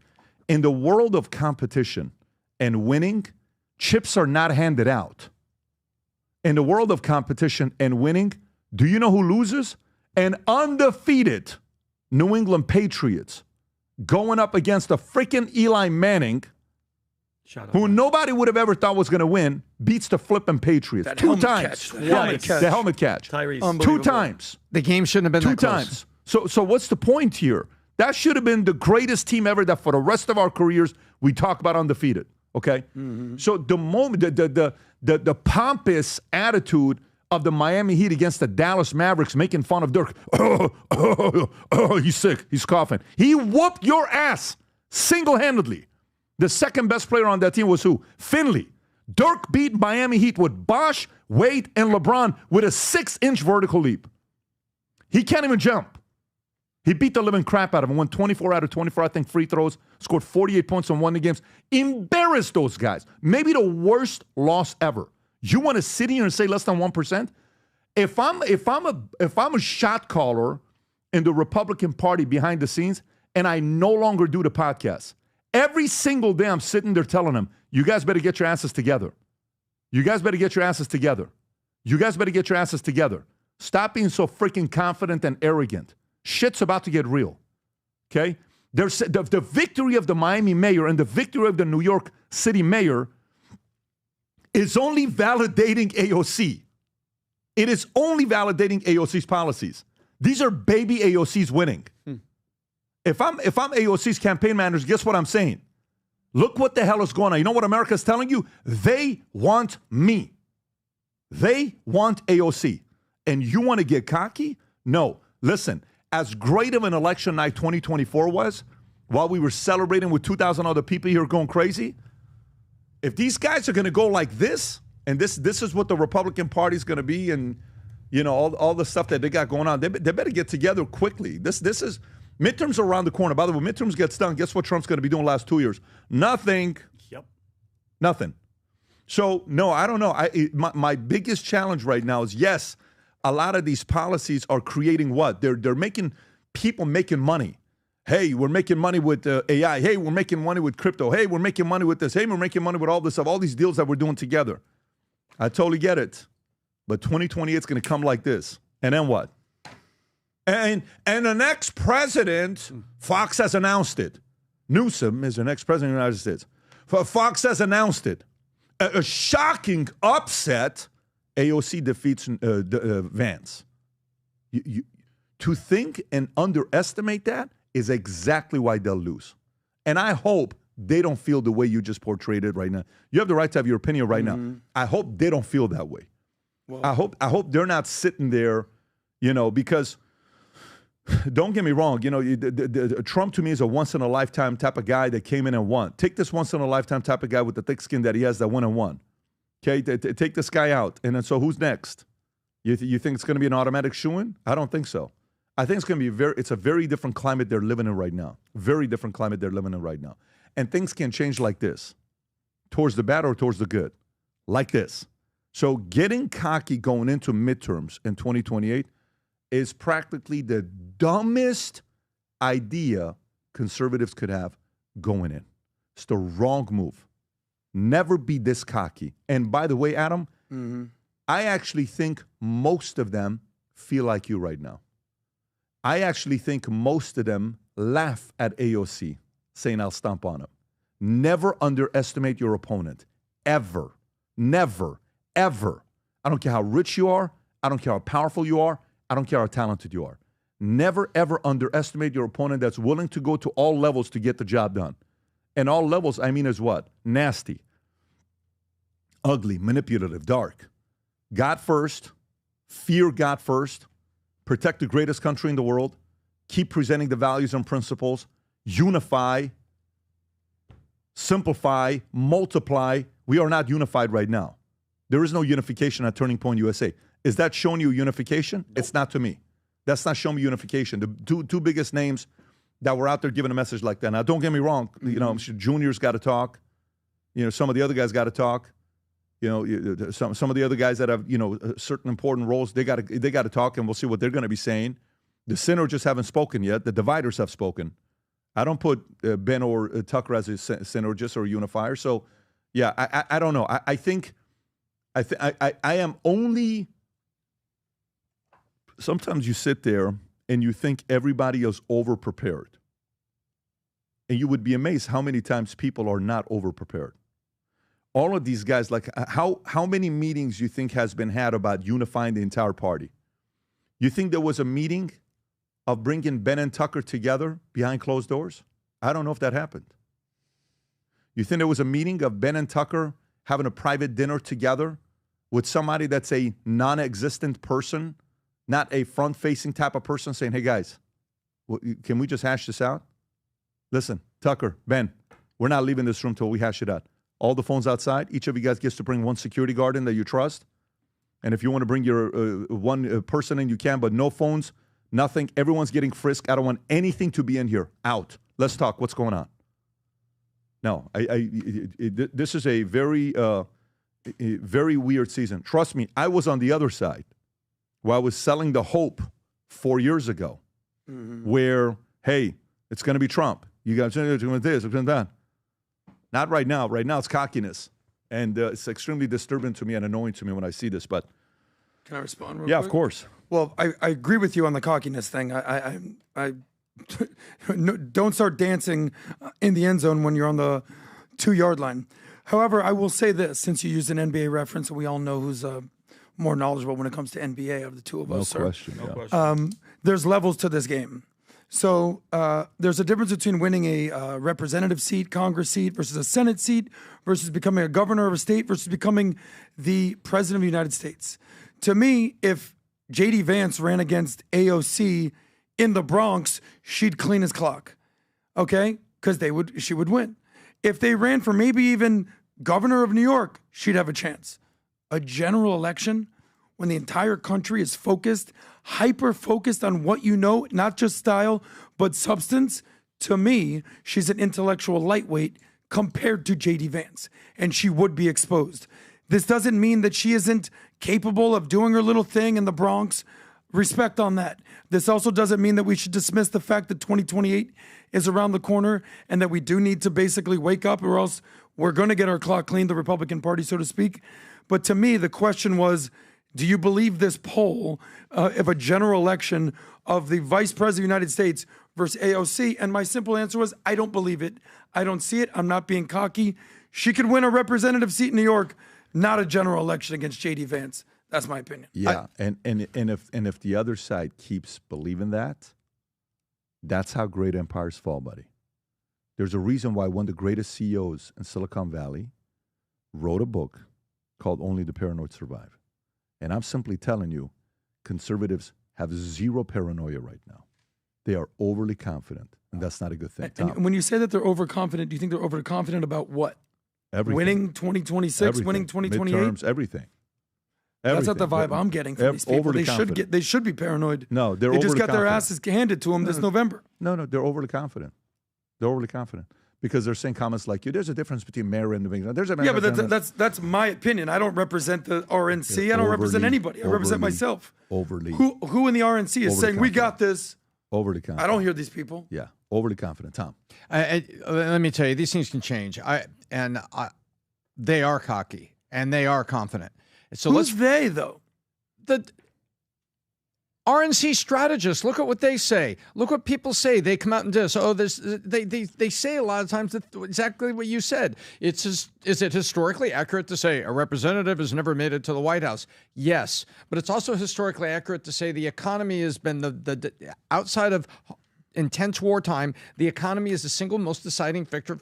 in the world of competition and winning, chips are not handed out. In the world of competition and winning, do you know who loses? An undefeated New England Patriots going up against a freaking Eli Manning, who nobody would have ever thought was going to win, beats the flipping Patriots that two times. The helmet catch. Tyrese. 2 times. The game shouldn't have been 2 that times. close. So what's the point here? That should have been the greatest team ever that for the rest of our careers we talk about undefeated. Okay? Mm-hmm. So the moment, the pompous attitude of the Miami Heat against the Dallas Mavericks making fun of Dirk. He's sick. He's coughing. He whooped your ass single-handedly. The second best player on that team was who? Finley. Dirk beat Miami Heat with Bosh, Wade, and LeBron with a 6-inch vertical leap. He can't even jump. He beat the living crap out of him, won 24 out of 24, I think, free throws, scored 48 points and won the games. Embarrassed those guys. Maybe the worst loss ever. You want to sit here and say less than 1%? If I'm a shot caller in the Republican Party behind the scenes, and I no longer do the podcast, every single day I'm sitting there telling them, you guys better get your asses together. You guys better get your asses together. You guys better get your asses together. Stop being so freaking confident and arrogant. Shit's about to get real. Okay? There's the victory of the Miami mayor and the victory of the New York City mayor is only validating AOC. It is only validating AOC's policies. These are baby AOC's winning. If I'm AOC's campaign manager, guess what I'm saying? Look what the hell is going on. You know what America's telling you? They want me. They want AOC. And you want to get cocky? No. Listen, as great of an election night 2024 was, while we were celebrating with 2,000 other people here going crazy, if these guys are going to go like this, and this is what the Republican Party is going to be, and you know all the stuff that they got going on, they better get together quickly. This is midterms are around the corner. By the way, midterms gets done. Guess what Trump's going to be doing the last 2 years? Nothing. Yep. Nothing. So no, I don't know. My biggest challenge right now is yes, a lot of these policies are creating what? They're making people making money. Hey, we're making money with AI. Hey, we're making money with crypto. Hey, we're making money with this. Hey, we're making money with all this stuff. All these deals that we're doing together. I totally get it. But 2028 is going to come like this. And then what? And the next president, Fox has announced it. Newsom is the next president of the United States. Fox has announced it. A shocking upset. AOC defeats Vance. To think and underestimate that is exactly why they'll lose. And I hope they don't feel the way you just portrayed it right now. You have the right to have your opinion right now. I hope they don't feel that way. Well, I hope they're not sitting there, you know, because don't get me wrong, you know, Trump to me is a once-in-a-lifetime type of guy that came in and won. Take this once-in-a-lifetime type of guy with the thick skin that he has that went and won. Okay, take this guy out. And then so who's next? You think it's going to be an automatic shoo-in? I don't think so. I think it's going to be it's a very different climate they're living in right now. Very different climate they're living in right now. And things can change like this, towards the bad or towards the good, like this. So getting cocky going into midterms in 2028 is practically the dumbest idea conservatives could have going in. It's the wrong move. Never be this cocky. And by the way, Adam, I actually think most of them feel like you right now. I actually think most of them laugh at AOC, saying I'll stomp on him. Never underestimate your opponent. Ever. Never. Ever. I don't care how rich you are. I don't care how powerful you are. I don't care how talented you are. Never, ever underestimate your opponent that's willing to go to all levels to get the job done. And all levels, I mean, is what? Nasty, ugly, manipulative, dark. God first, fear God first, protect the greatest country in the world, keep presenting the values and principles, unify, simplify, multiply. We are not unified right now. There is no unification at Turning Point USA. Is that showing you unification? Nope. It's not to me. That's not showing me unification. The two biggest names that were out there giving a message like that. Now, don't get me wrong. You know, Junior's got to talk. You know, some of the other guys got to talk. You know, some of the other guys that have, you know, certain important roles, they got to talk, and we'll see what they're going to be saying. The synergists haven't spoken yet. The dividers have spoken. I don't put Ben or Tucker as a synergist or a unifier. So, yeah, I don't know. I think I am only. Sometimes you sit there and you think everybody is over-prepared. And you would be amazed how many times people are not over-prepared. All of these guys, like how many meetings you think has been had about unifying the entire party? You think there was a meeting of bringing Ben and Tucker together behind closed doors? I don't know if that happened. You think there was a meeting of Ben and Tucker having a private dinner together with somebody that's a non-existent person, not a front-facing type of person, saying, hey, guys, can we just hash this out? Listen, Tucker, Ben, we're not leaving this room till we hash it out. All the phones outside. Each of you guys gets to bring one security guard in that you trust. And if you want to bring your one person in, you can, but no phones, nothing. Everyone's getting frisked. I don't want anything to be in here. Out. Let's talk. What's going on? No, this is a very weird season. Trust me, I was on the other side. where I was selling the hope 4 years ago, where, hey, it's going to be Trump. You guys are doing this, doing that. Not right now. Right now, it's cockiness. And it's extremely disturbing to me and annoying to me when I see this. But can I respond real yeah, quick? of course. Well, I agree with you on the cockiness thing. I no, don't start dancing in the end zone when you're on the 2-yard line. However, I will say this, since you used an NBA reference, and we all know who's more knowledgeable when it comes to NBA of the two of us. No question. There's levels to this game. So there's a difference between winning a representative seat, Congress seat, versus a Senate seat, versus becoming a governor of a state, versus becoming the president of the United States. To me, if JD Vance ran against AOC in the Bronx, she'd clean his clock, okay? Because she would win. If they ran for maybe even governor of New York, she'd have a chance. A general election, when the entire country is focused, hyper-focused on what you know, not just style, but substance, to me, she's an intellectual lightweight compared to JD Vance, and she would be exposed. This doesn't mean that she isn't capable of doing her little thing in the Bronx. Respect on that. This also doesn't mean that we should dismiss the fact that 2028 is around the corner and that we do need to basically wake up, or else we're going to get our clock cleaned, the Republican Party, so to speak. But to me, the question was, do you believe this poll of a general election of the Vice President of the United States versus AOC? And my simple answer was, I don't believe it. I don't see it. I'm not being cocky. She could win a representative seat in New York, not a general election against JD Vance. That's my opinion. Yeah, and if the other side keeps believing that, that's how great empires fall, buddy. There's a reason why one of the greatest CEOs in Silicon Valley wrote a book called Only the Paranoid Survive. And I'm simply telling you, conservatives have zero paranoia right now. They are overly confident, and that's not a good thing. And when you say that they're overconfident, do you think they're overconfident about what? Everything. Winning 2026, Everything. winning 2028? Midterms, everything. That's not the vibe I'm getting from these people. They should be paranoid. No, they just got their asses handed to them this November. No, they're overly confident. They're overly confident because they're saying comments like, "There's a difference between mayor and New England." Yeah, but that's my opinion. I don't represent the RNC. I don't represent anybody. I represent myself. Overly. Who in the RNC is saying we got this? Overly confident. I don't hear these people. Yeah, overly confident. Tom, let me tell you, these things can change. They are cocky and they are confident. So who's they though? The RNC strategists, look at what they say. Look what people say. They come out and do this. They say a lot of times exactly what you said. Is it historically accurate to say a representative has never made it to the White House? Yes, but it's also historically accurate to say the economy has been the outside of intense wartime, the economy is the single most deciding factor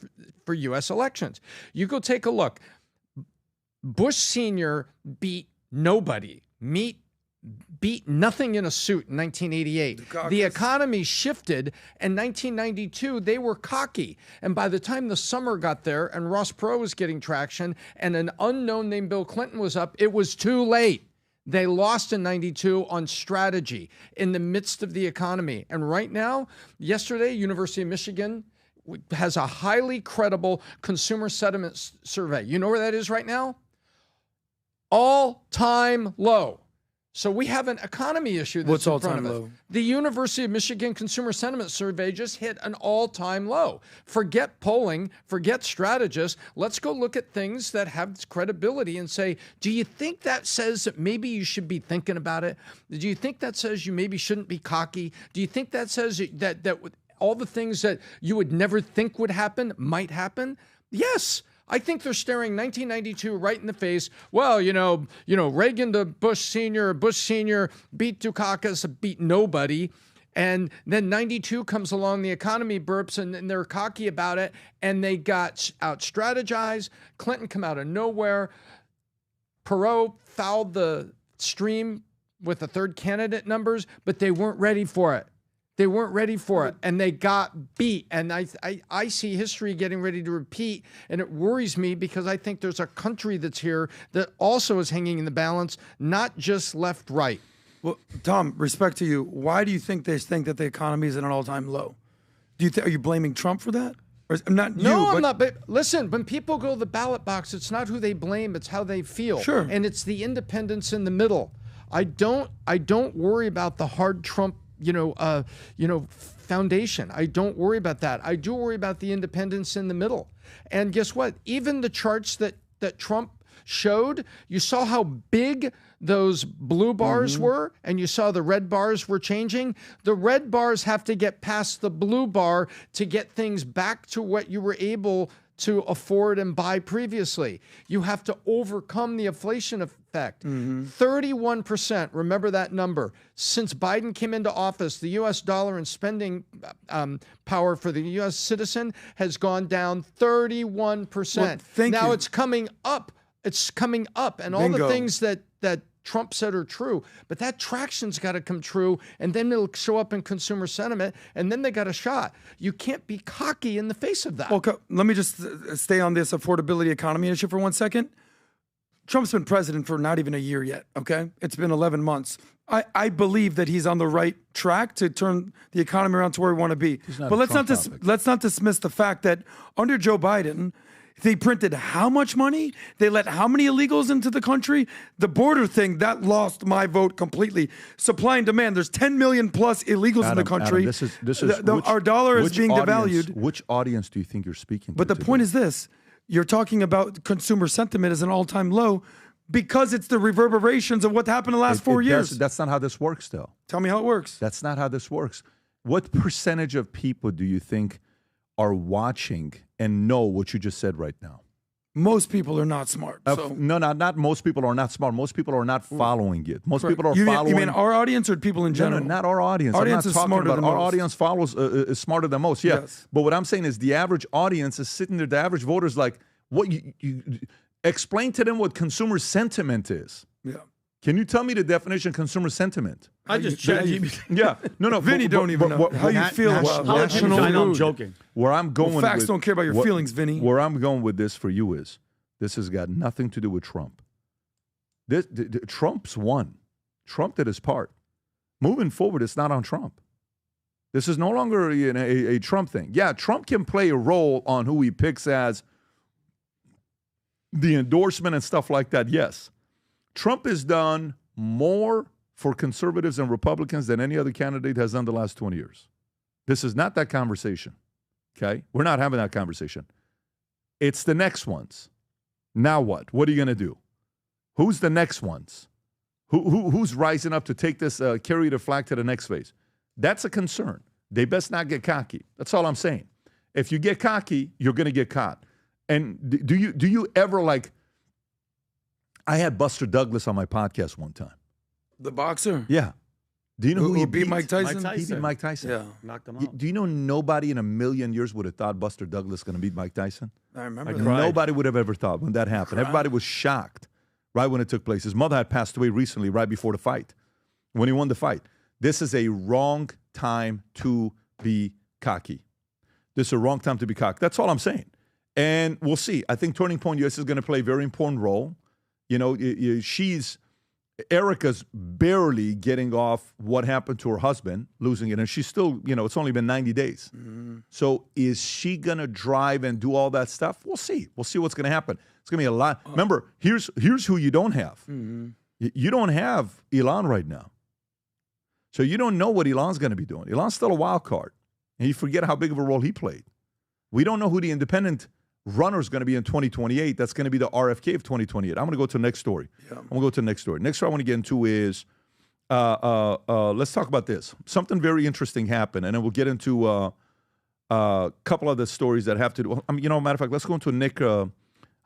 for U.S. elections. You go take a look. Bush Sr. beat nobody. Beat nothing in a suit in 1988. The economy shifted. In 1992, they were cocky. And by the time the summer got there and Ross Perot was getting traction and an unknown named Bill Clinton was up, it was too late. They lost in 92 on strategy in the midst of the economy. And right now, yesterday, University of Michigan has a highly credible consumer sentiment survey. You know where that is right now? All-time low. So we have an economy issue that's in front of us. The University of Michigan Consumer Sentiment Survey just hit an all-time low. Forget polling, forget strategists. Let's go look at things that have credibility and say, do you think that says that maybe you should be thinking about it? Do you think that says you maybe shouldn't be cocky? Do you think that says that all the things that you would never think would happen might happen? Yes. I think they're staring 1992 right in the face. Well, Reagan to Bush Sr. beat Dukakis, beat nobody. And then 92 comes along, the economy burps, and they're cocky about it, and they got out-strategized. Clinton come out of nowhere. Perot fouled the stream with the third candidate numbers, but they weren't ready for it. They weren't ready for it, and they got beat. And I see history getting ready to repeat, and it worries me because I think there's a country that's here that also is hanging in the balance, not just left-right. Well, Tom, respect to you. Why do you think they think that the economy is at an all-time low? Are you blaming Trump for that? Or not you? No, I'm not. But listen, when people go to the ballot box, it's not who they blame; it's how they feel. Sure. And it's the independents in the middle. I don't worry about the hard Trump, foundation. I don't worry about that. I do worry about the independents in the middle. And guess what? Even the charts that Trump showed, you saw how big those blue bars were, and you saw the red bars were changing. The red bars have to get past the blue bar to get things back to what you were able to afford and buy previously. You have to overcome the inflation effect. 31%, remember that number. Since Biden came into office, the U.S. dollar and spending power for the U.S. citizen has gone down 31%. Well, now it's coming up. It's coming up. And all the things that Trump said are true, but that traction's got to come true, and then it'll show up in consumer sentiment, and then they got a shot. You can't be cocky in the face of that. Well, let me just stay on this affordability economy issue for 1 second. Trump's been president for not even a year yet, okay? It's been 11 months. I believe that he's on the right track to turn the economy around to where we want to be. But let's not dismiss the fact that under Joe Biden, they printed how much money? They let how many illegals into the country? The border thing, that lost my vote completely. Supply and demand. There's 10 million plus illegals in the country. Adam, our dollar is being devalued. Which audience do you think you're speaking to? But the point is this. You're talking about consumer sentiment as an all-time low because it's the reverberations of what happened the last 4 years. That's not how this works, though. Tell me how it works. That's not how this works. What percentage of people do you think are watching and know what you just said right now? Most people are not smart. No, not most people are not smart. Most people are not following it. Most people are following. You mean our audience or people in general? No, not our audience. Audience I'm is not talking smarter about than our most. audience follows is smarter than most. Yeah, Yes. But what I'm saying is the average audience is sitting there. The average voter is like, what you explain to them what consumer sentiment is. Yeah. Can you tell me the definition of consumer sentiment? I just checked. Yeah, no. Vinny don't even know how you feel about national I know I'm mood. joking. Where I'm going Well, facts with, don't care about your feelings, Vinny. Where I'm going with this for you is, this has got nothing to do with Trump. Trump's won. Trump did his part. Moving forward, it's not on Trump. This is no longer a Trump thing. Yeah, Trump can play a role on who he picks as the endorsement and stuff like that, yes. Trump has done more for conservatives and Republicans than any other candidate has done the last 20 years. This is not that conversation, okay? We're not having that conversation. It's the next ones. Now what? What are you going to do? Who's the next ones? Who's rising up to take this, carry the flag to the next phase? That's a concern. They best not get cocky. That's all I'm saying. If you get cocky, you're going to get caught. And do you ever like? I had Buster Douglas on my podcast one time. The boxer? Yeah. Do you know who he beat Mike Tyson? He beat Mike Tyson. Yeah. Knocked him out. Do you know nobody in a million years would have thought Buster Douglas going to beat Mike Tyson? I remember that. Nobody would have ever thought when that happened. Everybody was shocked right when it took place. His mother had passed away recently right before the fight, when he won the fight. This is a wrong time to be cocky. This is a wrong time to be cocky. That's all I'm saying. And we'll see. I think Turning Point US is going to play a very important role. You know, Erica's barely getting off what happened to her husband, losing it. And she's still, it's only been 90 days. Mm-hmm. So is she going to drive and do all that stuff? We'll see. We'll see what's going to happen. It's going to be a lot. Remember, here's who you don't have. Mm-hmm. You don't have Elon right now. So you don't know what Elon's going to be doing. Elon's still a wild card. And you forget how big of a role he played. We don't know who the independent runner is going to be in 2028. That's going to be the RFK of 2028. I'm going to go to the next story. Yeah. I'm going to go to the next story. Next story I want to get into is, let's talk about this. Something very interesting happened, and then we'll get into a couple other stories that have to do. Matter of fact, let's go into Nick. How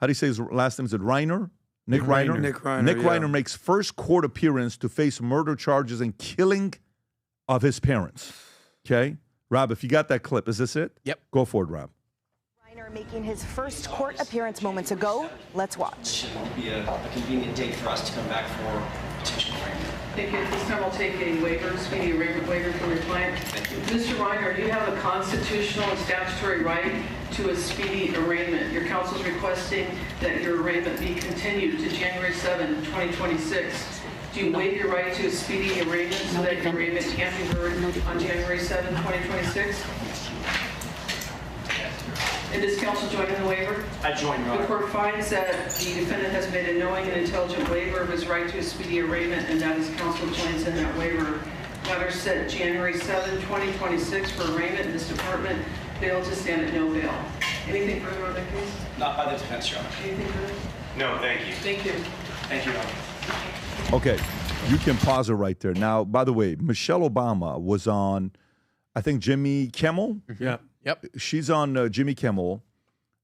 do you say his last name? Is it Reiner? Nick Reiner. Nick Reiner. Nick Reiner makes first court appearance to face murder charges and killing of his parents. Okay, Rob, if you got that clip, is this it? Yep. Go for it, Rob. Making his first court appearance moments ago. Let's watch. It won't be a convenient date for us to come back for petition arraignment. Thank you. At this time, I'll take a waiver, speedy arraignment waiver for your client. Mr. Reiner, you have a constitutional and statutory right to a speedy arraignment. Your counsel is requesting that your arraignment be continued to January 7, 2026. Do you waive your right to a speedy arraignment so that your arraignment can't be heard on January 7, 2026? And does counsel join in the waiver? I join, Your Honor. The court finds that the defendant has made a knowing and intelligent waiver of his right to a speedy arraignment, and that his counsel joins in that waiver. Matter set January 7, 2026 for arraignment in this department. Bail to stand at no bail. Anything further on that case? Not by the defense, Your Honor. Anything further? No, thank you. Thank you. Thank you, Your Honor. Okay, you can pause it right there. Now, by the way, Michelle Obama was on, I think, Jimmy Kimmel. Yeah. Yep. She's on Jimmy Kimmel,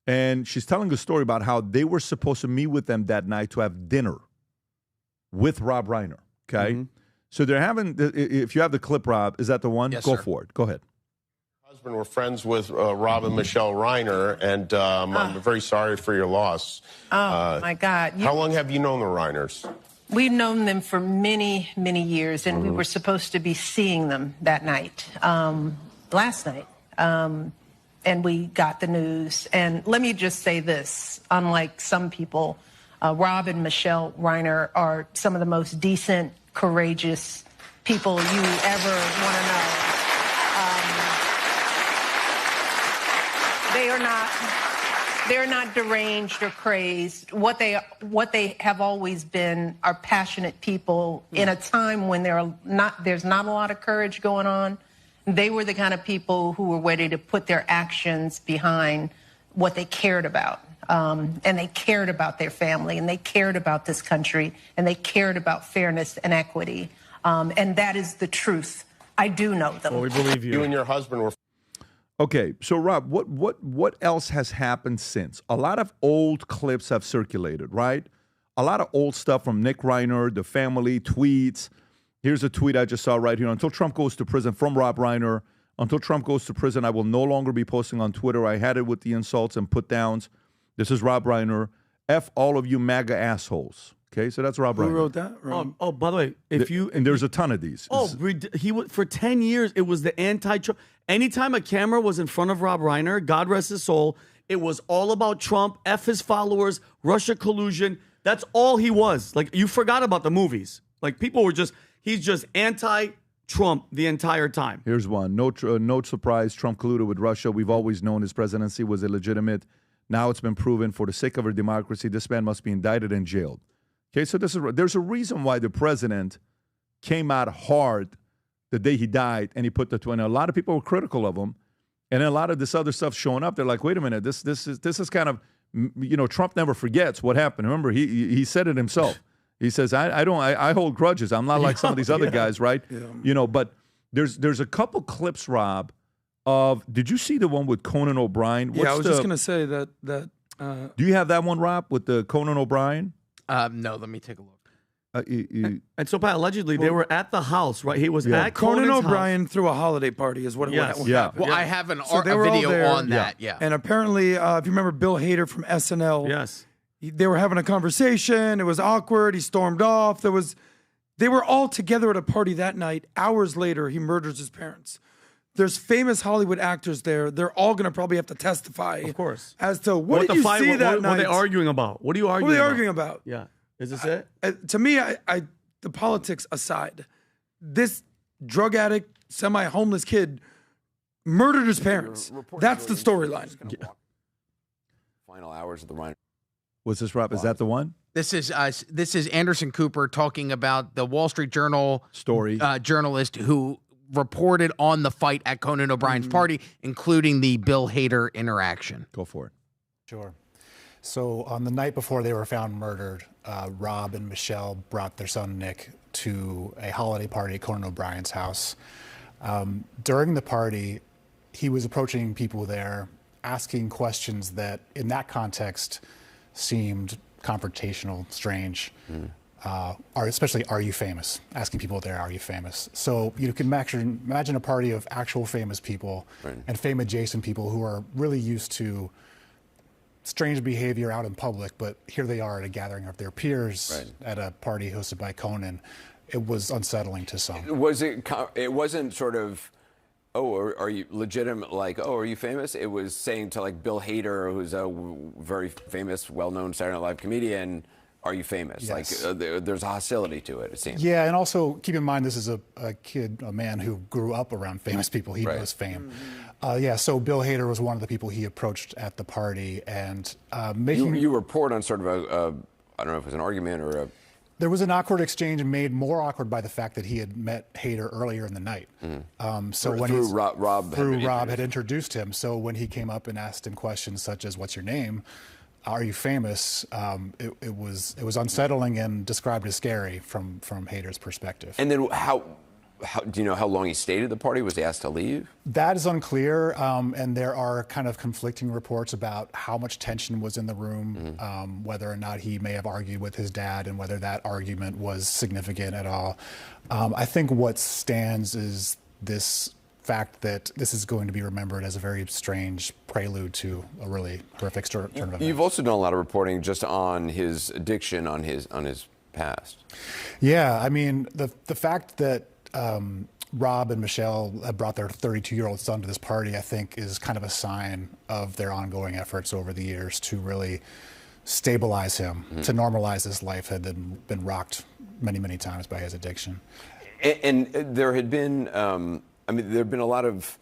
and she's telling a story about how they were supposed to meet with them that night to have dinner with Rob Reiner. Okay, so they're having. If you have the clip, Rob, is that the one? Yes, Go sir. for it. Go ahead. Husband were friends with Rob and Michelle Reiner, and I'm very sorry for your loss. My God. How long have you known the Reiners? We've known them for many, many years, and we were supposed to be seeing them that night, last night. And we got the news. And let me just say this, unlike some people, Rob and Michelle Reiner are some of the most decent, courageous people you ever want to know. They're not deranged or crazed. What they have always been are passionate people in a time when there's not a lot of courage going on. They were the kind of people who were ready to put their actions behind what they cared about. And they cared about their family, and they cared about this country, and they cared about fairness and equity. And that is the truth. I do know them. Well, we believe you. You and your husband were. Okay, so Rob, what else has happened since? A lot of old clips have circulated, right? A lot of old stuff from Nick Reiner, the family, tweets. Here's a tweet I just saw right here. Until Trump goes to prison, from Rob Reiner. Until Trump goes to prison, I will no longer be posting on Twitter. I had it with the insults and put downs. This is Rob Reiner. F all of you MAGA assholes. Okay, so that's Rob Reiner. Who wrote that? Oh, by the way, and there's a ton of these. For 10 years, it was the anti-Trump. Anytime a camera was in front of Rob Reiner, God rest his soul, it was all about Trump, F his followers, Russia collusion. That's all he was. Like, you forgot about the movies. Like, people were he's just anti-Trump the entire time. Here's one. No surprise, Trump colluded with Russia. We've always known his presidency was illegitimate. Now it's been proven, for the sake of our democracy, this man must be indicted and jailed. Okay, so there's a reason why the president came out hard the day he died, and he put the 20. A lot of people were critical of him, and then a lot of this other stuff showing up. They're like, wait a minute, this is kind of, Trump never forgets what happened. Remember, he said it himself. He says, I hold grudges. I'm not like some of these other guys, right? Yeah. But there's a couple clips, Rob, of. Did you see the one with Conan O'Brien? I was just gonna say that. Do you have that one, Rob, with the Conan O'Brien? No, let me take a look. And so, Pat, allegedly, they were at the house, right? He was at Conan Conan's O'Brien threw a holiday party, is what happened. Well, I have a video on that. Yeah. And apparently, if you remember Bill Hader from SNL, yes, they were having a conversation. It was awkward. He stormed off. They were all together at a party that night. Hours later, he murders his parents. There's famous Hollywood actors there. They're all going to probably have to testify, of course, as to what did you see that night. What are they arguing about? What are you arguing? What are they arguing about? Yeah, is this it? To me, the politics aside, this drug addict, semi-homeless kid murdered his parents. That's the storyline. Final hours of the Reiner. What's this, Rob? Is that the one? This is Anderson Cooper talking about the Wall Street Journal story journalist who reported on the fight at Conan O'Brien's party, including the Bill Hader interaction. Go for it. Sure. So on the night before they were found murdered, Rob and Michelle brought their son Nick to a holiday party at Conan O'Brien's house. During the party, he was approaching people there, asking questions that, in that context, seemed confrontational, strange. Especially, are you famous? Asking people there, are you famous? So you can imagine a party of actual famous people and fame-adjacent people who are really used to strange behavior out in public, but here they are at a gathering of their peers at a party hosted by Conan. It was unsettling to some. It wasn't sort of, oh, are you legitimate, like, oh, are you famous? It was saying to, like, Bill Hader, who's a very famous, well-known Saturday Night Live comedian, are you famous? Yes. Like, there's a hostility to it, it seems. Yeah, and also keep in mind this is a man who grew up around famous people. He knows fame. Yeah, so Bill Hader was one of the people he approached at the party, and making... You report on sort of I don't know if it was an argument or a... There was an awkward exchange made more awkward by the fact that he had met Hader earlier in the night. Rob had introduced him. So when he came up and asked him questions such as, "What's your name? Are you famous?" It was unsettling and described as scary from Hader's perspective. And then how do you know how long he stayed at the party? Was he asked to leave? That is unclear, and there are kind of conflicting reports about how much tension was in the room, whether or not he may have argued with his dad, and whether that argument was significant at all. I think what stands is this fact that this is going to be remembered as a very strange prelude to a really horrific turn of events. You've also done a lot of reporting just on his addiction, on his past. Yeah, I mean, the fact that Rob and Michelle have brought their 32-year-old son to this party, I think, is kind of a sign of their ongoing efforts over the years to really stabilize him, to normalize his life that had been rocked many, many times by his addiction. And there had been, there have been a lot of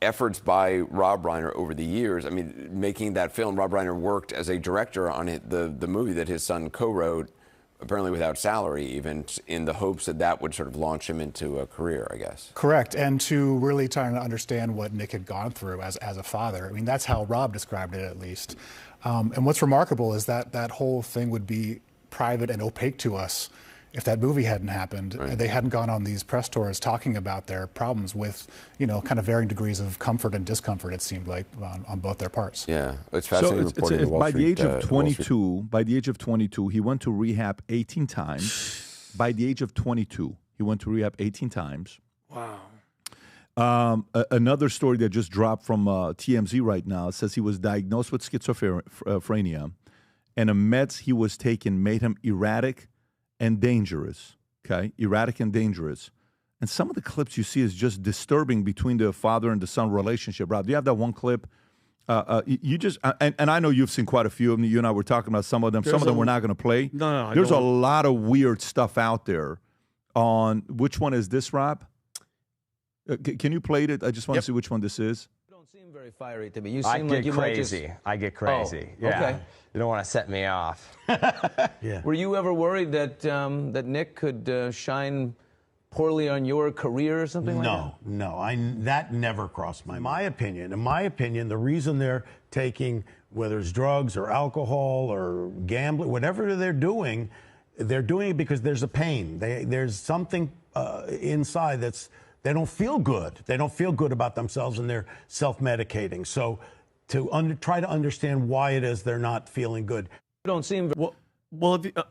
efforts by Rob Reiner over the years. I mean, making that film, Rob Reiner worked as a director on the movie that his son co-wrote, apparently without salary, even in the hopes that that would sort of launch him into a career, I guess. Correct, and to really trying to understand what Nick had gone through as a father. I mean, that's how Rob described it, at least. And what's remarkable is that that whole thing would be private and opaque to us if that movie hadn't happened. Right. They hadn't gone on these press tours talking about their problems with, kind of varying degrees of comfort and discomfort, it seemed like, on both their parts. Yeah, it's fascinating reporting the Wall by Street, the age of 22, he went to rehab 18 times. By the age of 22, he went to rehab 18 times. Wow. Another story that just dropped from TMZ right now says he was diagnosed with schizophrenia, and a meds he was taking made him erratic and dangerous. Okay, erratic and dangerous. And some of the clips you see is just disturbing between the father and the son relationship. Rob, do you have that one clip? You just and I know you've seen quite a few of them. You and I were talking about some of them. Some of them we're not going to play. No, there's a lot of weird stuff out there. On which one is this, Rob? Can you play it? I just want to see which one this is. You don't seem very fiery to me. You seem like you crazy. I get crazy. Oh, yeah. Okay. You don't want to set me off. Yeah. Were you ever worried that that Nick could shine poorly on your career or something like that? No. That never crossed my mind. In my opinion, the reason they're taking, whether it's drugs or alcohol or gambling, whatever they're doing it because there's a pain. There's something inside that's. They don't feel good. They don't feel good about themselves, and they're self-medicating. So to try to understand why it is they're not feeling good. You don't seem...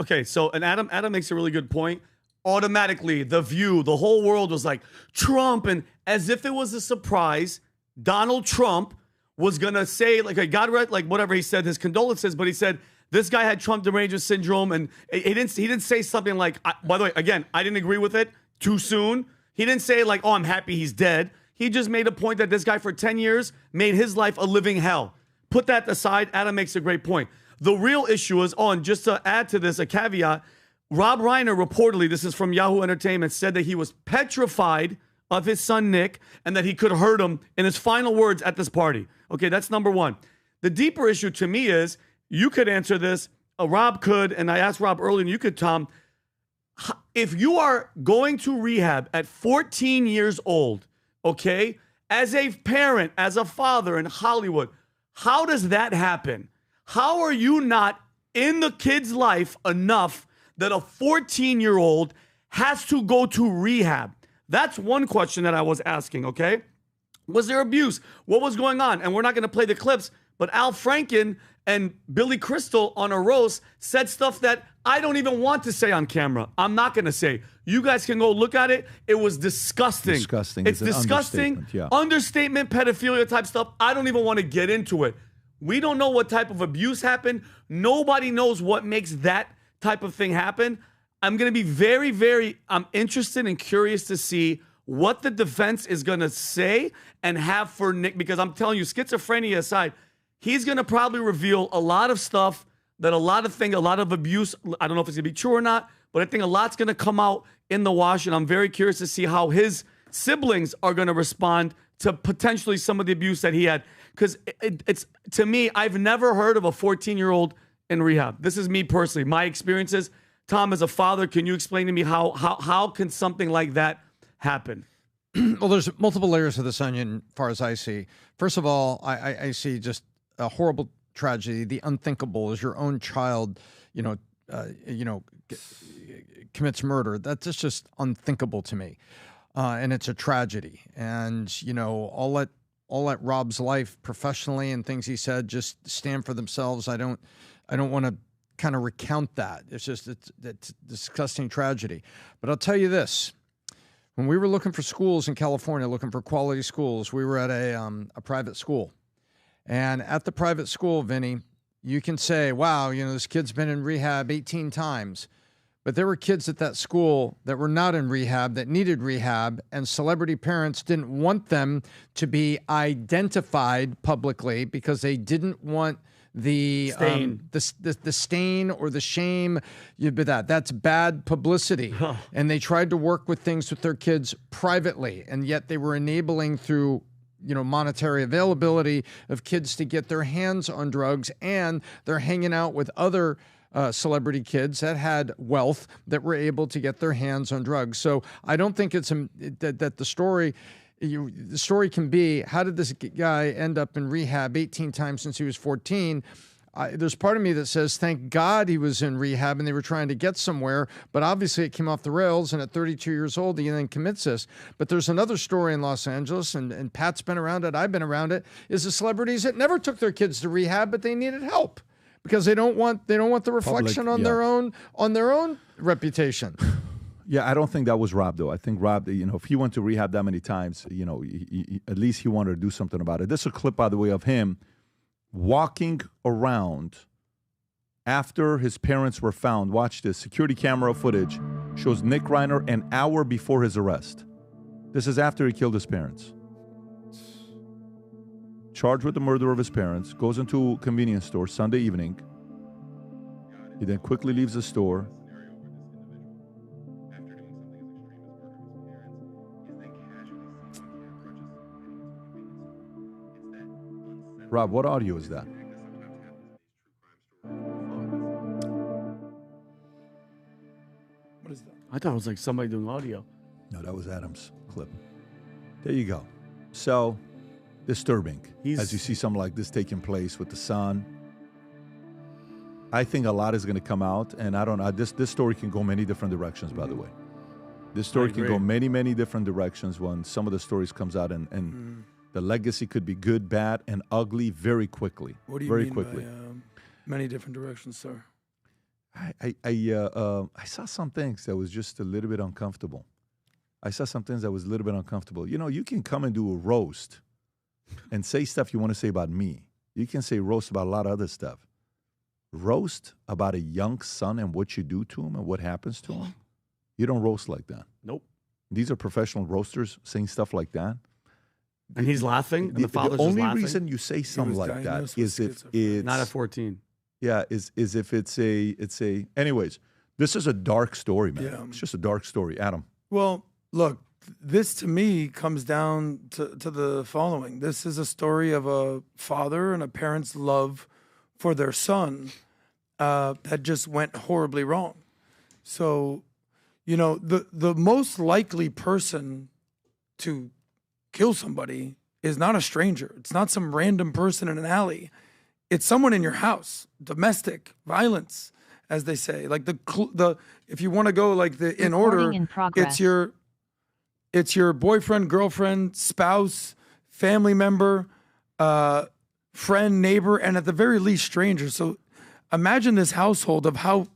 Okay, so and Adam makes a really good point. Automatically, The View, the whole world was like, Trump, and as if it was a surprise, Donald Trump was going to say, like, I got read, like, whatever he said, his condolences, but he said, this guy had Trump derangement syndrome, and he didn't say something like, by the way, again, I didn't agree with it too soon. He didn't say, like, oh, I'm happy he's dead. He just made a point that this guy for 10 years made his life a living hell. Put that aside. Adam makes a great point. The real issue is, and just to add to this, a caveat, Rob Reiner reportedly, this is from Yahoo Entertainment, said that he was petrified of his son Nick and that he could hurt him in his final words at this party. Okay, that's number one. The deeper issue to me is, you could answer this, Rob could, and I asked Rob earlier, and you could, Tom. If you are going to rehab at 14 years old, okay, as a parent, as a father in Hollywood, how does that happen? How are you not in the kid's life enough that a 14-year-old has to go to rehab? That's one question that I was asking, okay? Was there abuse? What was going on? And we're not going to play the clips, but Al Franken and Billy Crystal on a roast said stuff that I don't even want to say on camera. I'm not going to say. You guys can go look at it. It was disgusting. Disgusting. It's disgusting. Understatement, yeah. Understatement, pedophilia type stuff. I don't even want to get into it. We don't know what type of abuse happened. Nobody knows what makes that type of thing happen. I'm going to be very, very interested and curious to see what the defense is going to say and have for Nick, because I'm telling you, schizophrenia aside, he's going to probably reveal a lot of stuff that a lot of abuse, I don't know if it's going to be true or not, but I think a lot's going to come out in the wash, and I'm very curious to see how his siblings are going to respond to potentially some of the abuse that he had. Because it's, to me, I've never heard of a 14-year-old in rehab. This is me personally. My experiences. Tom, as a father, can you explain to me how can something like that happen? Well, there's multiple layers of this onion, as far as I see. First of all, I see just a horrible tragedy. The unthinkable is your own child, commits murder. That's just unthinkable to me, and it's a tragedy. And I'll let Rob's life professionally and things he said just stand for themselves. I don't want to kind of recount that. It's a disgusting tragedy. But I'll tell you this. When we were looking for schools in California, looking for quality schools, we were at a private school. And at the private school, Vinny, you can say, wow, this kid's been in rehab 18 times. But there were kids at that school that were not in rehab, that needed rehab, and celebrity parents didn't want them to be identified publicly because they didn't want the stain, the stain or the shame. That's bad publicity. And they tried to work with things with their kids privately, and yet they were enabling through monetary availability of kids to get their hands on drugs, and they're hanging out with other celebrity kids that had wealth that were able to get their hands on drugs. So I don't think it's that the story. The story can be, how did this guy end up in rehab 18 times since he was 14? There's part of me that says, thank God he was in rehab and they were trying to get somewhere, but obviously it came off the rails, and at 32 years old, he then commits this. But there's another story in Los Angeles, and Pat's been around it, I've been around it, is the celebrities that never took their kids to rehab, but they needed help because they don't want the reflection on their own reputation. Yeah, I don't think that was Rob, though. I think Rob, if he went to rehab that many times, at least he wanted to do something about it. This is a clip, by the way, of him walking around after his parents were found. Watch this. Security camera footage shows Nick Reiner an hour before his arrest. This is after he killed his parents. Charged with the murder of his parents, goes into a convenience store Sunday evening. He then quickly leaves the store. Rob, what audio is that? What is that? I thought it was like somebody doing audio. No, that was Adam's clip. There you go. So disturbing as you see something like this taking place with the son. I think a lot is going to come out, and I don't know. This story can go many different directions, by the way. This story can go many, many different directions when some of the stories comes out, and the legacy could be good, bad, and ugly very quickly. What do you very mean quickly. by many different directions, sir? I saw some things that was just a little bit uncomfortable. You can come and do a roast and say stuff you want to say about me. You can say roast about a lot of other stuff. Roast about a young son and what you do to him and what happens to him. You don't roast like that. Nope. These are professional roasters saying stuff like that. And he's laughing, and the father's the only just laughing. reason you say something like that is if it's not at 14. Yeah, is if it's a. Anyways, this is a dark story, man. Yeah. It's just a dark story, Adam. Well, look, this to me comes down to the following. This is a story of a father and a parent's love for their son that just went horribly wrong. So, the most likely person to kill somebody is not a stranger. It's not some random person in an alley. It's someone in your house. Domestic violence, as they say. Like the if you want to go like the in order, it's your boyfriend, girlfriend, spouse, family member, friend, neighbor, and at the very least stranger. So imagine this household of how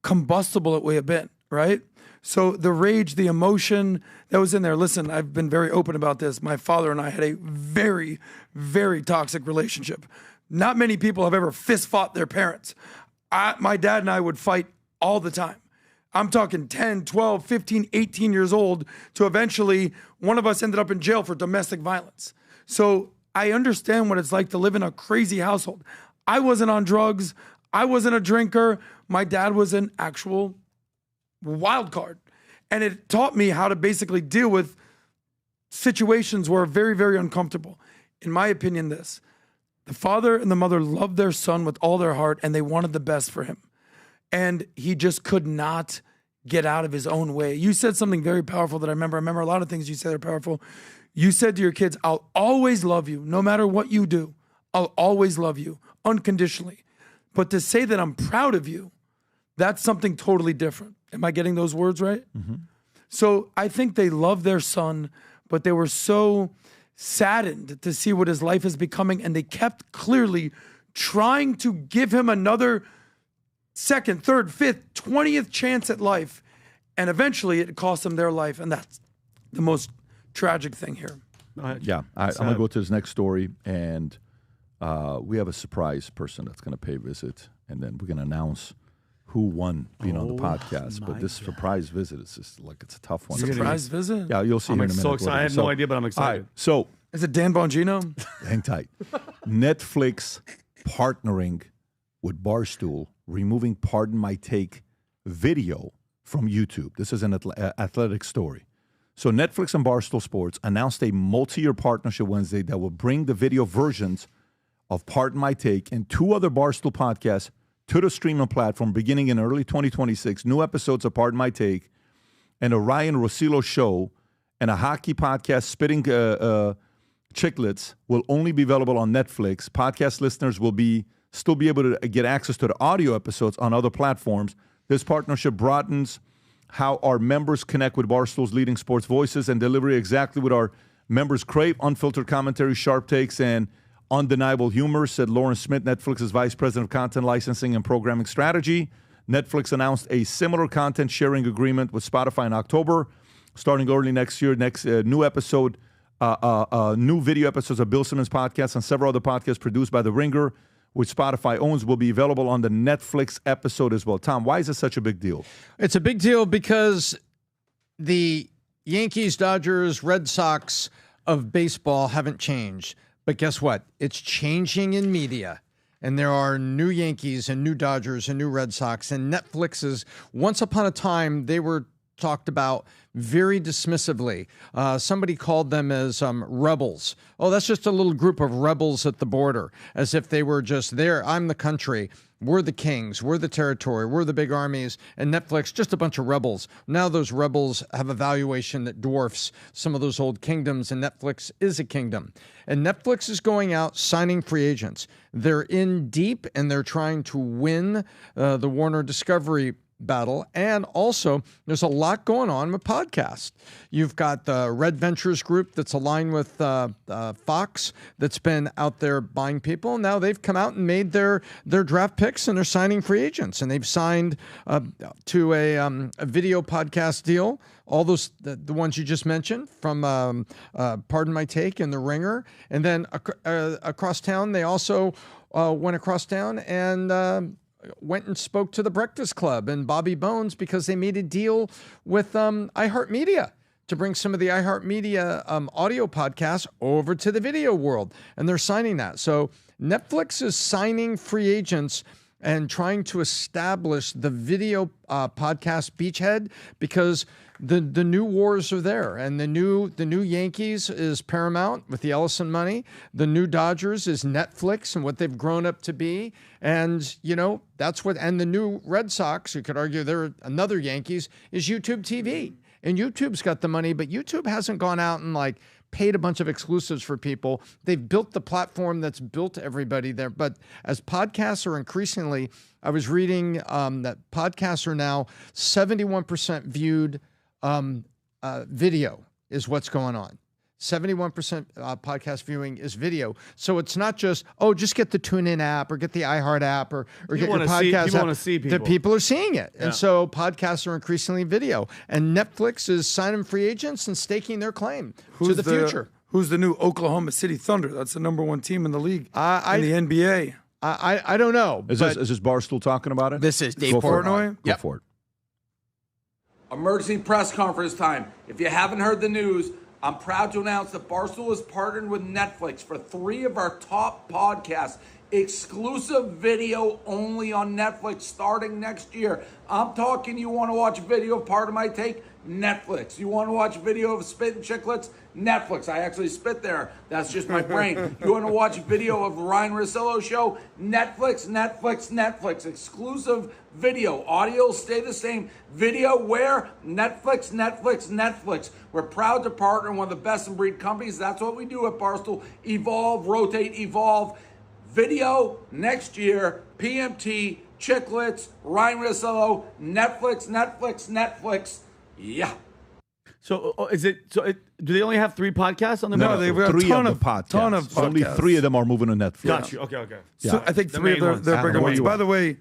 combustible it would have been, right? So the rage, the emotion that was in there. Listen, I've been very open about this. My father and I had a very, very toxic relationship. Not many people have ever fist fought their parents. My dad and I would fight all the time. I'm talking 10, 12, 15, 18 years old to eventually one of us ended up in jail for domestic violence. So I understand what it's like to live in a crazy household. I wasn't on drugs. I wasn't a drinker. My dad was an actual wild card. And it taught me how to basically deal with situations were very, very uncomfortable. In my opinion, the father and the mother loved their son with all their heart, and they wanted the best for him. And he just could not get out of his own way. You said something very powerful that I remember. I remember a lot of things you said are powerful. You said to your kids, I'll always love you, no matter what you do. I'll always love you, unconditionally. But to say that I'm proud of you, that's something totally different. Am I getting those words right? Mm-hmm. So I think they love their son, but they were so saddened to see what his life is becoming, and they kept clearly trying to give him another second, third, fifth, 20th chance at life, and eventually it cost them their life, and that's the most tragic thing here. Yeah, I'm going to go to this next story, and we have a surprise person that's going to pay a visit, and then we're going to announce who won being on the podcast. But this surprise visit is just like, it's a tough one. Surprise visit? Yeah, you'll see I'm here in a minute. so excited. I have no idea, but I'm excited. All right, so is it Dan Bongino? Hang tight. Netflix partnering with Barstool, removing Pardon My Take video from YouTube. This is an athletic story. So Netflix and Barstool Sports announced a multi-year partnership Wednesday that will bring the video versions of Pardon My Take and 2 other Barstool podcasts to the streaming platform beginning in early 2026. New episodes of Pardon My Take and a Ryan Rosillo show and a hockey podcast, Spitting Chicklets, will only be available on Netflix. Podcast listeners will still be able to get access to the audio episodes on other platforms. This partnership broadens how our members connect with Barstool's leading sports voices and deliver exactly what our members crave: unfiltered commentary, sharp takes, and undeniable humor, said Lauren Smith, Netflix's Vice President of Content Licensing and Programming Strategy. Netflix announced a similar content sharing agreement with Spotify in October. Starting early next year, new video episodes of Bill Simmons' podcast and several other podcasts produced by The Ringer, which Spotify owns, will be available on the Netflix episode as well. Tom, why is this such a big deal? It's a big deal because the Yankees, Dodgers, Red Sox of baseball haven't changed. But guess what? It's changing in media. And there are new Yankees and new Dodgers and new Red Sox. And Netflix is, once upon a time, they were talked about very dismissively. Somebody called them as rebels. Oh, that's just a little group of rebels at the border, as if they were just there. I'm the country. We're the kings. We're the territory. We're the big armies. And Netflix, just a bunch of rebels. Now those rebels have a valuation that dwarfs some of those old kingdoms, and Netflix is a kingdom. And Netflix is going out signing free agents. They're in deep, and they're trying to win the Warner Discovery battle. And also, there's a lot going on with podcasts. You've got the Red Ventures group that's aligned with Fox that's been out there buying people. Now they've come out and made their draft picks, and they're signing free agents. And they've signed to a video podcast deal. All those, the ones you just mentioned from Pardon My Take and The Ringer. And then across town, they also went across town and went and spoke to the Breakfast Club and Bobby Bones because they made a deal with iHeartMedia to bring some of the iHeartMedia audio podcasts over to the video world. And they're signing that. So Netflix is signing free agents and trying to establish the video podcast beachhead because the new wars are there, and the new Yankees is Paramount with the Ellison money. The new Dodgers is Netflix and what they've grown up to be, and that's what. And the new Red Sox, you could argue they're another Yankees, is YouTube TV, and YouTube's got the money, but YouTube hasn't gone out and paid a bunch of exclusives for people. They've built the platform that's built everybody there. But as podcasts are increasingly, I was reading that podcasts are now 71% viewed video is what's going on. 71% podcast viewing is video. So it's not just, just get the TuneIn app or get the iHeart app or get your podcast app. You want to see people. The people are seeing it. Yeah. And so podcasts are increasingly video. And Netflix is signing free agents and staking their claim to the future. Who's the new Oklahoma City Thunder? That's the #1 team in the league in the NBA. I don't know. Is this Barstool talking about it? This is Dave Portnoy. Go for it. Emergency press conference time. If you haven't heard the news, I'm proud to announce that Barstool has partnered with Netflix for 3 of our top podcasts Exclusive video only on Netflix starting next year. I'm talking, you want to watch video of Part of My Take? Netflix. You want to watch video of Spit and Chicklets? Netflix. I actually spit there. That's just my brain. You want to watch video of the Reiner show? Netflix, Netflix, Netflix. Exclusive video. Audio stay the same. Video where? Netflix, Netflix, Netflix. We're proud to partner with one of the best in breed companies. That's what we do at Barstool. Evolve, rotate, evolve. Video next year. PMT, Chicklets, Reiner, Netflix, Netflix, Netflix. Yeah. So do they only have 3 podcasts on the No, they've got a three ton of of the podcasts. ton of Only podcasts. 3 of them are moving to Netflix. Got you. Okay. So I think The 3 main of ones. their Adam, bigger what ones. do you By want? the way,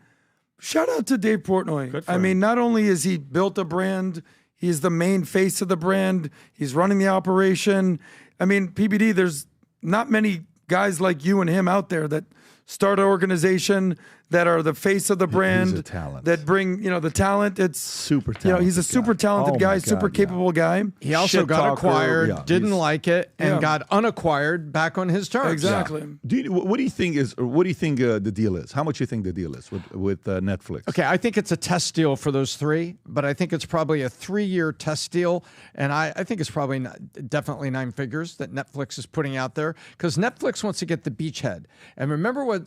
shout out to Dave Portnoy. Good for I him. mean, not only has he built a brand, he's the main face of the brand. He's running the operation. I mean, PBD, there's not many guys like you and him out there that start an organization that are the face of the brand, He's a talent. that bring, the talent. It's super talented. He's a super talented Oh guy, my super God, capable guy. He also Shit got talker, acquired, yeah, didn't he's- like it, and Yeah. got unacquired back on his terms. Exactly. What do you think the deal is? How much do you think the deal is with Netflix? Okay, I think it's a test deal for those 3, but I think it's probably a 3-year test deal, and I think it's probably definitely 9 figures that Netflix is putting out there because Netflix wants to get the beachhead. And remember what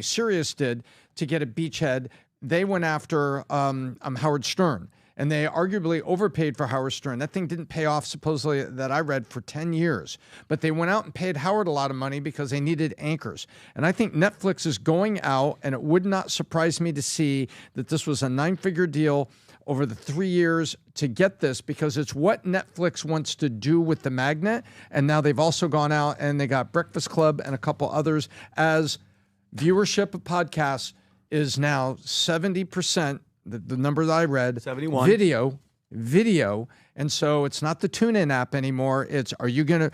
Sirius did to get a beachhead? They went after Howard Stern. And they arguably overpaid for Howard Stern. That thing didn't pay off, supposedly, that I read, for 10 years. But they went out and paid Howard a lot of money because they needed anchors. And I think Netflix is going out, and it would not surprise me to see that this was a 9-figure deal over the 3 years to get this, because it's what Netflix wants to do with the magnet. And now they've also gone out and they got Breakfast Club and a couple others, as viewership of podcasts is now 70%. The number that I read, 71. video. And so it's not the TuneIn app anymore. It's, who are you going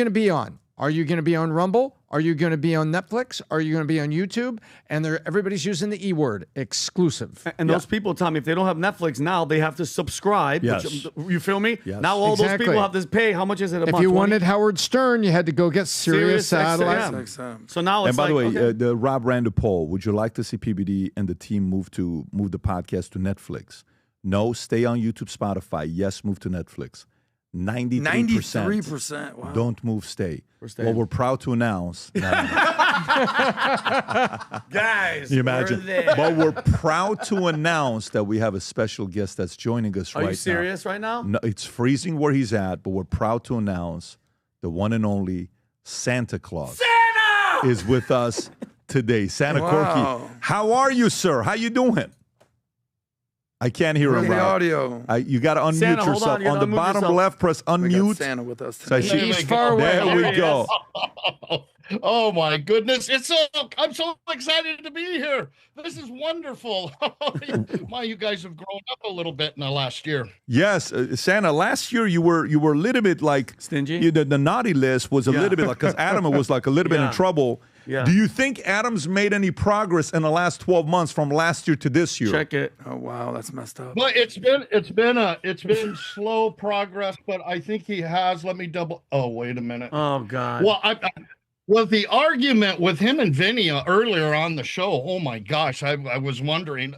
to be on? Are you going to be on Rumble? Are you going to be on Netflix? Are you going to be on YouTube? And everybody's using the E word, exclusive. And those people, Tommy, if they don't have Netflix now, they have to subscribe. Yes. You feel me? Yes. Now all Exactly. those people have to pay. How much is it a If month? you 20? wanted Howard Stern, you had to go get Sirius Satellite. XM. So now it's And by the way, okay. the Rob ran the poll. Would you like to see PBD and the team move the podcast to Netflix? No, stay on YouTube, Spotify. Yes, move to Netflix. 93%. Wow. Don't move, stay. staying. Well, we're proud to announce. Guys, You imagine? we're there. But we're proud to announce that we have a special guest that's joining us Are right now. you serious right now? No, it's freezing where he's at, but we're proud to announce the one and only Santa Claus Santa is with us today. Santa Wow. Corky, how are you, sir? How you doing? I can't hear him. Where's the Rob. audio? You got to unmute Santa, hold yourself. on, you gotta the unmute bottom yourself. left, press We got unmute. Santa with us So today. He's far away. There we go. Oh my goodness! I'm so excited to be here. This is wonderful. My, you guys have grown up a little bit in the last year. Yes, Santa. Last year you were a little bit like stingy. The naughty list was a little bit like, because Adam was like a little bit in Yeah. trouble. Yeah. Do you think Adam's made any progress in the last 12 months from last year to this year? Check it. Oh wow, that's messed up. Well, it's been slow progress, but I think he has. Let me double. Oh, wait a minute. Oh God. Well, well, the argument with him and Vinny earlier on the show. Oh my gosh, I was wondering.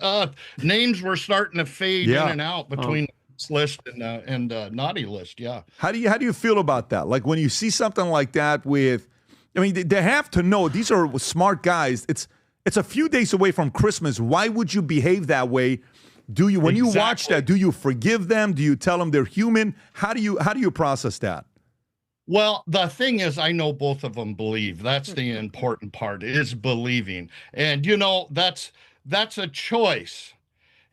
Names were starting to fade Yeah. in and out between this list and naughty list. Yeah. How do you feel about that? Like when you see something like that with, I mean, they have to know these are smart guys. It's a few days away from Christmas. Why would you behave that way? When you watch that, do you forgive them? Do you tell them they're human? How do you process that? Well, the thing is, I know both of them believe. That's the important part, is believing. And, that's a choice.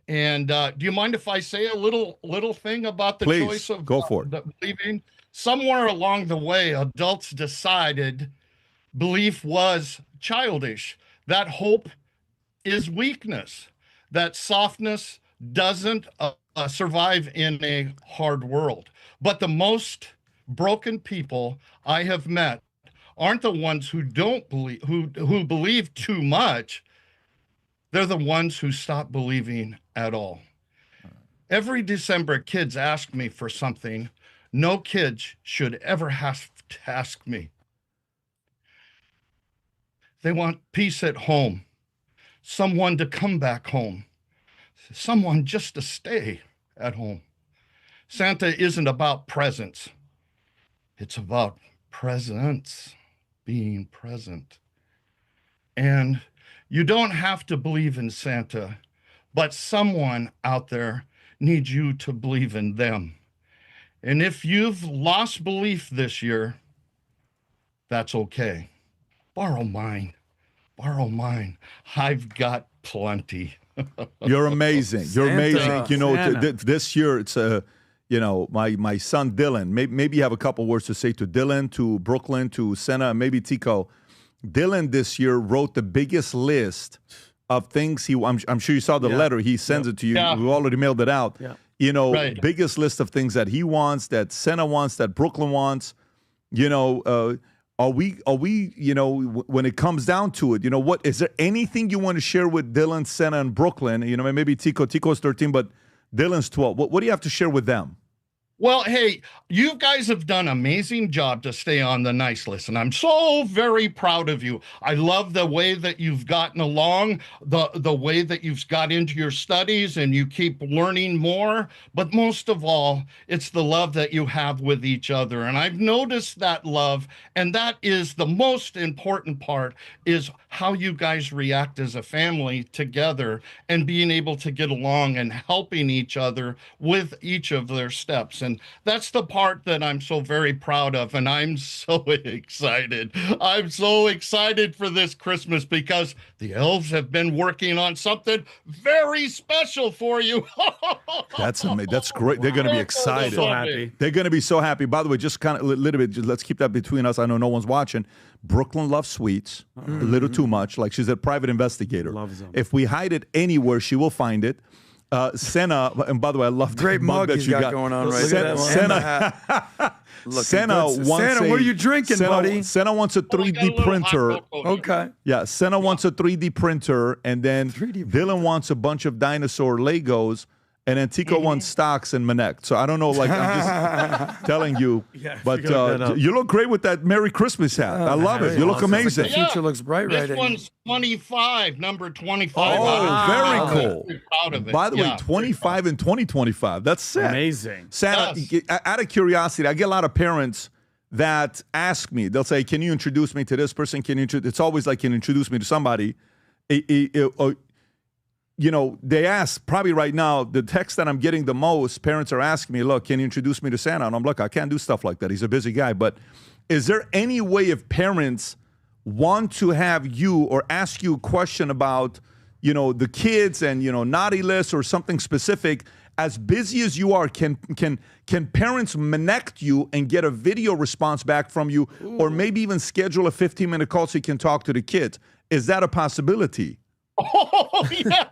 And do you mind if I say a little thing about the Please, choice of go for it. the believing? Somewhere along the way, adults decided belief was childish, that hope is weakness, that softness doesn't survive in a hard world. But the most broken people I have met aren't the ones who don't believe, who believe too much. They're the ones who stop believing at all. Every December, kids ask me for something no kid should ever have to ask me. They want peace at home, someone to come back home, someone just to stay at home. Santa isn't about presents. It's about presence, being present. And you don't have to believe in Santa, but someone out there needs you to believe in them. And if you've lost belief this year, that's okay. Borrow mine. Borrow mine. I've got plenty. You're amazing. You're amazing. Santa. You know, Santa. this year it's my son Dylan. Maybe you have a couple words to say to Dylan, to Brooklyn, to Senna, and maybe Tico. Dylan this year wrote the biggest list of things I'm sure you saw the letter. He sends it to you. Yeah. We already mailed it out. Yeah. You know, Right. biggest list of things that he wants, that Senna wants, that Brooklyn wants. You know, are we, you know, when it comes down to it, you know, what is there anything you want to share with Dylan, Senna, and Brooklyn? You know, maybe Tico's 13, but Dylan's 12. What do you have to share with them? Well, hey, you guys have done an amazing job to stay on the nice list, and I'm so very proud of you. I love the way that you've gotten along, the way that you've got into your studies, and you keep learning more. But most of all, it's the love that you have with each other. And I've noticed that love, and that is the most important part, is how you guys react as a family together and being able to get along and helping each other with each of their steps. And that's the part that I'm so very proud of. And I'm so excited. I'm so excited for this Christmas because the elves have been working on something very special for you. That's amazing. That's great. They're going to be excited. So happy. They're going to be so happy. By the way, just kind of a little bit, just let's keep that between us. I know no one's watching. Brooklyn loves sweets a little too much. Like she's a private investigator. Loves them. If we hide it anywhere, she will find it. Senna, and by the way, I love the Great mug that he's you got going on right there. Senna wants Santa, what are you drinking, buddy? Senna wants a 3D printer. Okay. Yeah, Senna wants a 3D printer, and then Dylan wants a bunch of dinosaur Legos, and then Tico wants stocks and MINNECT. So I don't know, like I'm just telling you. But you look great with that Merry Christmas hat. I love it. You look amazing. The future looks bright right This now. one's 25, number 25. Oh, very cool. I'm proud of it. By the way, 25 and 2025. That's sick. Amazing. Santa, out of curiosity, I get a lot of parents that ask me, they'll say, can you introduce me to this person? It's always like, can you introduce me to somebody? You know, they ask, probably right now, the text that I'm getting the most, parents are asking me, look, can you introduce me to Santa? And I'm like, I can't do stuff like that. He's a busy guy. But is there any way if parents want to have you or ask you a question about, you know, the kids and, you know, naughty list or something specific, as busy as you are, can parents MINNECT you and get a video response back from you, or maybe even schedule a 15-minute call so you can talk to the kids? Is that a possibility? Oh, yeah,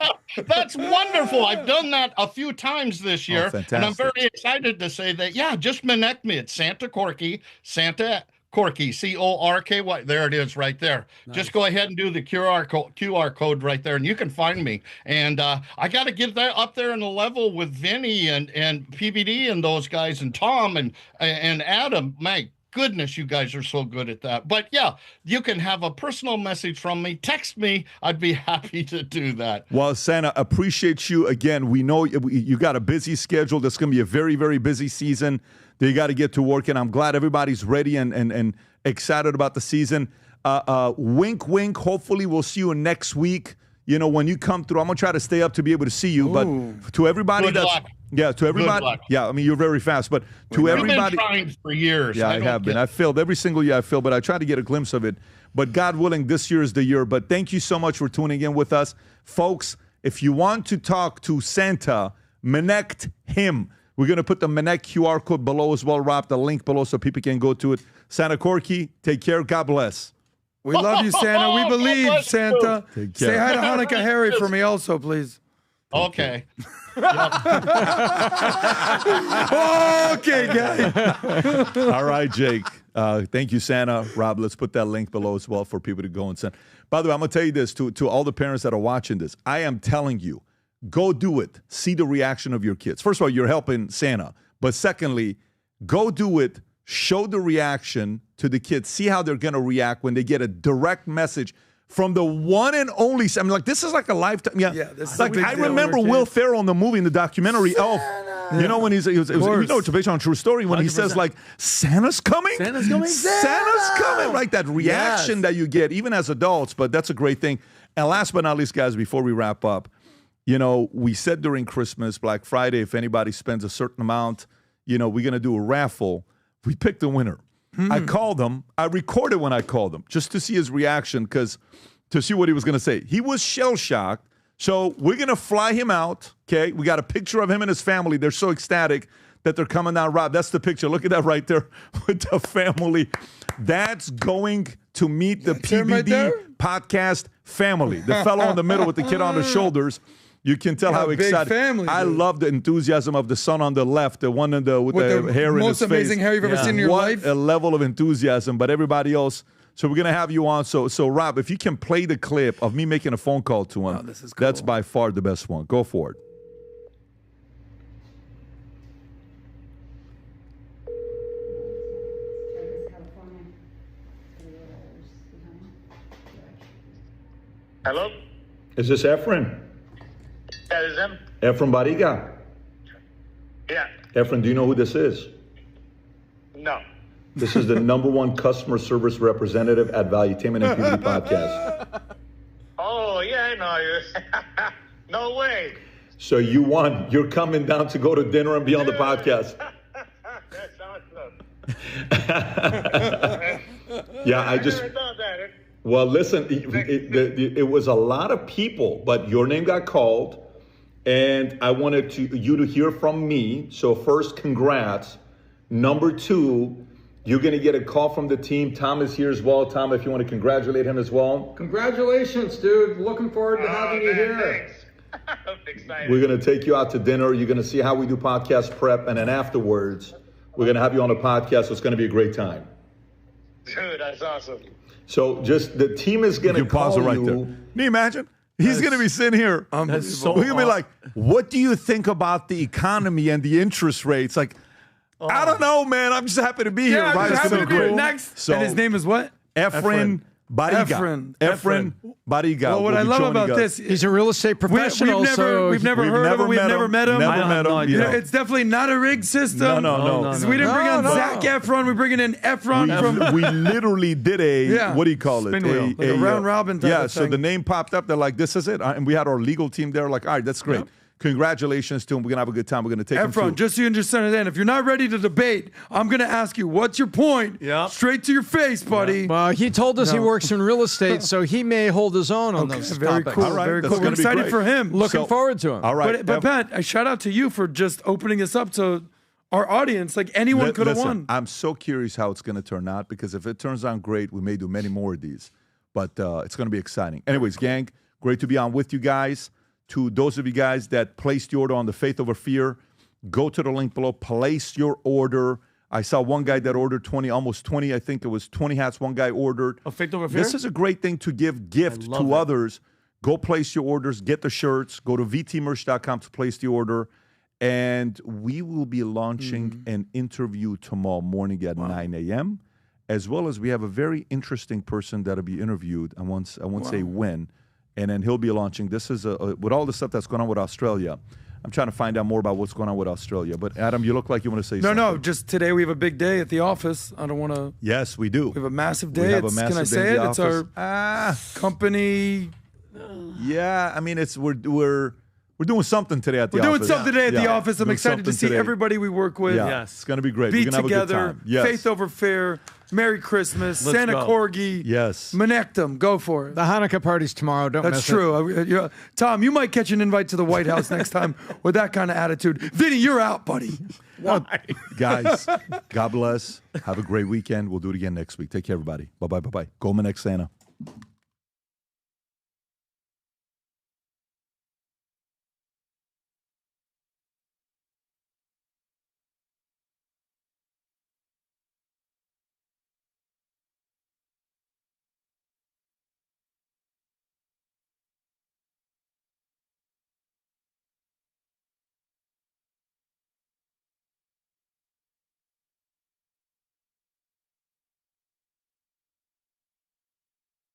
that's wonderful. I've done that a few times this year. And I'm very excited to say that, yeah, just MINNECT me. It's Santa CORKY, Santa CORKY, CORKY. There it is right there. Nice. Just go ahead and do the QR code right there, and you can find me. And I got to get that up there in the level with Vinny and PBD and those guys and Tom and Adam. My goodness, you guys are so good at that. But yeah, you can have a personal message from me. Text me. I'd be happy to do that. Well, Santa, appreciate you again. We know you got a busy schedule. That's going to be a very, very busy season that you got to get to work in. I'm glad everybody's ready and excited about the season. Wink, wink. Hopefully we'll see you next week. You know, when you come through, I'm going to try to stay up to be able to see you. But to everybody Good luck. Yeah, to everybody. Good luck. Yeah, I mean, you're very fast. But to everybody. You've been trying for years. Yeah, I have been. I failed every single year. I failed, but I try to get a glimpse of it. But God willing, this year is the year. But thank you so much for tuning in with us. Folks, if you want to talk to Santa, MINNECT him. We're going to put the MINNECT QR code below as well, Rob, the link below so people can go to it. Santa CORKY, take care. God bless. We love you, Santa. We believe, Santa. Take care. Say hi to Hanukkah Harry for me also, please. Okay. Okay, guy. All right, Jake. Thank you, Santa. Rob, let's put that link below as well for people to go and send. By the way, I'm going to tell you this to all the parents that are watching this. I am telling you, go do it. See the reaction of your kids. First of all, you're helping Santa. But secondly, go do it. Show the reaction to the kids. See how they're going to react when they get a direct message from the one and only. I mean, like, this is like a lifetime. Yeah, this is like a big I deal. remember Will Ferrell in the movie, in the documentary Elf. You know when it was you know, it's based on a true story. When 100%. He says like, "Santa's coming, Santa's coming, Santa's coming," right? That reaction that you get, even as adults. But that's a great thing. And last but not least, guys, before we wrap up, you know, we said during Christmas, Black Friday, if anybody spends a certain amount, you know, we're gonna do a raffle. We picked the winner. I called him. I recorded when I called him just to see his reaction, to see what he was gonna say. He was shell-shocked. So we're going to fly him out, okay? We got a picture of him and his family. They're so ecstatic that they're coming down. Rob, that's the picture. Look at that right there with the family. That's going to meet the PBD podcast family. The fellow in the middle with the kid on the shoulders. You can tell how excited. Family, I love the enthusiasm of the son on the left, the one with the hair in his face. Most amazing hair you've ever seen in your life. What a level of enthusiasm, but everybody else. So we're going to have you on. So Rob, if you can play the clip of me making a phone call to him, this is cool. That's by far the best one. Go for it. Hello? Is this Efren? Yeah, this is him. Efren Bariga? Yeah. Efren, do you know who this is? No. This is the #1 customer service representative at Valuetainment and PBD podcast. Oh, yeah, I know you. No way. So you won. You're coming down to go to dinner and be on the podcast. That's awesome. Yeah, I just... never thought that. Well, listen, it was a lot of people, but your name got called, and I wanted you to hear from me. So first, congrats. #2, you're going to get a call from the team. Tom is here as well. Tom, if you want to congratulate him as well. Congratulations, dude. Looking forward to having you here. Thanks. I'm excited. We're going to take you out to dinner. You're going to see how we do podcast prep. And then afterwards, we're going to have you on the podcast. So it's going to be a great time. Dude, that's awesome. So just the team is going to call pause it right you. there. Can you imagine? He's going to be sitting here. We're going to be like, what do you think about the economy and the interest rates? Like, I don't know, man. I'm just happy to be here. I'm Right? just It's happy gonna to be be here. cool. Next. So, And his name is what? Efren Bariga. Efren Bariga. Well, what will I be love joining about us. this, He's a real estate professional. We've never heard of him. We've never met him. Never met him. You know, Yeah. it's definitely not a rigged system. No. We didn't bring on Zac Efron. We're bringing in Efron from. We literally did what do you call it? Like a round robin type Yeah, of so thing. the name popped up. They're like, this is it. And we had our legal team there like, all right, that's great. Congratulations to him. We're going to have a good time. We're going to take him Efron, to. just so you understand it, if you're not ready to debate, I'm going to ask you, what's your point? Yeah. Straight to your face, buddy. Well, he told us he works in real estate, so he may hold his own on those Very topics. cool. All right, Very that's cool. We're gonna be excited great. for him. Looking forward to him. All right. But Pat, a shout out to you for just opening us up to our audience. Like anyone could have won. I'm so curious how it's going to turn out, because if it turns out great, we may do many more of these. But it's going to be exciting. Anyways, gang, great to be on with you guys. To those of you guys that placed your order on the Faith Over Fear, go to the link below, place your order. I saw one guy that ordered almost 20, I think it was 20 hats one guy ordered. Faith Over Fear? This is a great thing to give gift to others. Go place your orders, get the shirts, go to vtmerch.com to place the order. And we will be launching an interview tomorrow morning at 9 a.m., as well as we have a very interesting person that'll be interviewed. I won't say when. And then he'll be launching. This is with all the stuff that's going on with Australia. I'm trying to find out more about what's going on with Australia. But Adam, you look like you want to say something. No, just today we have a big day at the office. I don't want to. Yes, we do. We have a massive day. We have a massive can I day say in it? the It's office. our company. Yeah, I mean, we're doing something today at the We're office. doing something today at the Yeah. office. I'm Doing excited to something see today. everybody we work with. Yeah, it's going to be great. Be We're going to have a good together. time. Yes. Faith Over Fear. Merry Christmas. Let's Santa go. Corgi. Yes. MINNECT. Go for it. The Hanukkah party's tomorrow. Don't That's miss true. Tom, you might catch an invite to the White House next time with that kind of attitude. Vinny, you're out, buddy. Guys, God bless. Have a great weekend. We'll do it again next week. Take care, everybody. Bye-bye. Go MINNECT Santa.